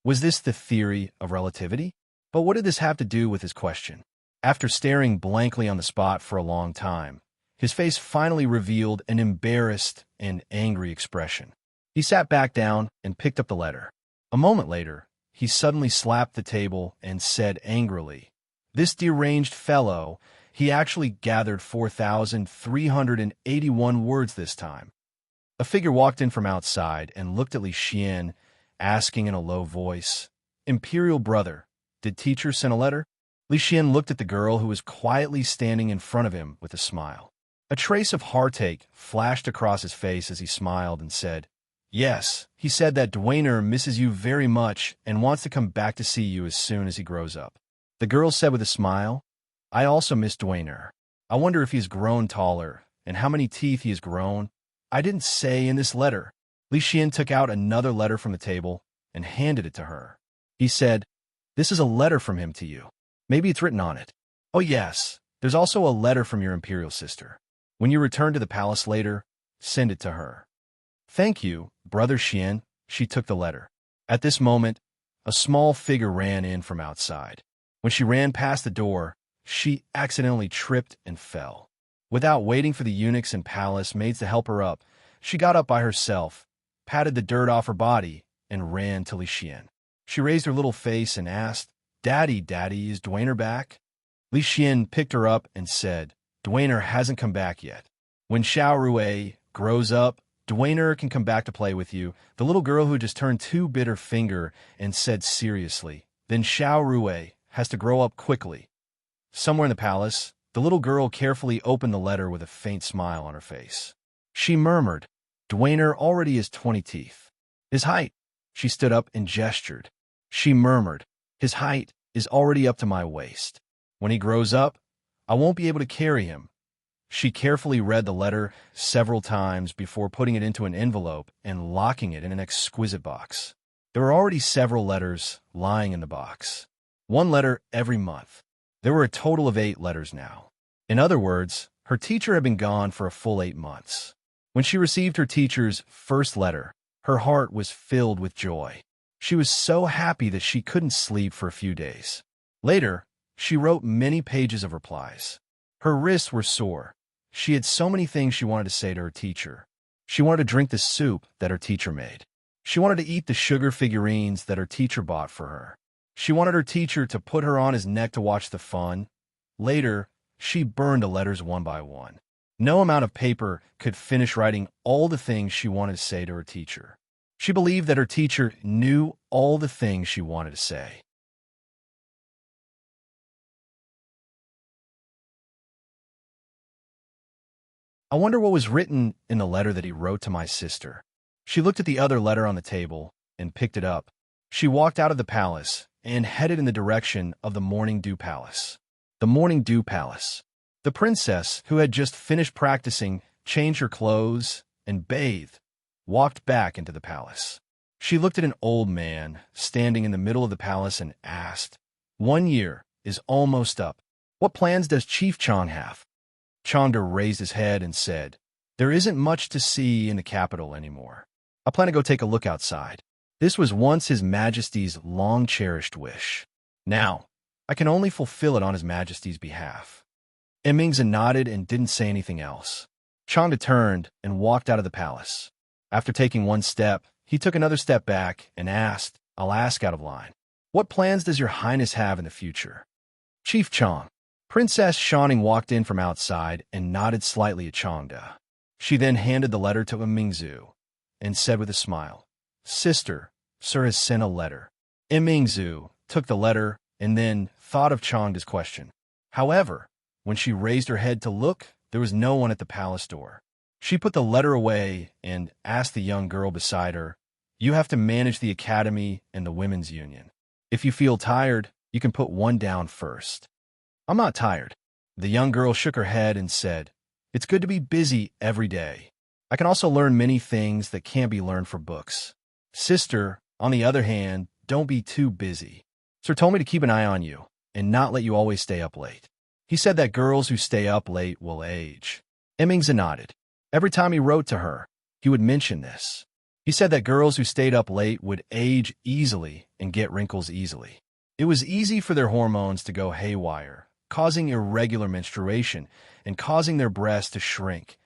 Was this the theory of relativity? But what did this have to do with his question? After staring blankly on the spot for a long time, his face finally revealed an embarrassed and angry expression. He sat back down and picked up the letter. A moment later, he suddenly slapped the table and said angrily, "This deranged fellow, he actually gathered 4,381 words this time." A figure walked in from outside and looked at Li Xian, asking in a low voice, "Imperial brother, did teacher send a letter?" Li Xian looked at the girl who was quietly standing in front of him with a smile. A trace of heartache flashed across his face as he smiled and said, "Yes, he said that Dwayner misses you very much and wants to come back to see you as soon as he grows up." The girl said with a smile, "I also miss Dwayner. I wonder if he's grown taller and how many teeth he has grown. I didn't say in this letter." Li Xian took out another letter from the table and handed it to her. He said, "This is a letter from him to you. Maybe it's written on it. Oh yes, there's also a letter from your imperial sister. When you return to the palace later, send it to her." "Thank you, Brother Xian." She took the letter. At this moment, a small figure ran in from outside. When she ran past the door, she accidentally tripped and fell. Without waiting for the eunuchs and palace maids to help her up, she got up by herself, patted the dirt off her body, and ran to Li Xian. She raised her little face and asked, "Daddy, Daddy, is Dwayner back?" Li Xian picked her up and said, "Dwayner hasn't come back yet. When Xiao Rui grows up, Dwayner can come back to play with you." The little girl who just turned 2 bit her finger and said seriously, "Then Xiao Rui has to grow up quickly." Somewhere in the palace, the little girl carefully opened the letter with a faint smile on her face. She murmured, "Dwayner already has 20 teeth. His height." She stood up and gestured. She murmured, "His height is already up to my waist. When he grows up, I won't be able to carry him." She carefully read the letter several times before putting it into an envelope and locking it in an exquisite box. There were already several letters lying in the box. 1 letter every month. There were a total of 8 letters now. In other words, her teacher had been gone for a full 8 months. When she received her teacher's first letter, her heart was filled with joy. She was so happy that she couldn't sleep for a few days. Later, she wrote many pages of replies. Her wrists were sore. She had so many things she wanted to say to her teacher. She wanted to drink the soup that her teacher made. She wanted to eat the sugar figurines that her teacher bought for her. She wanted her teacher to put her on his neck to watch the fun. Later, she burned the letters one by one. No amount of paper could finish writing all the things she wanted to say to her teacher. She believed that her teacher knew all the things she wanted to say. "I wonder what was written in the letter that he wrote to my sister." She looked at the other letter on the table and picked it up. She walked out of the palace and headed in the direction of the Morning Dew Palace. The Morning Dew Palace. The princess, who had just finished practicing, changed her clothes and bathed, walked back into the palace. She looked at an old man standing in the middle of the palace and asked, "1 year is almost up. What plans does Chief Chong have?" Chongda raised his head and said, "There isn't much to see in the capital anymore. I plan to go take a look outside. This was once His Majesty's long-cherished wish. Now, I can only fulfill it on His Majesty's behalf." Emingza nodded and didn't say anything else. Chongda turned and walked out of the palace. After taking 1 step, he took another step back and asked, "I'll ask out of line. What plans does your highness have in the future?" "Chief Chong." Princess Shining walked in from outside and nodded slightly at Chongda. She then handed the letter to Mingzu and said with a smile, "Sister, sir has sent a letter." Mingzu took the letter and then thought of Chongda's question. However, when she raised her head to look, there was no one at the palace door. She put the letter away and asked the young girl beside her, "You have to manage the academy and the women's union. If you feel tired, you can put 1 down first." "I'm not tired." The young girl shook her head and said, "It's good to be busy every day. I can also learn many things that can't be learned from books. Sister, on the other hand, don't be too busy. Sir told me to keep an eye on you and not let you always stay up late. He said that girls who stay up late will age." Emingza nodded. Every time he wrote to her, he would mention this. He said that girls who stayed up late would age easily and get wrinkles easily. It was easy for their hormones to go haywire, causing irregular menstruation and causing their breasts to shrink.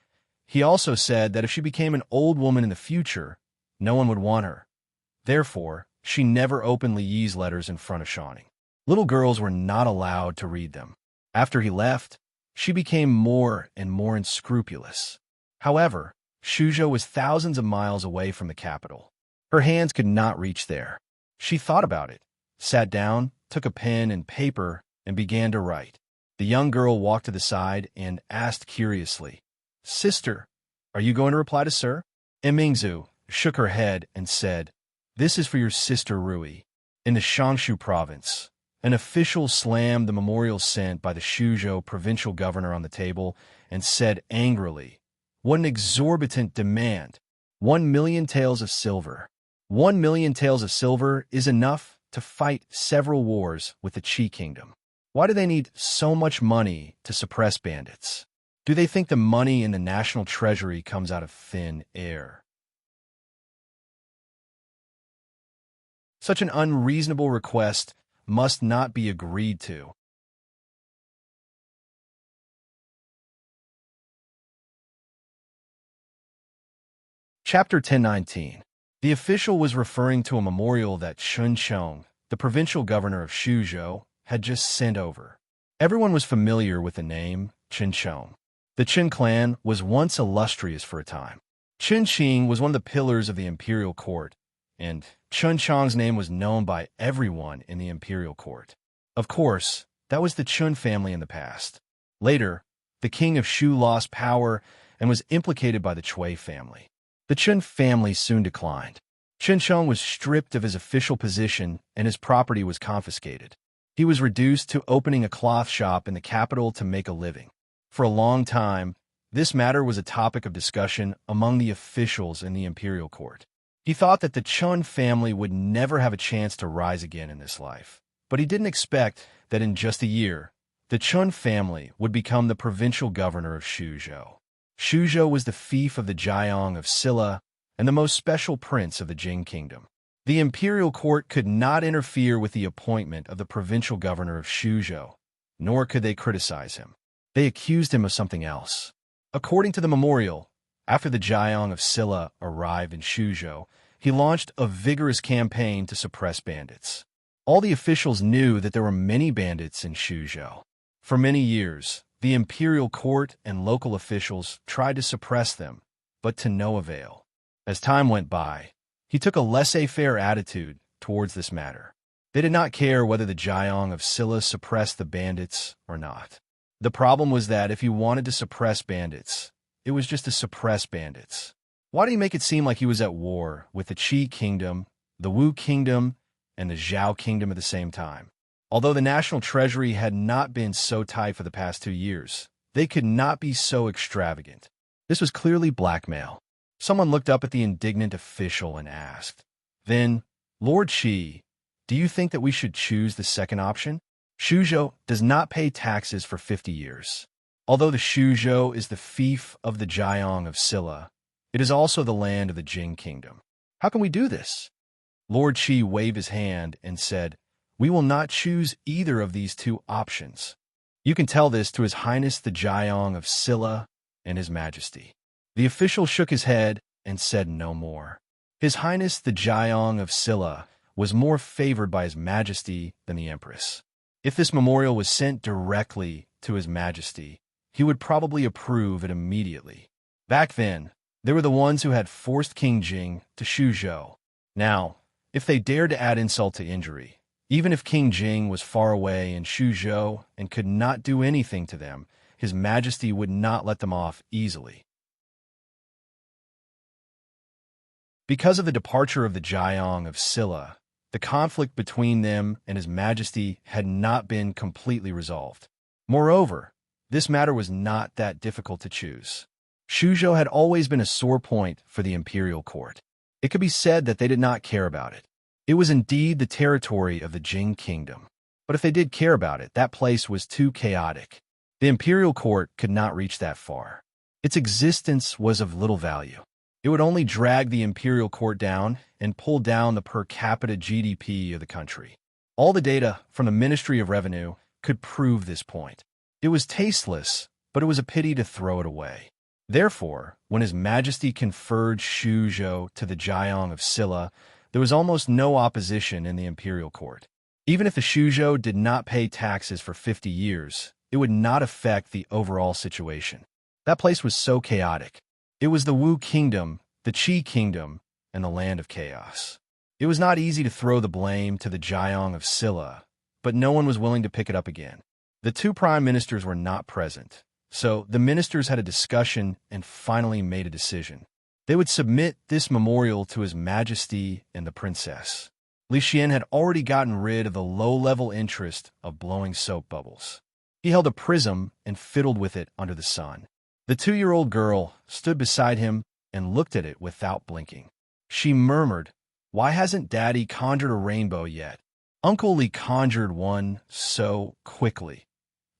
He also said that if she became an old woman in the future, no one would want her. Therefore, she never openly used letters in front of Shining. Little girls were not allowed to read them. After he left, she became more and more unscrupulous. However, Shuzhou was thousands of miles away from the capital. Her hands could not reach there. She thought about it, sat down, took a pen and paper, and began to write. The young girl walked to the side and asked curiously, Sister, are you going to reply to Sir? Mingzu shook her head and said, This is for your sister Rui. In the Shangshu province, an official slammed the memorial sent by the Shuzhou provincial governor on the table and said angrily, What an exorbitant demand! 1,000,000 taels of silver. 1,000,000 taels of silver is enough to fight several wars with the Qi kingdom. Why do they need so much money to suppress bandits? Do they think the money in the national treasury comes out of thin air? Such an unreasonable request must not be agreed to. Chapter 1019. The official was referring to a memorial that Chunchong, the provincial governor of Shuzhou, had just sent over. Everyone was familiar with the name Chunchong. The Qin clan was once illustrious for a time. Chunqing was one of the pillars of the imperial court, and Chunchong's name was known by everyone in the imperial court. Of course, that was the Chun family in the past. Later, the king of Shu lost power and was implicated by the Cui family. The Chun family soon declined. Chunchong was stripped of his official position and his property was confiscated. He was reduced to opening a cloth shop in the capital to make a living. For a long time, this matter was a topic of discussion among the officials in the imperial court. He thought that the Chun family would never have a chance to rise again in this life, but he didn't expect that in just a year, the Chun family would become the provincial governor of Shuzhou. Shuzhou was the fief of the Jiang of Silla and the most special prince of the Jing kingdom. The imperial court could not interfere with the appointment of the provincial governor of Shuzhou, nor could they criticize him. They accused him of something else. According to the memorial, after the Jiang of Silla arrived in Shuzhou, he launched a vigorous campaign to suppress bandits. All the officials knew that there were many bandits in Shuzhou. For many years, the imperial court and local officials tried to suppress them, but to no avail. As time went by, he took a laissez-faire attitude towards this matter. They did not care whether the Jiang of Silla suppressed the bandits or not. The problem was that if he wanted to suppress bandits, it was just to suppress bandits. Why did he make it seem like he was at war with the Qi kingdom, the Wu kingdom, and the Zhao kingdom at the same time? Although the national treasury had not been so tight for the past 2 years, they could not be so extravagant. This was clearly blackmail. Someone looked up at the indignant official and asked, Then, Lord Qi, do you think that we should choose the second option? Shuzhou does not pay taxes for 50 years. Although the Shuzhou is the fief of the Jiang of Silla, it is also the land of the Jing kingdom. How can we do this? Lord Qi waved his hand and said, We will not choose either of these two options. You can tell this to His Highness the Jiang of Silla and His Majesty. The official shook his head and said no more. His Highness the Jiang of Silla was more favored by His Majesty than the Empress. If this memorial was sent directly to His Majesty, he would probably approve it immediately. Back then, they were the ones who had forced King Jing to Shuzhou. Now, if they dared to add insult to injury, even if King Jing was far away in Shuzhou and could not do anything to them, His Majesty would not let them off easily. Because of the departure of the Jiang of Silla, the conflict between them and His Majesty had not been completely resolved. Moreover, this matter was not that difficult to choose. Shuzhou had always been a sore point for the imperial court. It could be said that they did not care about it. It was indeed the territory of the Jing kingdom. But if they did care about it, that place was too chaotic. The imperial court could not reach that far. Its existence was of little value. It would only drag the imperial court down and pull down the per capita GDP of the country. All the data from the Ministry of Revenue could prove this point. It was tasteless, but it was a pity to throw it away. Therefore, when His Majesty conferred Shuzhou to the Jiang of Silla, there was almost no opposition in the imperial court. Even if the Shuzhou did not pay taxes for 50 years, it would not affect the overall situation. That place was so chaotic. It was the Wu kingdom, the Qi kingdom, and the land of chaos. It was not easy to throw the blame to the Jiang of Silla, but no one was willing to pick it up again. The two prime ministers were not present, So the ministers had a discussion and finally made a decision. They would submit this memorial to His Majesty and the princess. Li Xian had already gotten rid of the low-level interest of blowing soap bubbles. He held a prism and fiddled with it under the sun. The 2-year-old girl stood beside him and looked at it without blinking. She murmured, "Why hasn't Daddy conjured a rainbow yet?" Uncle Li conjured one so quickly.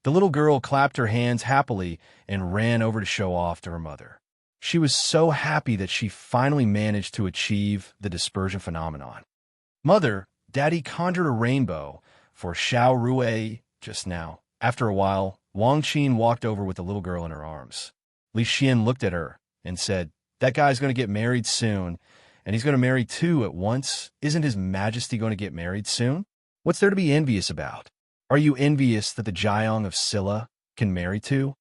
The little girl clapped her hands happily and ran over to show off to her mother. She was so happy that she finally managed to achieve the dispersion phenomenon. "Mother, Daddy conjured a rainbow for Xiao Rui just now." After a while, Wang Qin walked over with the little girl in her arms. Li Xian looked at her and said, "That guy's going to get married soon, and he's going to marry 2 at once. Isn't His Majesty going to get married soon? What's there to be envious about? Are you envious that the Jiang of Silla can marry 2?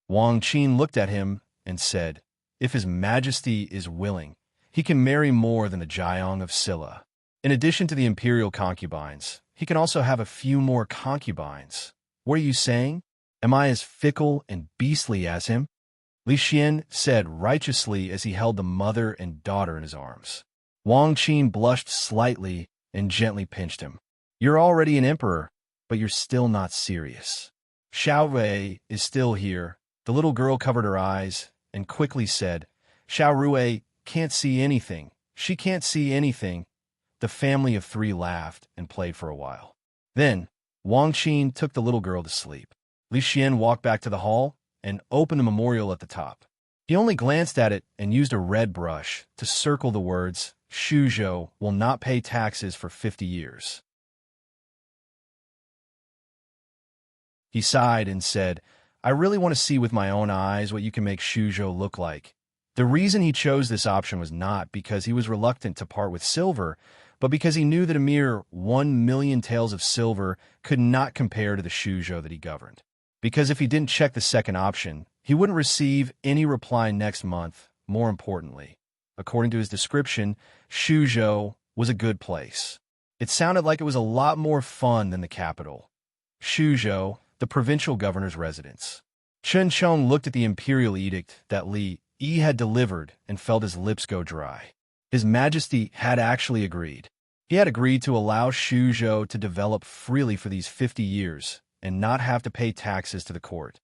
Wang Qin looked at him and said, "If His Majesty is willing, he can marry more than the Jiang of Silla. In addition to the imperial concubines, he can also have a few more concubines. What are you saying? Am I as fickle and beastly as him?" Li Xian said righteously as he held the mother and daughter in his arms. Wang Qin blushed slightly and gently pinched him. "You're already an emperor, but you're still not serious." Xiao Rui is still here. The little girl covered her eyes and quickly said, "Xiao Rui can't see anything. She can't see anything." The family of 3 laughed and played for a while. Then, Wang Qin took the little girl to sleep. Li Xian walked back to the hall and opened the memorial at the top. He only glanced at it and used a red brush to circle the words, "Shuzhou will not pay taxes for 50 years. He sighed and said, "I really want to see with my own eyes what you can make Shuzhou look like." The reason he chose this option was not because he was reluctant to part with silver, but because he knew that a mere 1,000,000 taels of silver could not compare to the Shuzhou that he governed. Because if he didn't check the second option, he wouldn't receive any reply next month. More importantly, according to his description, Shuzhou was a good place. It sounded like it was a lot more fun than the capital. Shuzhou, the provincial governor's residence. Chen Chong looked at the imperial edict that Li Yi had delivered and felt his lips go dry. His Majesty had actually agreed. He had agreed to allow Shuzhou to develop freely for these 50 years and not have to pay taxes to the court.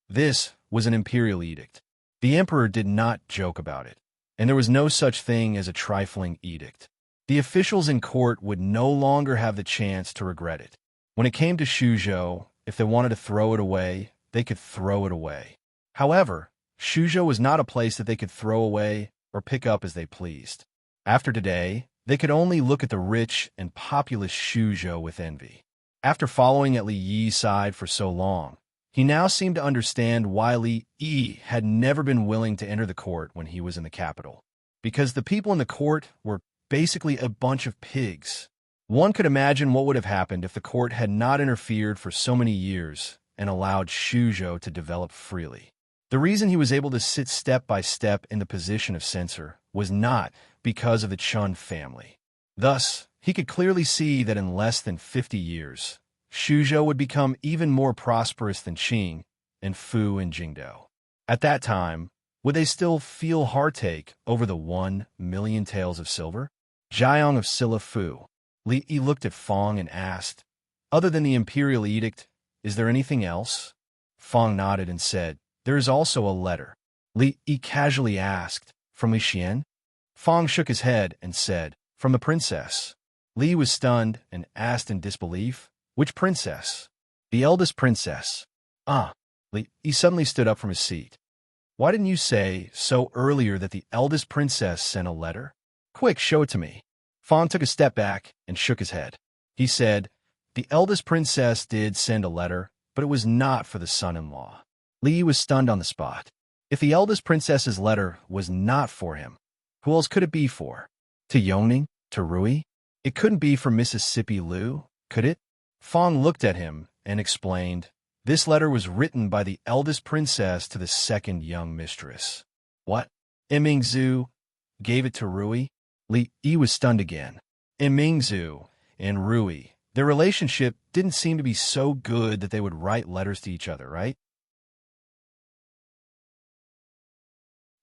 This was an imperial edict. The emperor did not joke about it, and there was no such thing as a trifling edict. The officials in court would no longer have the chance to regret it. When it came to Shuzhou, if they wanted to throw it away, they could throw it away. However, Shuzhou was not a place that they could throw away or pick up as they pleased. After today, they could only look at the rich and populous Shuzhou with envy. After following at Li Yi's side for so long, he now seemed to understand why Li Yi had never been willing to enter the court when he was in the capital. Because the people in the court were basically a bunch of pigs. One could imagine what would have happened if the court had not interfered for so many years and allowed Shuzhou to develop freely. The reason he was able to sit step by step in the position of censor was not because of the Chun family. Thus, he could clearly see that in less than 50 years, Shuzhou would become even more prosperous than Qing and Fu and Jingdou. At that time, would they still feel heartache over the 1,000,000 taels of silver? Jiang of Silla Fu. Li Yi looked at Fong and asked, "Other than the imperial edict, is there anything else?" Fong nodded and said, "There is also a letter." Li Yi casually asked, "From Li Xian?" Fong shook his head and said, "From the princess." Li was stunned and asked in disbelief, "Which princess?" "The eldest princess." "Ah." Li Yi suddenly stood up from his seat. "Why didn't you say so earlier that the eldest princess sent a letter? Quick, show it to me." Fong took a step back and shook his head. He said, "The eldest princess did send a letter, but it was not for the son-in-law." Li was stunned on the spot. If the eldest princess's letter was not for him, who else could it be for? To Yongning? To Rui? It couldn't be for Mississippi Liu, could it? Fong looked at him and explained, "This letter was written by the eldest princess to the second young mistress." "What? Mingzhu gave it to Rui?" Li Yi was stunned again. Mingzhu and Rui, their relationship didn't seem to be so good that they would write letters to each other, right?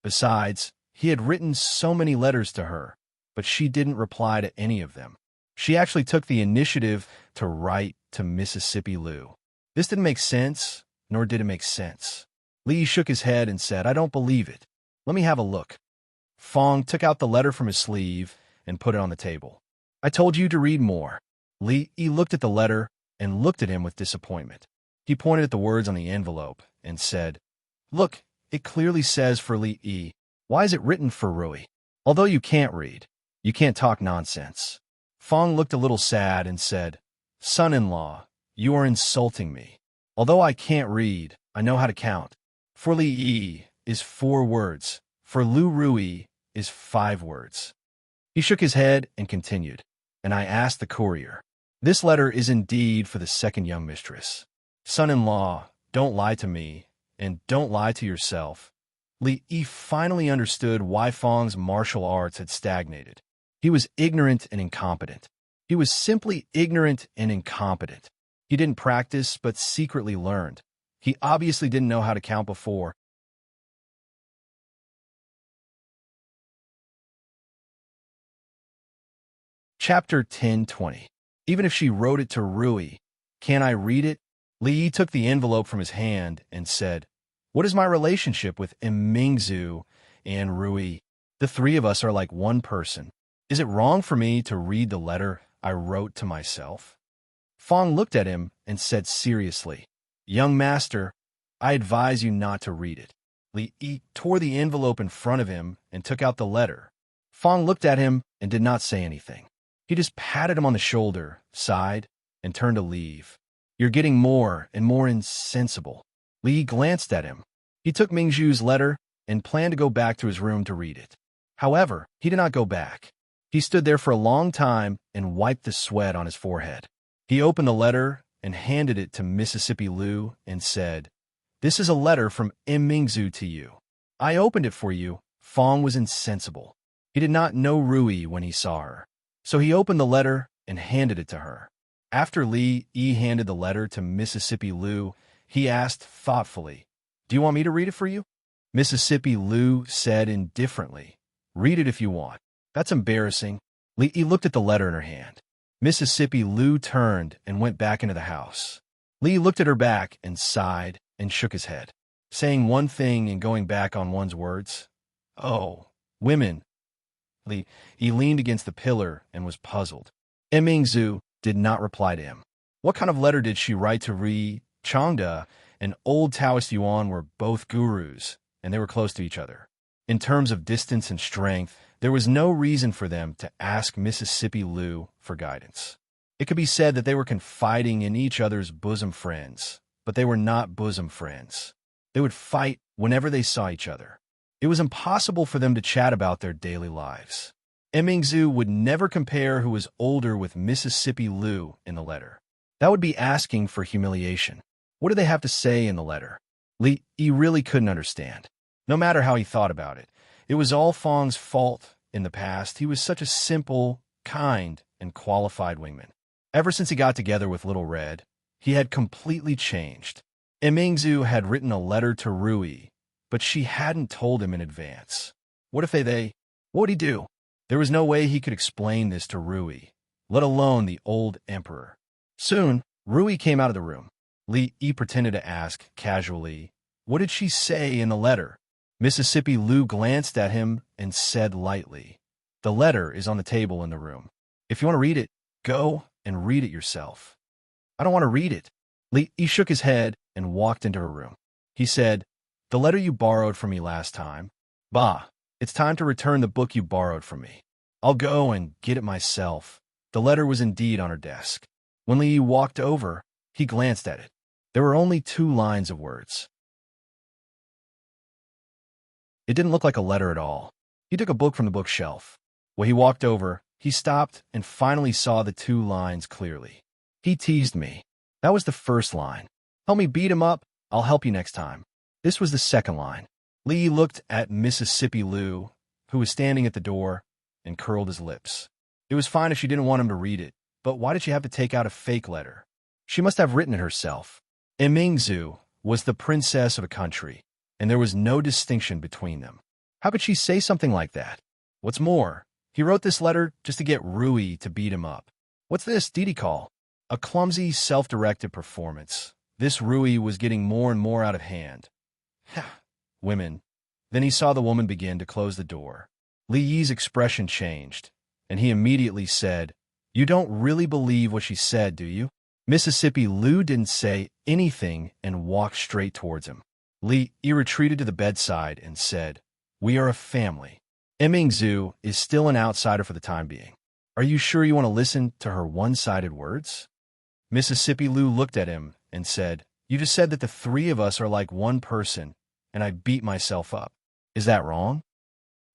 Besides, he had written so many letters to her, but she didn't reply to any of them. She actually took the initiative to write to Mississippi Lou. This didn't make sense, nor did it make sense. Lee shook his head and said, "I don't believe it. Let me have a look." Fong took out the letter from his sleeve and put it on the table. "I told you to read more." Lee looked at the letter and looked at him with disappointment. He pointed at the words on the envelope and said, "Look, it clearly says for Lee. Why is it written for Rui? Although you can't read, you can't talk nonsense." Fong looked a little sad and said, "Son-in-law, you are insulting me. Although I can't read, I know how to count. For Lee is 4 words. For Lu Rui is 5 words." He shook his head and continued, "And I asked the courier. This letter is indeed for the second young mistress. Son-in-law, don't lie to me, and don't lie to yourself." Lee finally understood why Fong's martial arts had stagnated. He was ignorant and incompetent. He was simply ignorant and incompetent. He didn't practice, but secretly learned. He obviously didn't know how to count before. Chapter 10:20. Even if she wrote it to Rui, can I read it? Lee took the envelope from his hand and said, "What is my relationship with Mingzu and Rui? The 3 of us are like one person. Is it wrong for me to read the letter I wrote to myself?" Fong looked at him and said seriously, "Young master, I advise you not to read it." Lee tore the envelope in front of him and took out the letter. Fong looked at him and did not say anything. He just patted him on the shoulder, sighed, and turned to leave. "You're getting more and more insensible." Lee glanced at him. He took Mingzhu's letter and planned to go back to his room to read it. However, he did not go back. He stood there for a long time and wiped the sweat on his forehead. He opened the letter and handed it to Mississippi Lou and said, "This is a letter from Mingzhu to you. I opened it for you." Fong was insensible. He did not know Rui when he saw her. So he opened the letter and handed it to her. After Lee handed the letter to Mississippi Lou, he asked thoughtfully, "Do you want me to read it for you?" Mississippi Lou said indifferently, "Read it if you want." "That's embarrassing." Lee looked at the letter in her hand. Mississippi Lou turned and went back into the house. Lee looked at her back and sighed and shook his head. Saying one thing and going back on one's words. "Oh, women." Lee leaned against the pillar and was puzzled. Mingzhu did not reply to him. What kind of letter did she write to Ri? Changda and old Taoist Yuan were both gurus, and they were close to each other. In terms of distance and strength, there was no reason for them to ask Mississippi Lou for guidance. It could be said that they were confiding in each other's bosom friends, but they were not bosom friends. They would fight whenever they saw each other. It was impossible for them to chat about their daily lives. Mingzhu would never compare who was older with Mississippi Lou in the letter. That would be asking for humiliation. What did they have to say in the letter? Lee really couldn't understand. No matter how he thought about it, it was all Fong's fault in the past. He was such a simple, kind, and qualified wingman. Ever since he got together with Little Red, he had completely changed. Mingzhu had written a letter to Rui, but she hadn't told him in advance. What if they? What would he do? There was no way he could explain this to Rui, let alone the old emperor. Soon, Rui came out of the room. Lee pretended to ask casually, "What did she say in the letter?" Mississippi Lou glanced at him and said lightly, "The letter is on the table in the room. If you want to read it, go and read it yourself." "I don't want to read it." Lee shook his head and walked into her room. He said, "The letter you borrowed from me last time. Bah, it's time to return the book you borrowed from me. I'll go and get it myself." The letter was indeed on her desk. When Lee walked over, he glanced at it. There were only 2 lines of words. It didn't look like a letter at all. He took a book from the bookshelf. When he walked over, he stopped and finally saw the 2 lines clearly. "He teased me." That was the first line. "Help me beat him up. I'll help you next time." This was the second line. Lee looked at Mississippi Lou, who was standing at the door, and curled his lips. It was fine if she didn't want him to read it, but why did she have to take out a fake letter? She must have written it herself. Mingzhu was the princess of a country, and there was no distinction between them. How could she say something like that? What's more, he wrote this letter just to get Rui to beat him up. What's this Didi call? A clumsy, self-directed performance. This Rui was getting more and more out of hand. Women. Then he saw the woman begin to close the door. Li Yi's expression changed, and he immediately said, "You don't really believe what she said, do you?" Mississippi Lu didn't say anything and walked straight towards him. Li Yi retreated to the bedside and said, "We are a family. Imingzu is still an outsider for the time being. Are you sure you want to listen to her one-sided words?" Mississippi Lu looked at him and said, "You just said that the three of us are like one person, and I beat myself up. Is that wrong?"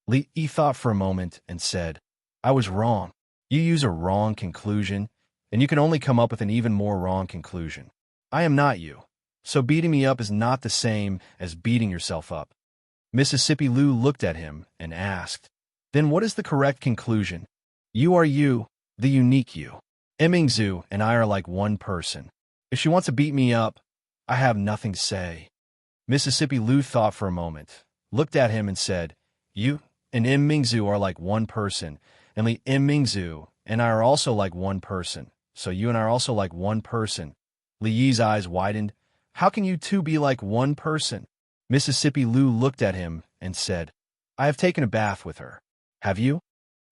Li Yi thought for a moment and said, "I was wrong. You use a wrong conclusion, and you can only come up with an even more wrong conclusion. I am not you, so beating me up is not the same as beating yourself up." Mississippi Lu looked at him and asked, "Then what is the correct conclusion?" "You are you, the unique you. Imingzu and I are like one person. If she wants to beat me up, I have nothing to say." Mississippi Lu thought for a moment, looked at him and said, "You and Imingzu are like one person, and Li Imingzu and I are also like one person, so you and I are also like one person." Li Yi's eyes widened. "How can you two be like one person?" Mississippi Lu looked at him and said, "I have taken a bath with her. Have you?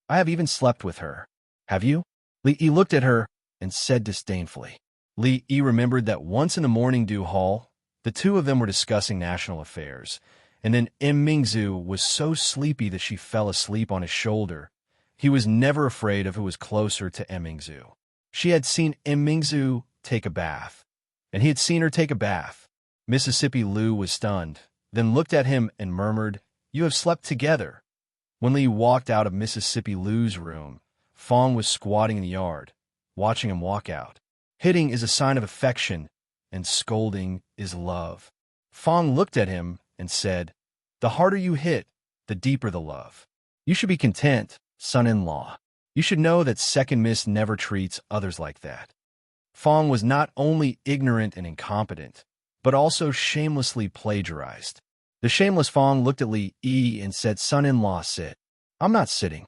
I have even slept with her. Have you?" Li Yi looked at her and said disdainfully. Li Yi remembered that once in the morning dew hall, the two of them were discussing national affairs, and then Mingzu was so sleepy that she fell asleep on his shoulder. He was never afraid of who was closer to Mingzu. She had seen Mingzu take a bath, and he had seen her take a bath. Mississippi Lu was stunned, then looked at him and murmured, "You have slept together." When Li walked out of Mississippi Lu's room, Fong was squatting in the yard, watching him walk out. Hitting is a sign of affection, and scolding is love. Fong looked at him and said, "The harder you hit, the deeper the love. You should be content, son-in-law. You should know that Second Miss never treats others like that." Fong was not only ignorant and incompetent, but also shamelessly plagiarized. The shameless Fong looked at Li Yi and said, "Son-in-law, sit." "I'm not sitting."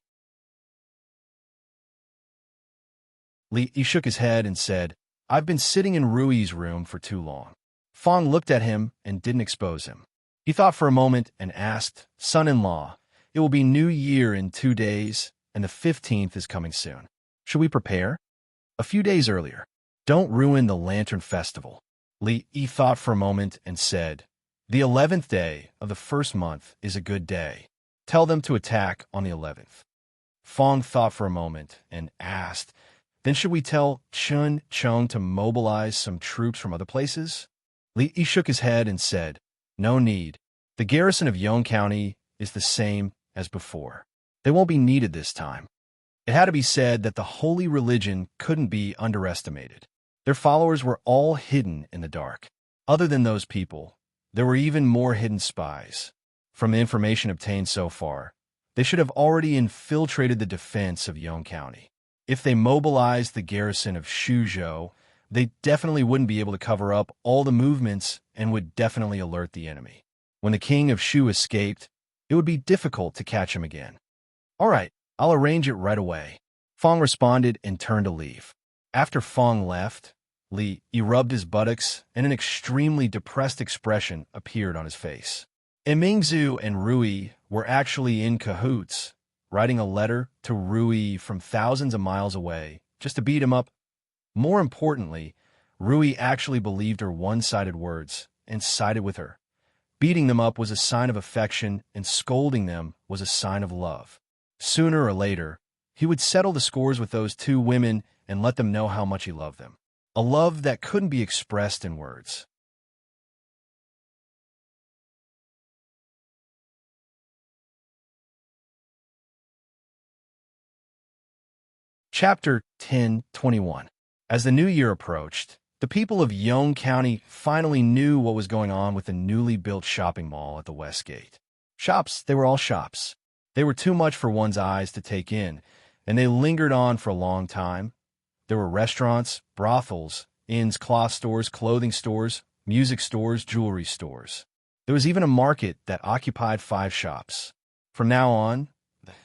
Li Yi shook his head and said, "I've been sitting in Rui's room for too long." Fong looked at him and didn't expose him. He thought for a moment and asked, "Son-in-law, it will be New Year in 2 days, and the 15th is coming soon. Should we prepare?" "A few days earlier. Don't ruin the Lantern Festival." Li Yi thought for a moment and said, "The 11th day of the first month is a good day. Tell them to attack on the 11th. Fong thought for a moment and asked, "Then should we tell Chun Chung to mobilize some troops from other places?" Li Yi shook his head and said, "No need. The garrison of Yong County is the same as before. They won't be needed this time." It had to be said that the holy religion couldn't be underestimated. Their followers were all hidden in the dark. Other than those people, there were even more hidden spies. From the information obtained so far, they should have already infiltrated the defense of Yong County. If they mobilized the garrison of Shuzhou, they definitely wouldn't be able to cover up all the movements and would definitely alert the enemy. When the king of Shu escaped, it would be difficult to catch him again. "All right, I'll arrange it right away." Fong responded and turned to leave. After Fong left, Li Yi rubbed his buttocks and an extremely depressed expression appeared on his face. Mingzu and Rui were actually in cahoots, writing a letter to Rui from thousands of miles away just to beat him up. More importantly, Rui actually believed her one-sided words and sided with her. Beating them up was a sign of affection, and scolding them was a sign of love. Sooner or later, he would settle the scores with those two women and let them know how much he loved them. A love that couldn't be expressed in words. Chapter 10:21. As the new year approached, the people of Yong County finally knew what was going on with the newly built shopping mall at the West Gate. Shops, they were all shops. They were too much for one's eyes to take in, and they lingered on for a long time. There were restaurants, brothels, inns, cloth stores, clothing stores, music stores, jewelry stores. There was even a market that occupied 5 shops. From now on,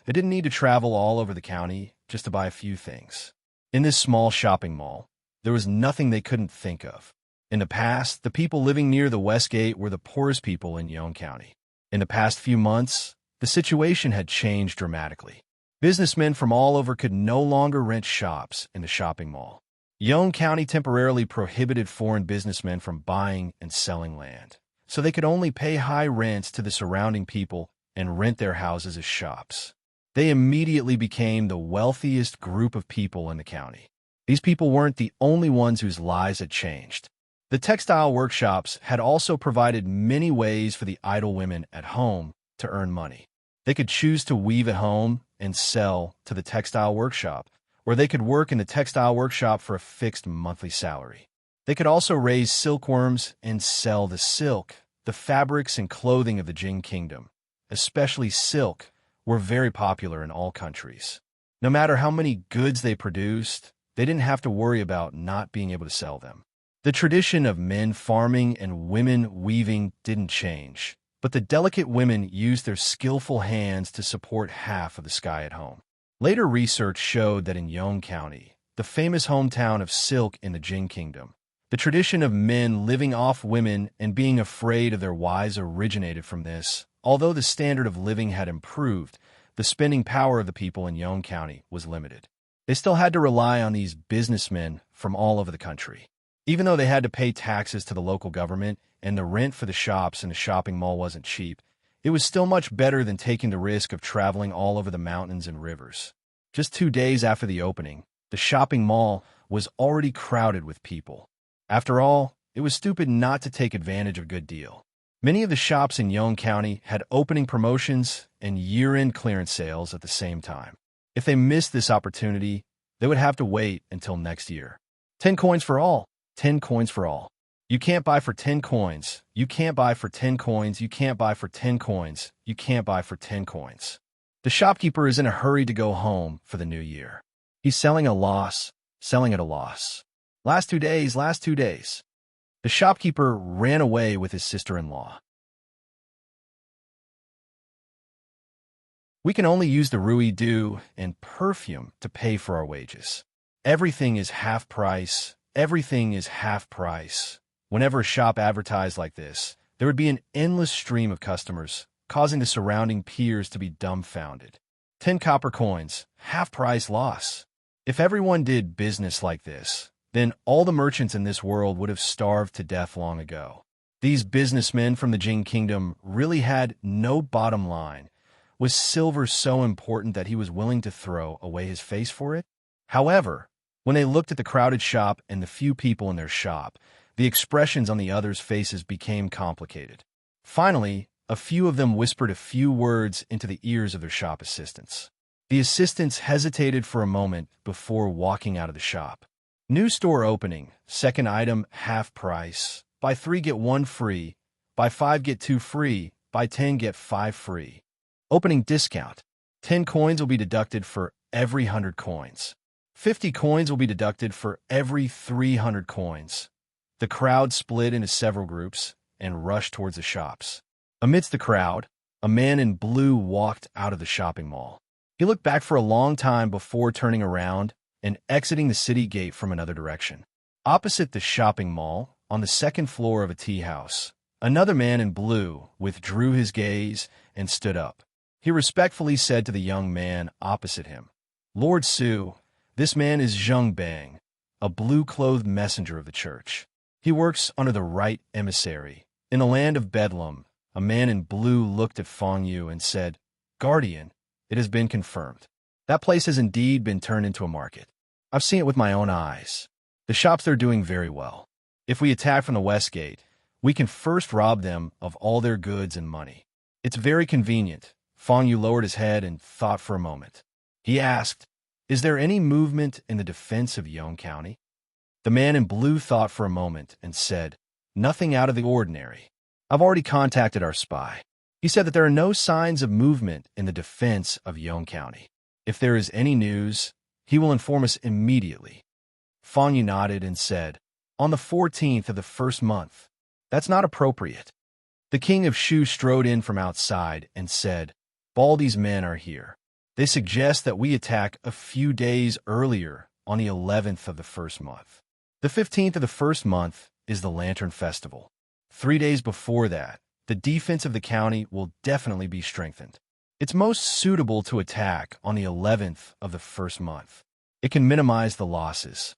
they didn't need to travel all over the county just to buy a few things. In this small shopping mall, there was nothing they couldn't think of. In the past, the people living near the West Gate were the poorest people in Yonge County. In the past few months, the situation had changed dramatically. Businessmen from all over could no longer rent shops in the shopping mall. Yonge County temporarily prohibited foreign businessmen from buying and selling land, so they could only pay high rents to the surrounding people and rent their houses as shops. They immediately became the wealthiest group of people in the county. These people weren't the only ones whose lives had changed. The textile workshops had also provided many ways for the idle women at home to earn money. They could choose to weave at home and sell to the textile workshop, or they could work in the textile workshop for a fixed monthly salary. They could also raise silkworms and sell the silk. The fabrics and clothing of the Jing Kingdom, especially silk, were very popular in all countries. No matter how many goods they produced, they didn't have to worry about not being able to sell them. The tradition of men farming and women weaving didn't change, but the delicate women used their skillful hands to support half of the sky at home. Later research showed that in Yonge County, the famous hometown of silk in the Jing Kingdom, the tradition of men living off women and being afraid of their wives originated from this. Although the standard of living had improved, the spending power of the people in Yonge County was limited. They still had to rely on these businessmen from all over the country. Even though they had to pay taxes to the local government and the rent for the shops in the shopping mall wasn't cheap, it was still much better than taking the risk of traveling all over the mountains and rivers. Just 2 days after the opening, the shopping mall was already crowded with people. After all, it was stupid not to take advantage of a good deal. Many of the shops in Yonge County had opening promotions and year-end clearance sales at the same time. If they missed this opportunity, they would have to wait until next year. 10 coins for all. 10 coins for all. You can't buy for 10 coins. You can't buy for 10 coins. You can't buy for 10 coins. You can't buy for 10 coins. The shopkeeper is in a hurry to go home for the new year. He's selling at a loss. Last 2 days. The shopkeeper ran away with his sister-in-law. We can only use the Rui dew and perfume to pay for our wages. Everything is half price. Everything is half price. Whenever a shop advertised like this, there would be an endless stream of customers, causing the surrounding peers to be dumbfounded. 10 copper coins, half price loss. If everyone did business like this, then all the merchants in this world would have starved to death long ago. These businessmen from the Jing Kingdom really had no bottom line. Was silver so important that he was willing to throw away his face for it? However, when they looked at the crowded shop and the few people in their shop, the expressions on the others' faces became complicated. Finally, a few of them whispered a few words into the ears of their shop assistants. The assistants hesitated for a moment before walking out of the shop. New store opening, second item, half price. Buy 3 get 1 free. Buy 5 get 2 free. Buy 10 get 5 free. Opening discount. 10 coins will be deducted for every 100 coins. 50 coins will be deducted for every 300 coins. The crowd split into several groups and rushed towards the shops. Amidst the crowd, a man in blue walked out of the shopping mall. He looked back for a long time before turning around and exiting the city gate from another direction. Opposite the shopping mall, on the second floor of a tea house, another man in blue withdrew his gaze and stood up. He respectfully said to the young man opposite him, "Lord Su, this man is Zheng Bang, a blue-clothed messenger of the church. He works under the right emissary. In the land of Bedlam, a man in blue looked at Feng Yu and said, 'Guardian, it has been confirmed. That place has indeed been turned into a market. I've seen it with my own eyes. The shops are doing very well. If we attack from the west gate, we can first rob them of all their goods and money. It's very convenient.'" Feng Yu lowered his head and thought for a moment. He asked, "Is there any movement in the defense of Yonge County?" The man in blue thought for a moment and said, "Nothing out of the ordinary. I've already contacted our spy. He said that there are no signs of movement in the defense of Yonge County. If there is any news, he will inform us immediately." Feng Yu nodded and said, "On the 14th of the first month." "That's not appropriate." The king of Shu strode in from outside and said, Baldy's men are here. They suggest that we attack a few days earlier on the 11th of the first month. The 15th of the first month is the Lantern Festival. 3 days before that, the defense of the county will definitely be strengthened. It's most suitable to attack on the 11th of the first month. It can minimize the losses.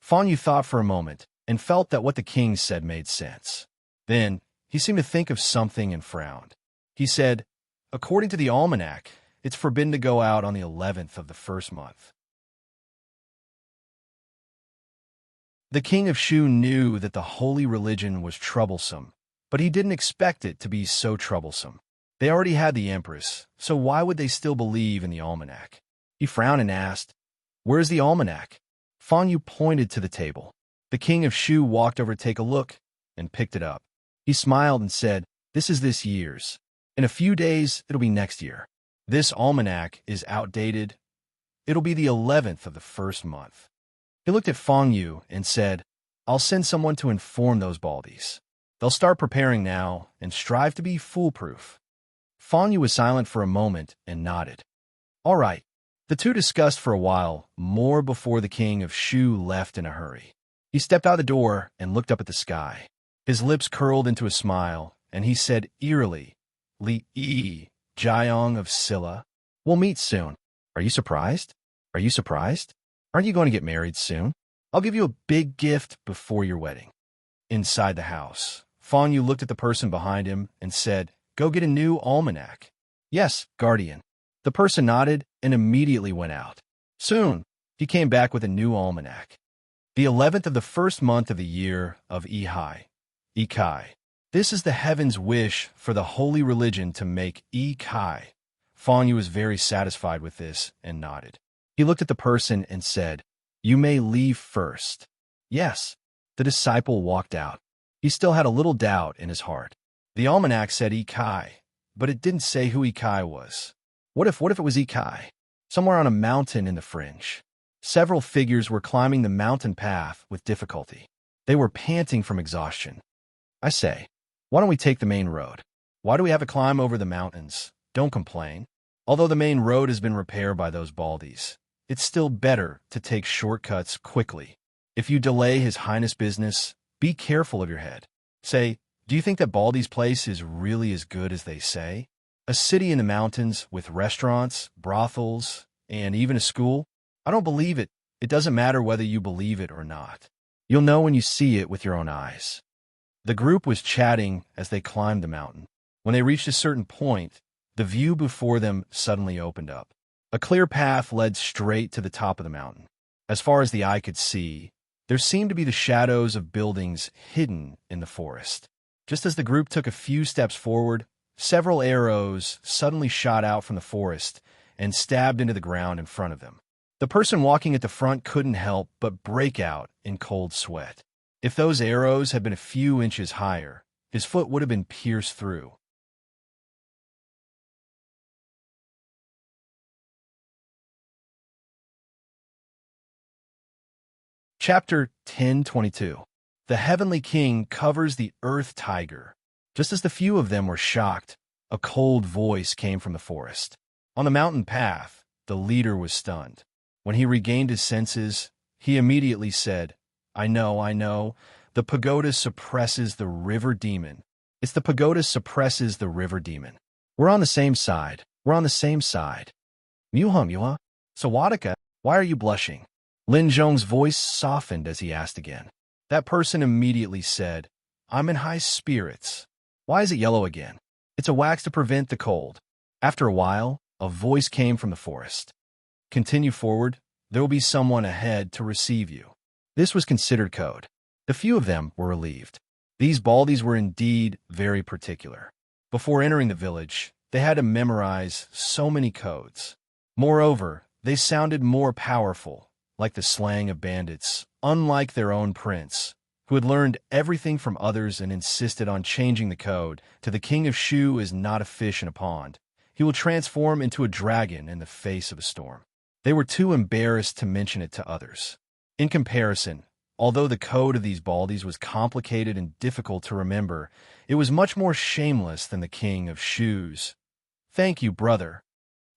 Fonyu thought for a moment and felt that what the king said made sense. Then, he seemed to think of something and frowned. He said, "According to the almanac, it's forbidden to go out on the 11th of the first month." The king of Shu knew that the holy religion was troublesome, but he didn't expect it to be so troublesome. They already had the empress, so why would they still believe in the almanac? He frowned and asked, "Where's the almanac?" Fonyu pointed to the table. The king of Shu walked over to take a look and picked it up. He smiled and said, "This is this year's. In a few days, it'll be next year. This almanac is outdated. It'll be the 11th of the first month." He looked at Fonyu and said, "I'll send someone to inform those baldies. They'll start preparing now and strive to be foolproof." Fonyu was silent for a moment and nodded. "All right." The two discussed for a while more before the king of Shu left in a hurry. He stepped out the door and looked up at the sky. His lips curled into a smile, and he said eerily, "Li Jiang of Silla, we'll meet soon. Are you surprised? Are you surprised? Aren't you going to get married soon? I'll give you a big gift before your wedding." Inside the house, Fonyu looked at the person behind him and said, "Go get a new almanac." "Yes, guardian." The person nodded and immediately went out. Soon, he came back with a new almanac. The 11th of the first month of the year of Ikai. This is the heaven's wish for the holy religion to make Ikai. Fonyu was very satisfied with this and nodded. He looked at the person and said, "You may leave first." "Yes." The disciple walked out. He still had a little doubt in his heart. The almanac said Ikai, but it didn't say who Ikai was. What if it was Ikai? Somewhere on a mountain in the fringe. Several figures were climbing the mountain path with difficulty. They were panting from exhaustion. "I say, why don't we take the main road? Why do we have to climb over the mountains? Don't complain. Although the main road has been repaired by those baldies, it's still better to take shortcuts quickly. If you delay His Highness business, be careful of your head. Say, do you think that Baldy's place is really as good as they say? A city in the mountains with restaurants, brothels, and even a school? I don't believe it. It doesn't matter whether you believe it or not. You'll know when you see it with your own eyes." The group was chatting as they climbed the mountain. When they reached a certain point, the view before them suddenly opened up. A clear path led straight to the top of the mountain. As far as the eye could see, there seemed to be the shadows of buildings hidden in the forest. Just as the group took a few steps forward, several arrows suddenly shot out from the forest and stabbed into the ground in front of them. The person walking at the front couldn't help but break out in cold sweat. If those arrows had been a few inches higher, his foot would have been pierced through. Chapter 10:22. The Heavenly King covers the Earth Tiger. Just as the few of them were shocked, a cold voice came from the forest. On the mountain path, the leader was stunned. When he regained his senses, he immediately said, I know, the pagoda suppresses the river demon. It's the pagoda suppresses the river demon. We're on the same side. Muha, Sawadika, why are you blushing?" Lin Zhong's voice softened as he asked again. That person immediately said, "I'm in high spirits." "Why is it yellow again?" "It's a wax to prevent the cold." After a while, a voice came from the forest. "Continue forward. There will be someone ahead to receive you." This was considered code. The few of them were relieved. These baldies were indeed very particular. Before entering the village, they had to memorize so many codes. Moreover, they sounded more powerful, like the slang of bandits, unlike their own prince, who had learned everything from others and insisted on changing the code to "The King of Shu is not a fish in a pond. He will transform into a dragon in the face of a storm." They were too embarrassed to mention it to others. In comparison, although the code of these baldies was complicated and difficult to remember, it was much more shameless than the King of Shu's. Thank you, brother.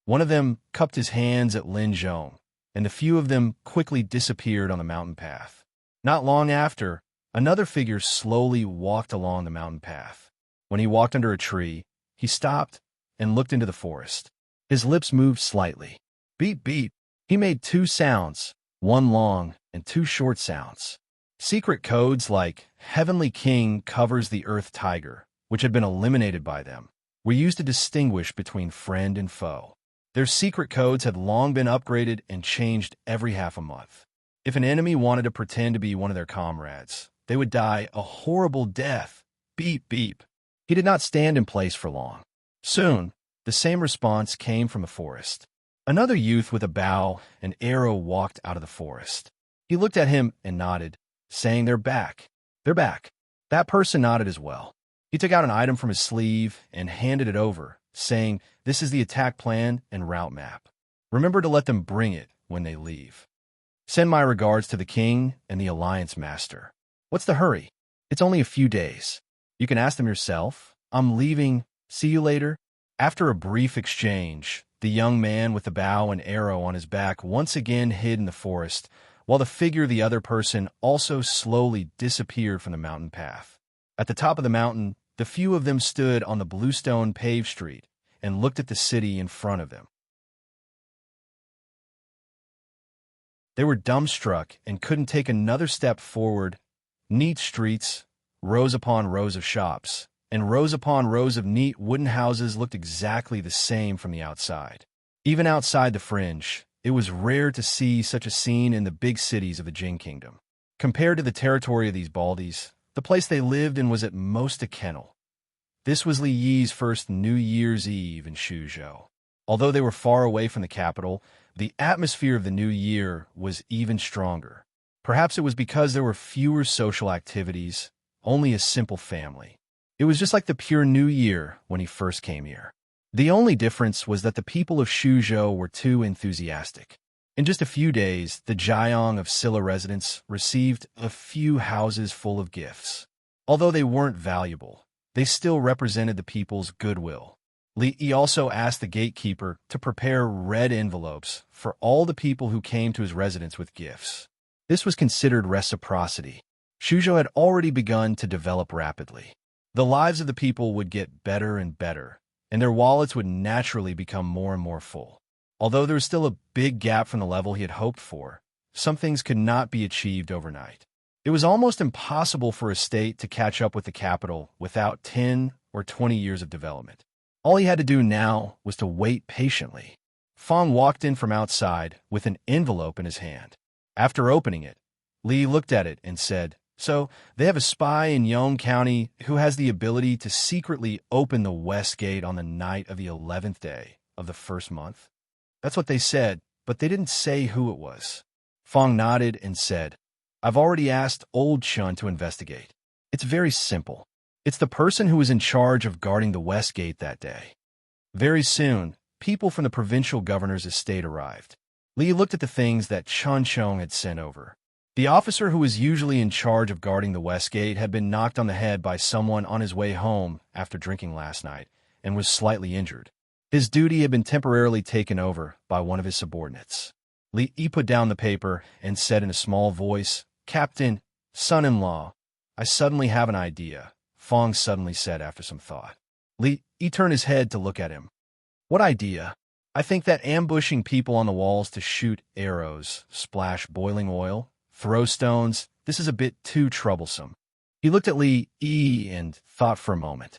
One of them cupped his hands at Lin Zhong, and the few of them quickly disappeared on the mountain path. Not long after, another figure slowly walked along the mountain path. When he walked under a tree, he stopped and looked into the forest. His lips moved slightly. Beep, beep. He made two sounds, one long and two short sounds. Secret codes like Heavenly King covers the Earth Tiger, which had been eliminated by them, were used to distinguish between friend and foe. Their secret codes had long been upgraded and changed every half a month. If an enemy wanted to pretend to be one of their comrades, they would die a horrible death. Beep, beep. He did not stand in place for long. Soon, the same response came from the forest. Another youth with a bow and arrow walked out of the forest. He looked at him and nodded, saying, "They're back. They're back." That person nodded as well. He took out an item from his sleeve and handed it over, saying, "This is the attack plan and route map. Remember to let them bring it when they leave. Send my regards to the king and the alliance master." What's the hurry? It's only a few days. You can ask them yourself. I'm leaving. See you later. After a brief exchange, the young man with the bow and arrow on his back once again hid in the forest, while the figure of the other person also slowly disappeared from the mountain path. At the top of the mountain, the few of them stood on the bluestone paved street and looked at the city in front of them. They were dumbstruck and couldn't take another step forward. Neat streets, rows upon rows of shops, and rows upon rows of neat wooden houses looked exactly the same from the outside. Even outside the fringe, it was rare to see such a scene in the big cities of the Jin Kingdom. Compared to the territory of these Baldies, the place they lived in was at most a kennel. This was Li Yi's first New Year's Eve in Shuzhou. Although they were far away from the capital, the atmosphere of the new year was even stronger. Perhaps it was because there were fewer social activities, only a simple family. It was just like the pure New Year when he first came here. The only difference was that the people of Shuzhou were too enthusiastic. In just a few days, the Jiang of Silla residents received a few houses full of gifts. Although they weren't valuable, they still represented the people's goodwill. Li Yi also asked the gatekeeper to prepare red envelopes for all the people who came to his residence with gifts. This was considered reciprocity. Shuzhou had already begun to develop rapidly. The lives of the people would get better and better, and their wallets would naturally become more and more full. Although there was still a big gap from the level he had hoped for, some things could not be achieved overnight. It was almost impossible for a state to catch up with the capital without 10 or 20 years of development. All he had to do now was to wait patiently. Fong walked in from outside with an envelope in his hand. After opening it, Li looked at it and said, "So, they have a spy in Yong County who has the ability to secretly open the west gate on the night of the 11th day of the first month?" That's what they said, but they didn't say who it was. Fong nodded and said, "I've already asked Old Chun to investigate. It's very simple. It's the person who was in charge of guarding the west gate that day." Very soon, people from the provincial governor's estate arrived. Li looked at the things that Chun Chong had sent over. The officer who was usually in charge of guarding the west gate had been knocked on the head by someone on his way home after drinking last night and was slightly injured. His duty had been temporarily taken over by one of his subordinates. Li Yi put down the paper and said in a small voice, "Captain, son-in-law, I suddenly have an idea," Fong suddenly said after some thought. Li Yi turned his head to look at him. "What idea?" "I think that ambushing people on the walls to shoot arrows, splash boiling oil, throw stones, this is a bit too troublesome." He looked at Li Yi and thought for a moment.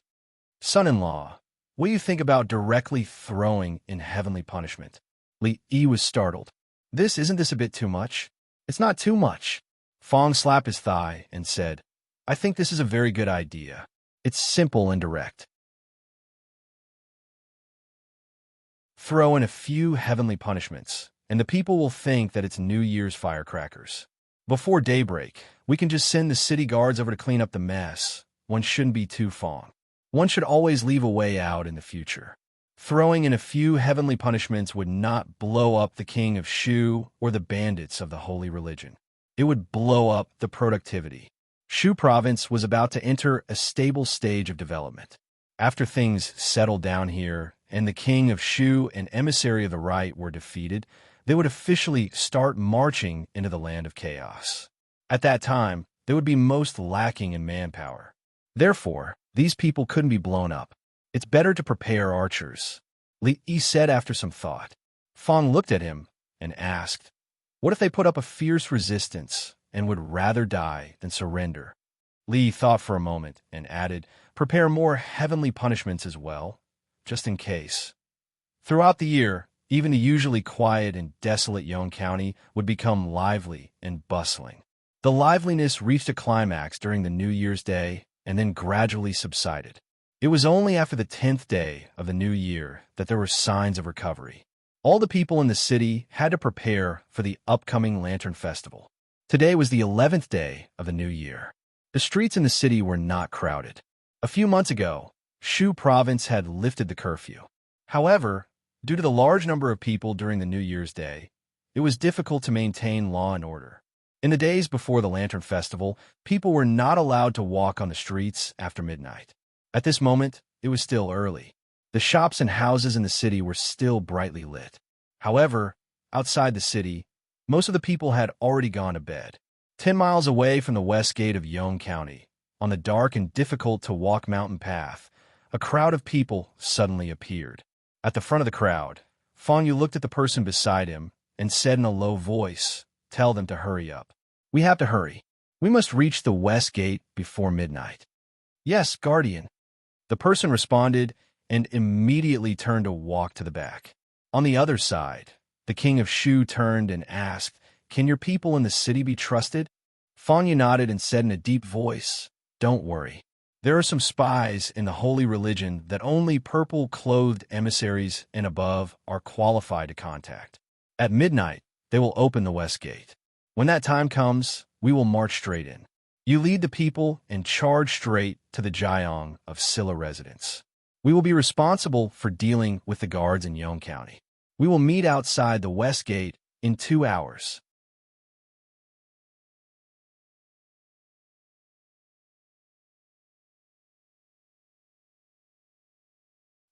"Son-in-law, what do you think about directly throwing in heavenly punishment?" Li Yi was startled. Isn't this a bit too much?" "It's not too much." Fong slapped his thigh and said, "I think this is a very good idea. It's simple and direct. Throw in a few heavenly punishments, and the people will think that it's New Year's firecrackers. Before daybreak, we can just send the city guards over to clean up the mess. One shouldn't be too Fong. One should always leave a way out in the future. Throwing in a few heavenly punishments would not blow up the king of Shu or the bandits of the holy religion. It would blow up the productivity. Shu province was about to enter a stable stage of development. After things settled down here and the king of Shu and emissary of the right were defeated, they would officially start marching into the land of chaos. At that time, they would be most lacking in manpower. Therefore, these people couldn't be blown up. It's better to prepare archers, Li Yi said after some thought. Fong looked at him and asked, what if they put up a fierce resistance and would rather die than surrender? Li thought for a moment and added, prepare more heavenly punishments as well, just in case. Throughout the year, even the usually quiet and desolate Yong County would become lively and bustling. The liveliness reached a climax during the New Year's Day and then gradually subsided. It was only after the 10th day of the new year that there were signs of recovery. All the people in the city had to prepare for the upcoming Lantern Festival. Today was the 11th day of the new year. The streets in the city were not crowded. A few months ago, Shu Province had lifted the curfew. However, due to the large number of people during the New Year's Day, it was difficult to maintain law and order. In the days before the Lantern Festival, people were not allowed to walk on the streets after midnight. At this moment, it was still early. The shops and houses in the city were still brightly lit. However, outside the city, most of the people had already gone to bed. 10 miles away from the west gate of Yong County, on the dark and difficult-to-walk mountain path, a crowd of people suddenly appeared. At the front of the crowd, Fong Yu looked at the person beside him and said in a low voice, tell them to hurry up. We have to hurry. We must reach the west gate before midnight. Yes, Guardian. The person responded and immediately turned to walk to the back. On the other side, the king of Shu turned and asked, can your people in the city be trusted? Fong Yu nodded and said in a deep voice, don't worry. There are some spies in the holy religion that only purple-clothed emissaries and above are qualified to contact. At midnight, they will open the west gate. When that time comes, we will march straight in. You lead the people and charge straight to the Jiang of Silla residence. We will be responsible for dealing with the guards in Yong County. We will meet outside the west gate in 2 hours.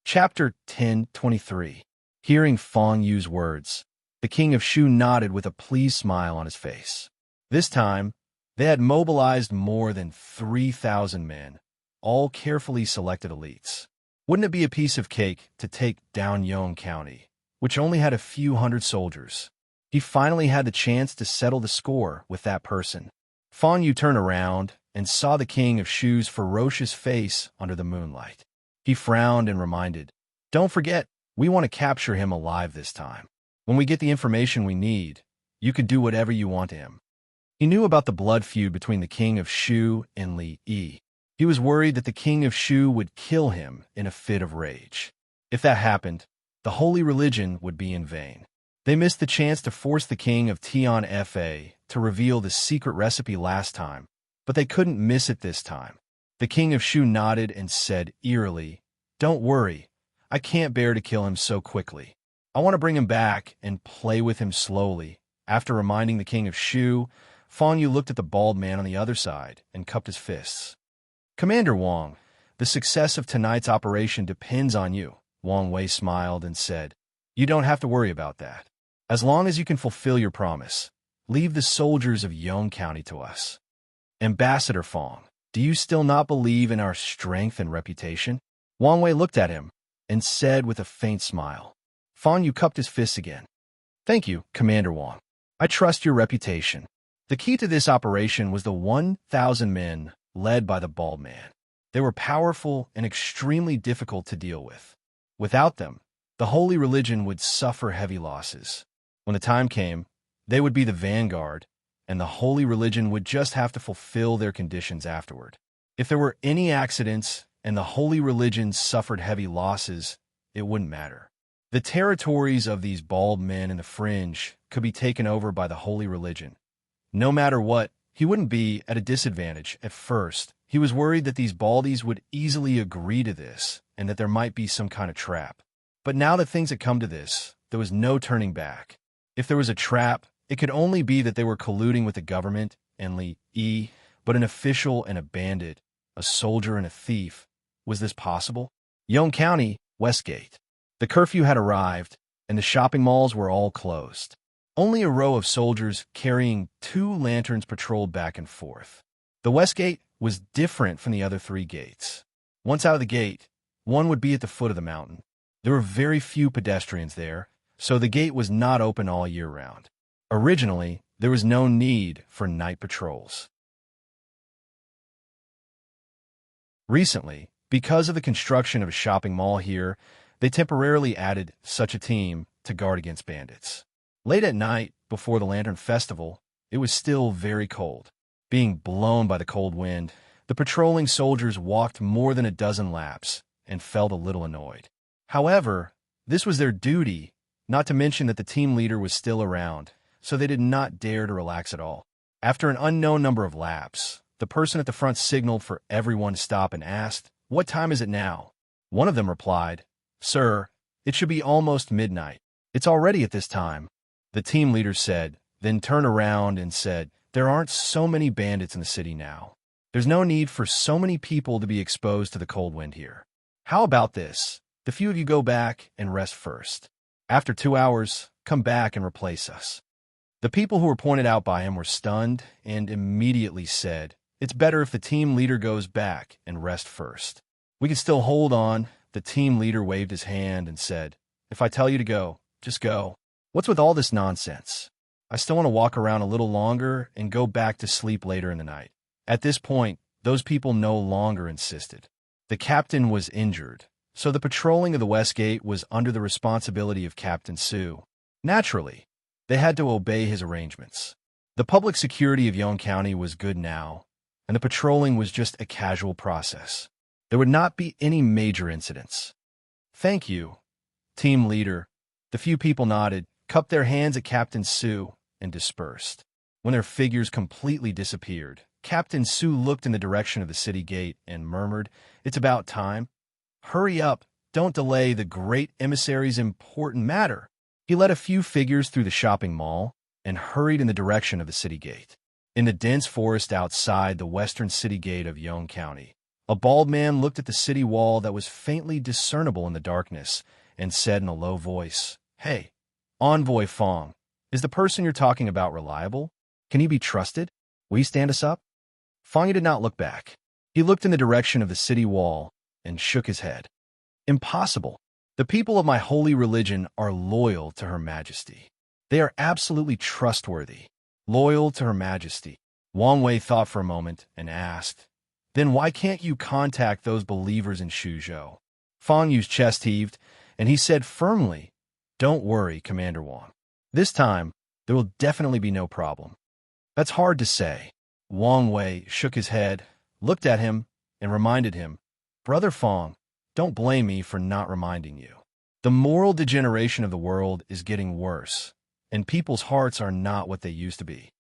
Chapter 10:23. Hearing Fong Yu's words, the king of Shu nodded with a pleased smile on his face. This time, they had mobilized more than 3,000 men, all carefully selected elites. Wouldn't it be a piece of cake to take down Yong County, which only had a few hundred soldiers? He finally had the chance to settle the score with that person. Fong Yu turned around and saw the king of Shu's ferocious face under the moonlight. He frowned and reminded, don't forget, we want to capture him alive this time. When we get the information we need, you can do whatever you want to him. He knew about the blood feud between the king of Shu and Li Yi. He was worried that the king of Shu would kill him in a fit of rage. If that happened, the holy religion would be in vain. They missed the chance to force the king of Tian Fa to reveal the secret recipe last time, but they couldn't miss it this time. The king of Shu nodded and said eerily, don't worry, I can't bear to kill him so quickly. I want to bring him back and play with him slowly. After reminding the king of Shu, Fong Yu looked at the bald man on the other side and cupped his fists. Commander Wang, the success of tonight's operation depends on you. Wang Wei smiled and said, you don't have to worry about that. As long as you can fulfill your promise, leave the soldiers of Yong County to us. Ambassador Fong, do you still not believe in our strength and reputation? Wang Wei looked at him and said with a faint smile. Fong Yu cupped his fists again. Thank you, Commander Wang. I trust your reputation. The key to this operation was the 1,000 men led by the bald man. They were powerful and extremely difficult to deal with. Without them, the holy religion would suffer heavy losses. When the time came, they would be the vanguard, and the holy religion would just have to fulfill their conditions afterward. If there were any accidents and the holy religion suffered heavy losses, it wouldn't matter. The territories of these bald men in the fringe could be taken over by the holy religion. No matter what, he wouldn't be at a disadvantage at first. He was worried that these baldies would easily agree to this and that there might be some kind of trap. But now that things had come to this, there was no turning back. If there was a trap, it could only be that they were colluding with the government and Li Yi, but an official and a bandit, a soldier and a thief. Was this possible? Yong County, Westgate. The curfew had arrived, and the shopping malls were all closed. Only a row of soldiers carrying 2 lanterns patrolled back and forth. The west gate was different from the other 3 gates. Once out of the gate, one would be at the foot of the mountain. There were very few pedestrians there, so the gate was not open all year round. Originally, there was no need for night patrols. Recently, because of the construction of a shopping mall here, they temporarily added such a team to guard against bandits. Late at night, before the Lantern Festival, it was still very cold. Being blown by the cold wind, the patrolling soldiers walked more than a dozen laps and felt a little annoyed. However, this was their duty, not to mention that the team leader was still around, so they did not dare to relax at all. After an unknown number of laps, the person at the front signaled for everyone to stop and asked, "What time is it now?" One of them replied, "Sir, it should be almost midnight. It's already at this time." The team leader said, then turned around and said, "There aren't so many bandits in the city now. There's no need for so many people to be exposed to the cold wind here. How about this? The few of you go back and rest first. After 2 hours, come back and replace us." The people who were pointed out by him were stunned and immediately said, "It's better if the team leader goes back and rest first. We can still hold on." The team leader waved his hand and said, "If I tell you to go, just go. What's with all this nonsense? I still want to walk around a little longer and go back to sleep later in the night." At this point, those people no longer insisted. The captain was injured, so the patrolling of the West Gate was under the responsibility of Captain Sue. Naturally, they had to obey his arrangements. The public security of Yonge County was good now, and the patrolling was just a casual process. There would not be any major incidents. "Thank you, team leader." The few people nodded, cupped their hands at Captain Sue, and dispersed. When their figures completely disappeared, Captain Sue looked in the direction of the city gate and murmured, "It's about time. Hurry up, don't delay the great emissary's important matter." He led a few figures through the shopping mall and hurried in the direction of the city gate. In the dense forest outside the western city gate of Yonge County, a bald man looked at the city wall that was faintly discernible in the darkness and said in a low voice, "Hey, Envoy Fong, is the person you're talking about reliable? Can he be trusted? Will you stand us up?" Fong did not look back. He looked in the direction of the city wall and shook his head. "Impossible. The people of my holy religion are loyal to Her Majesty. They are absolutely trustworthy. Loyal to Her Majesty." Wang Wei thought for a moment and asked, "Then why can't you contact those believers in Suzhou?" Fong Yu's chest heaved, and he said firmly, "Don't worry, Commander Wang. This time, there will definitely be no problem." "That's hard to say." Wang Wei shook his head, looked at him, and reminded him, "Brother Fong, don't blame me for not reminding you. The moral degeneration of the world is getting worse, and people's hearts are not what they used to be.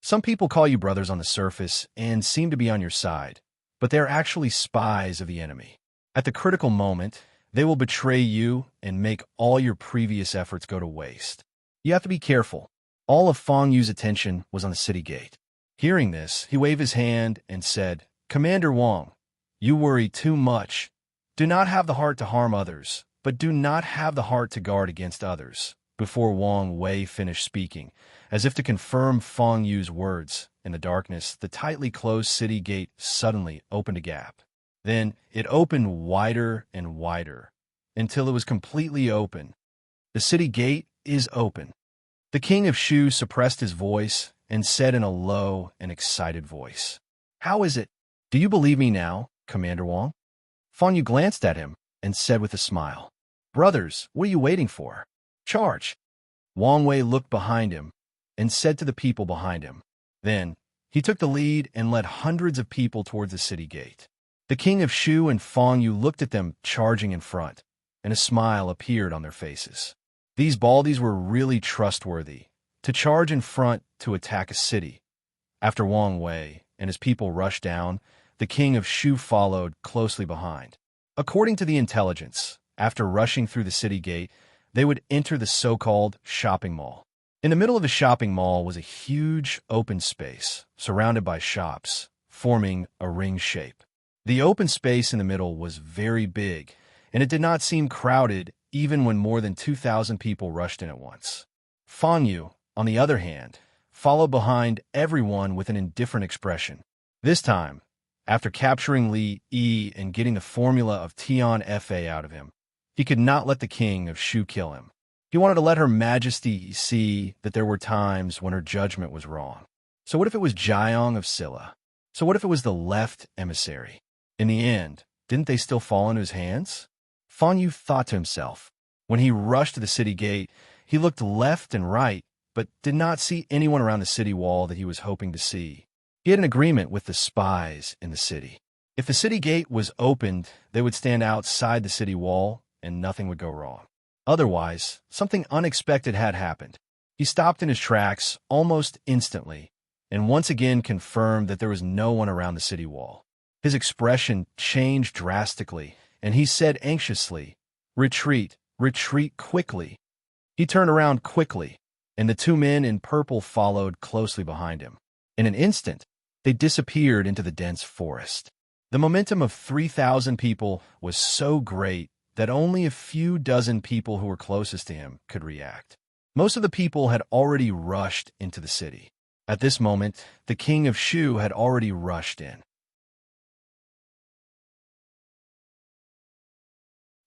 Some people call you brothers on the surface and seem to be on your side, but they are actually spies of the enemy. At the critical moment, they will betray you and make all your previous efforts go to waste. You have to be careful." All of Fong Yu's attention was on the city gate. Hearing this, he waved his hand and said, "Commander Wang, you worry too much. Do not have the heart to harm others, but do not have the heart to guard against others." Before Wang Wei finished speaking, as if to confirm Fong Yu's words, in the darkness, the tightly closed city gate suddenly opened a gap. Then it opened wider and wider, until it was completely open. "The city gate is open." The king of Shu suppressed his voice and said in a low and excited voice, "How is it? Do you believe me now, Commander Wang?" Fong Yu glanced at him and said with a smile, "Brothers, what are you waiting for? Charge!" Wang Wei looked behind him and said to the people behind him. Then he took the lead and led hundreds of people towards the city gate. The king of Shu and Fong Yu looked at them charging in front, and a smile appeared on their faces. These baldies were really trustworthy to charge in front to attack a city. After Wang Wei and his people rushed down, the king of Shu followed closely behind. According to the intelligence, after rushing through the city gate, they would enter the so-called shopping mall. In the middle of the shopping mall was a huge open space, surrounded by shops, forming a ring shape. The open space in the middle was very big, and it did not seem crowded even when more than 2,000 people rushed in at once. Fanyu, on the other hand, followed behind everyone with an indifferent expression. This time, after capturing Li Yi and getting the formula of Tian Fa out of him, he could not let the king of Shu kill him. He wanted to let Her Majesty see that there were times when her judgment was wrong. So what if it was Jiang of Silla? So what if it was the left emissary? In the end, didn't they still fall into his hands? Fanyu thought to himself. When he rushed to the city gate, he looked left and right, but did not see anyone around the city wall that he was hoping to see. He had an agreement with the spies in the city. If the city gate was opened, they would stand outside the city wall and nothing would go wrong. Otherwise, something unexpected had happened. He stopped in his tracks almost instantly and once again confirmed that there was no one around the city wall. His expression changed drastically, and he said anxiously, "Retreat, retreat quickly." He turned around quickly, and the two men in purple followed closely behind him. In an instant, they disappeared into the dense forest. The momentum of 3,000 people was so great that only a few dozen people who were closest to him could react. Most of the people had already rushed into the city. At this moment, the king of Shu had already rushed in.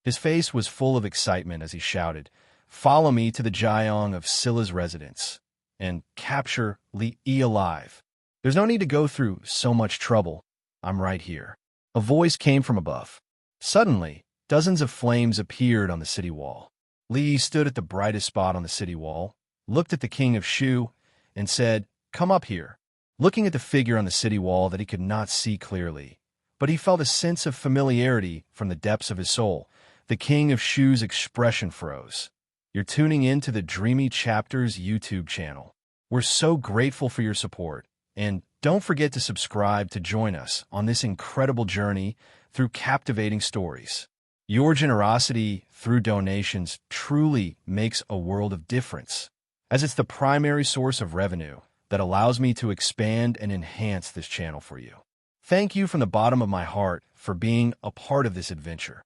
His face was full of excitement as he shouted, "Follow me to the Jiang of Silla's residence and capture Li Yi alive. There's no need to go through so much trouble. I'm right here." A voice came from above. Suddenly, dozens of flames appeared on the city wall. Li Yi stood at the brightest spot on the city wall, looked at the king of Shu, and said, "Come up here." Looking at the figure on the city wall that he could not see clearly, but he felt a sense of familiarity from the depths of his soul, the king of Shu's expression froze. You're tuning in to the Dreamy Chapters YouTube channel. We're so grateful for your support, and don't forget to subscribe to join us on this incredible journey through captivating stories. Your generosity through donations truly makes a world of difference, as it's the primary source of revenue that allows me to expand and enhance this channel for you. Thank you from the bottom of my heart for being a part of this adventure.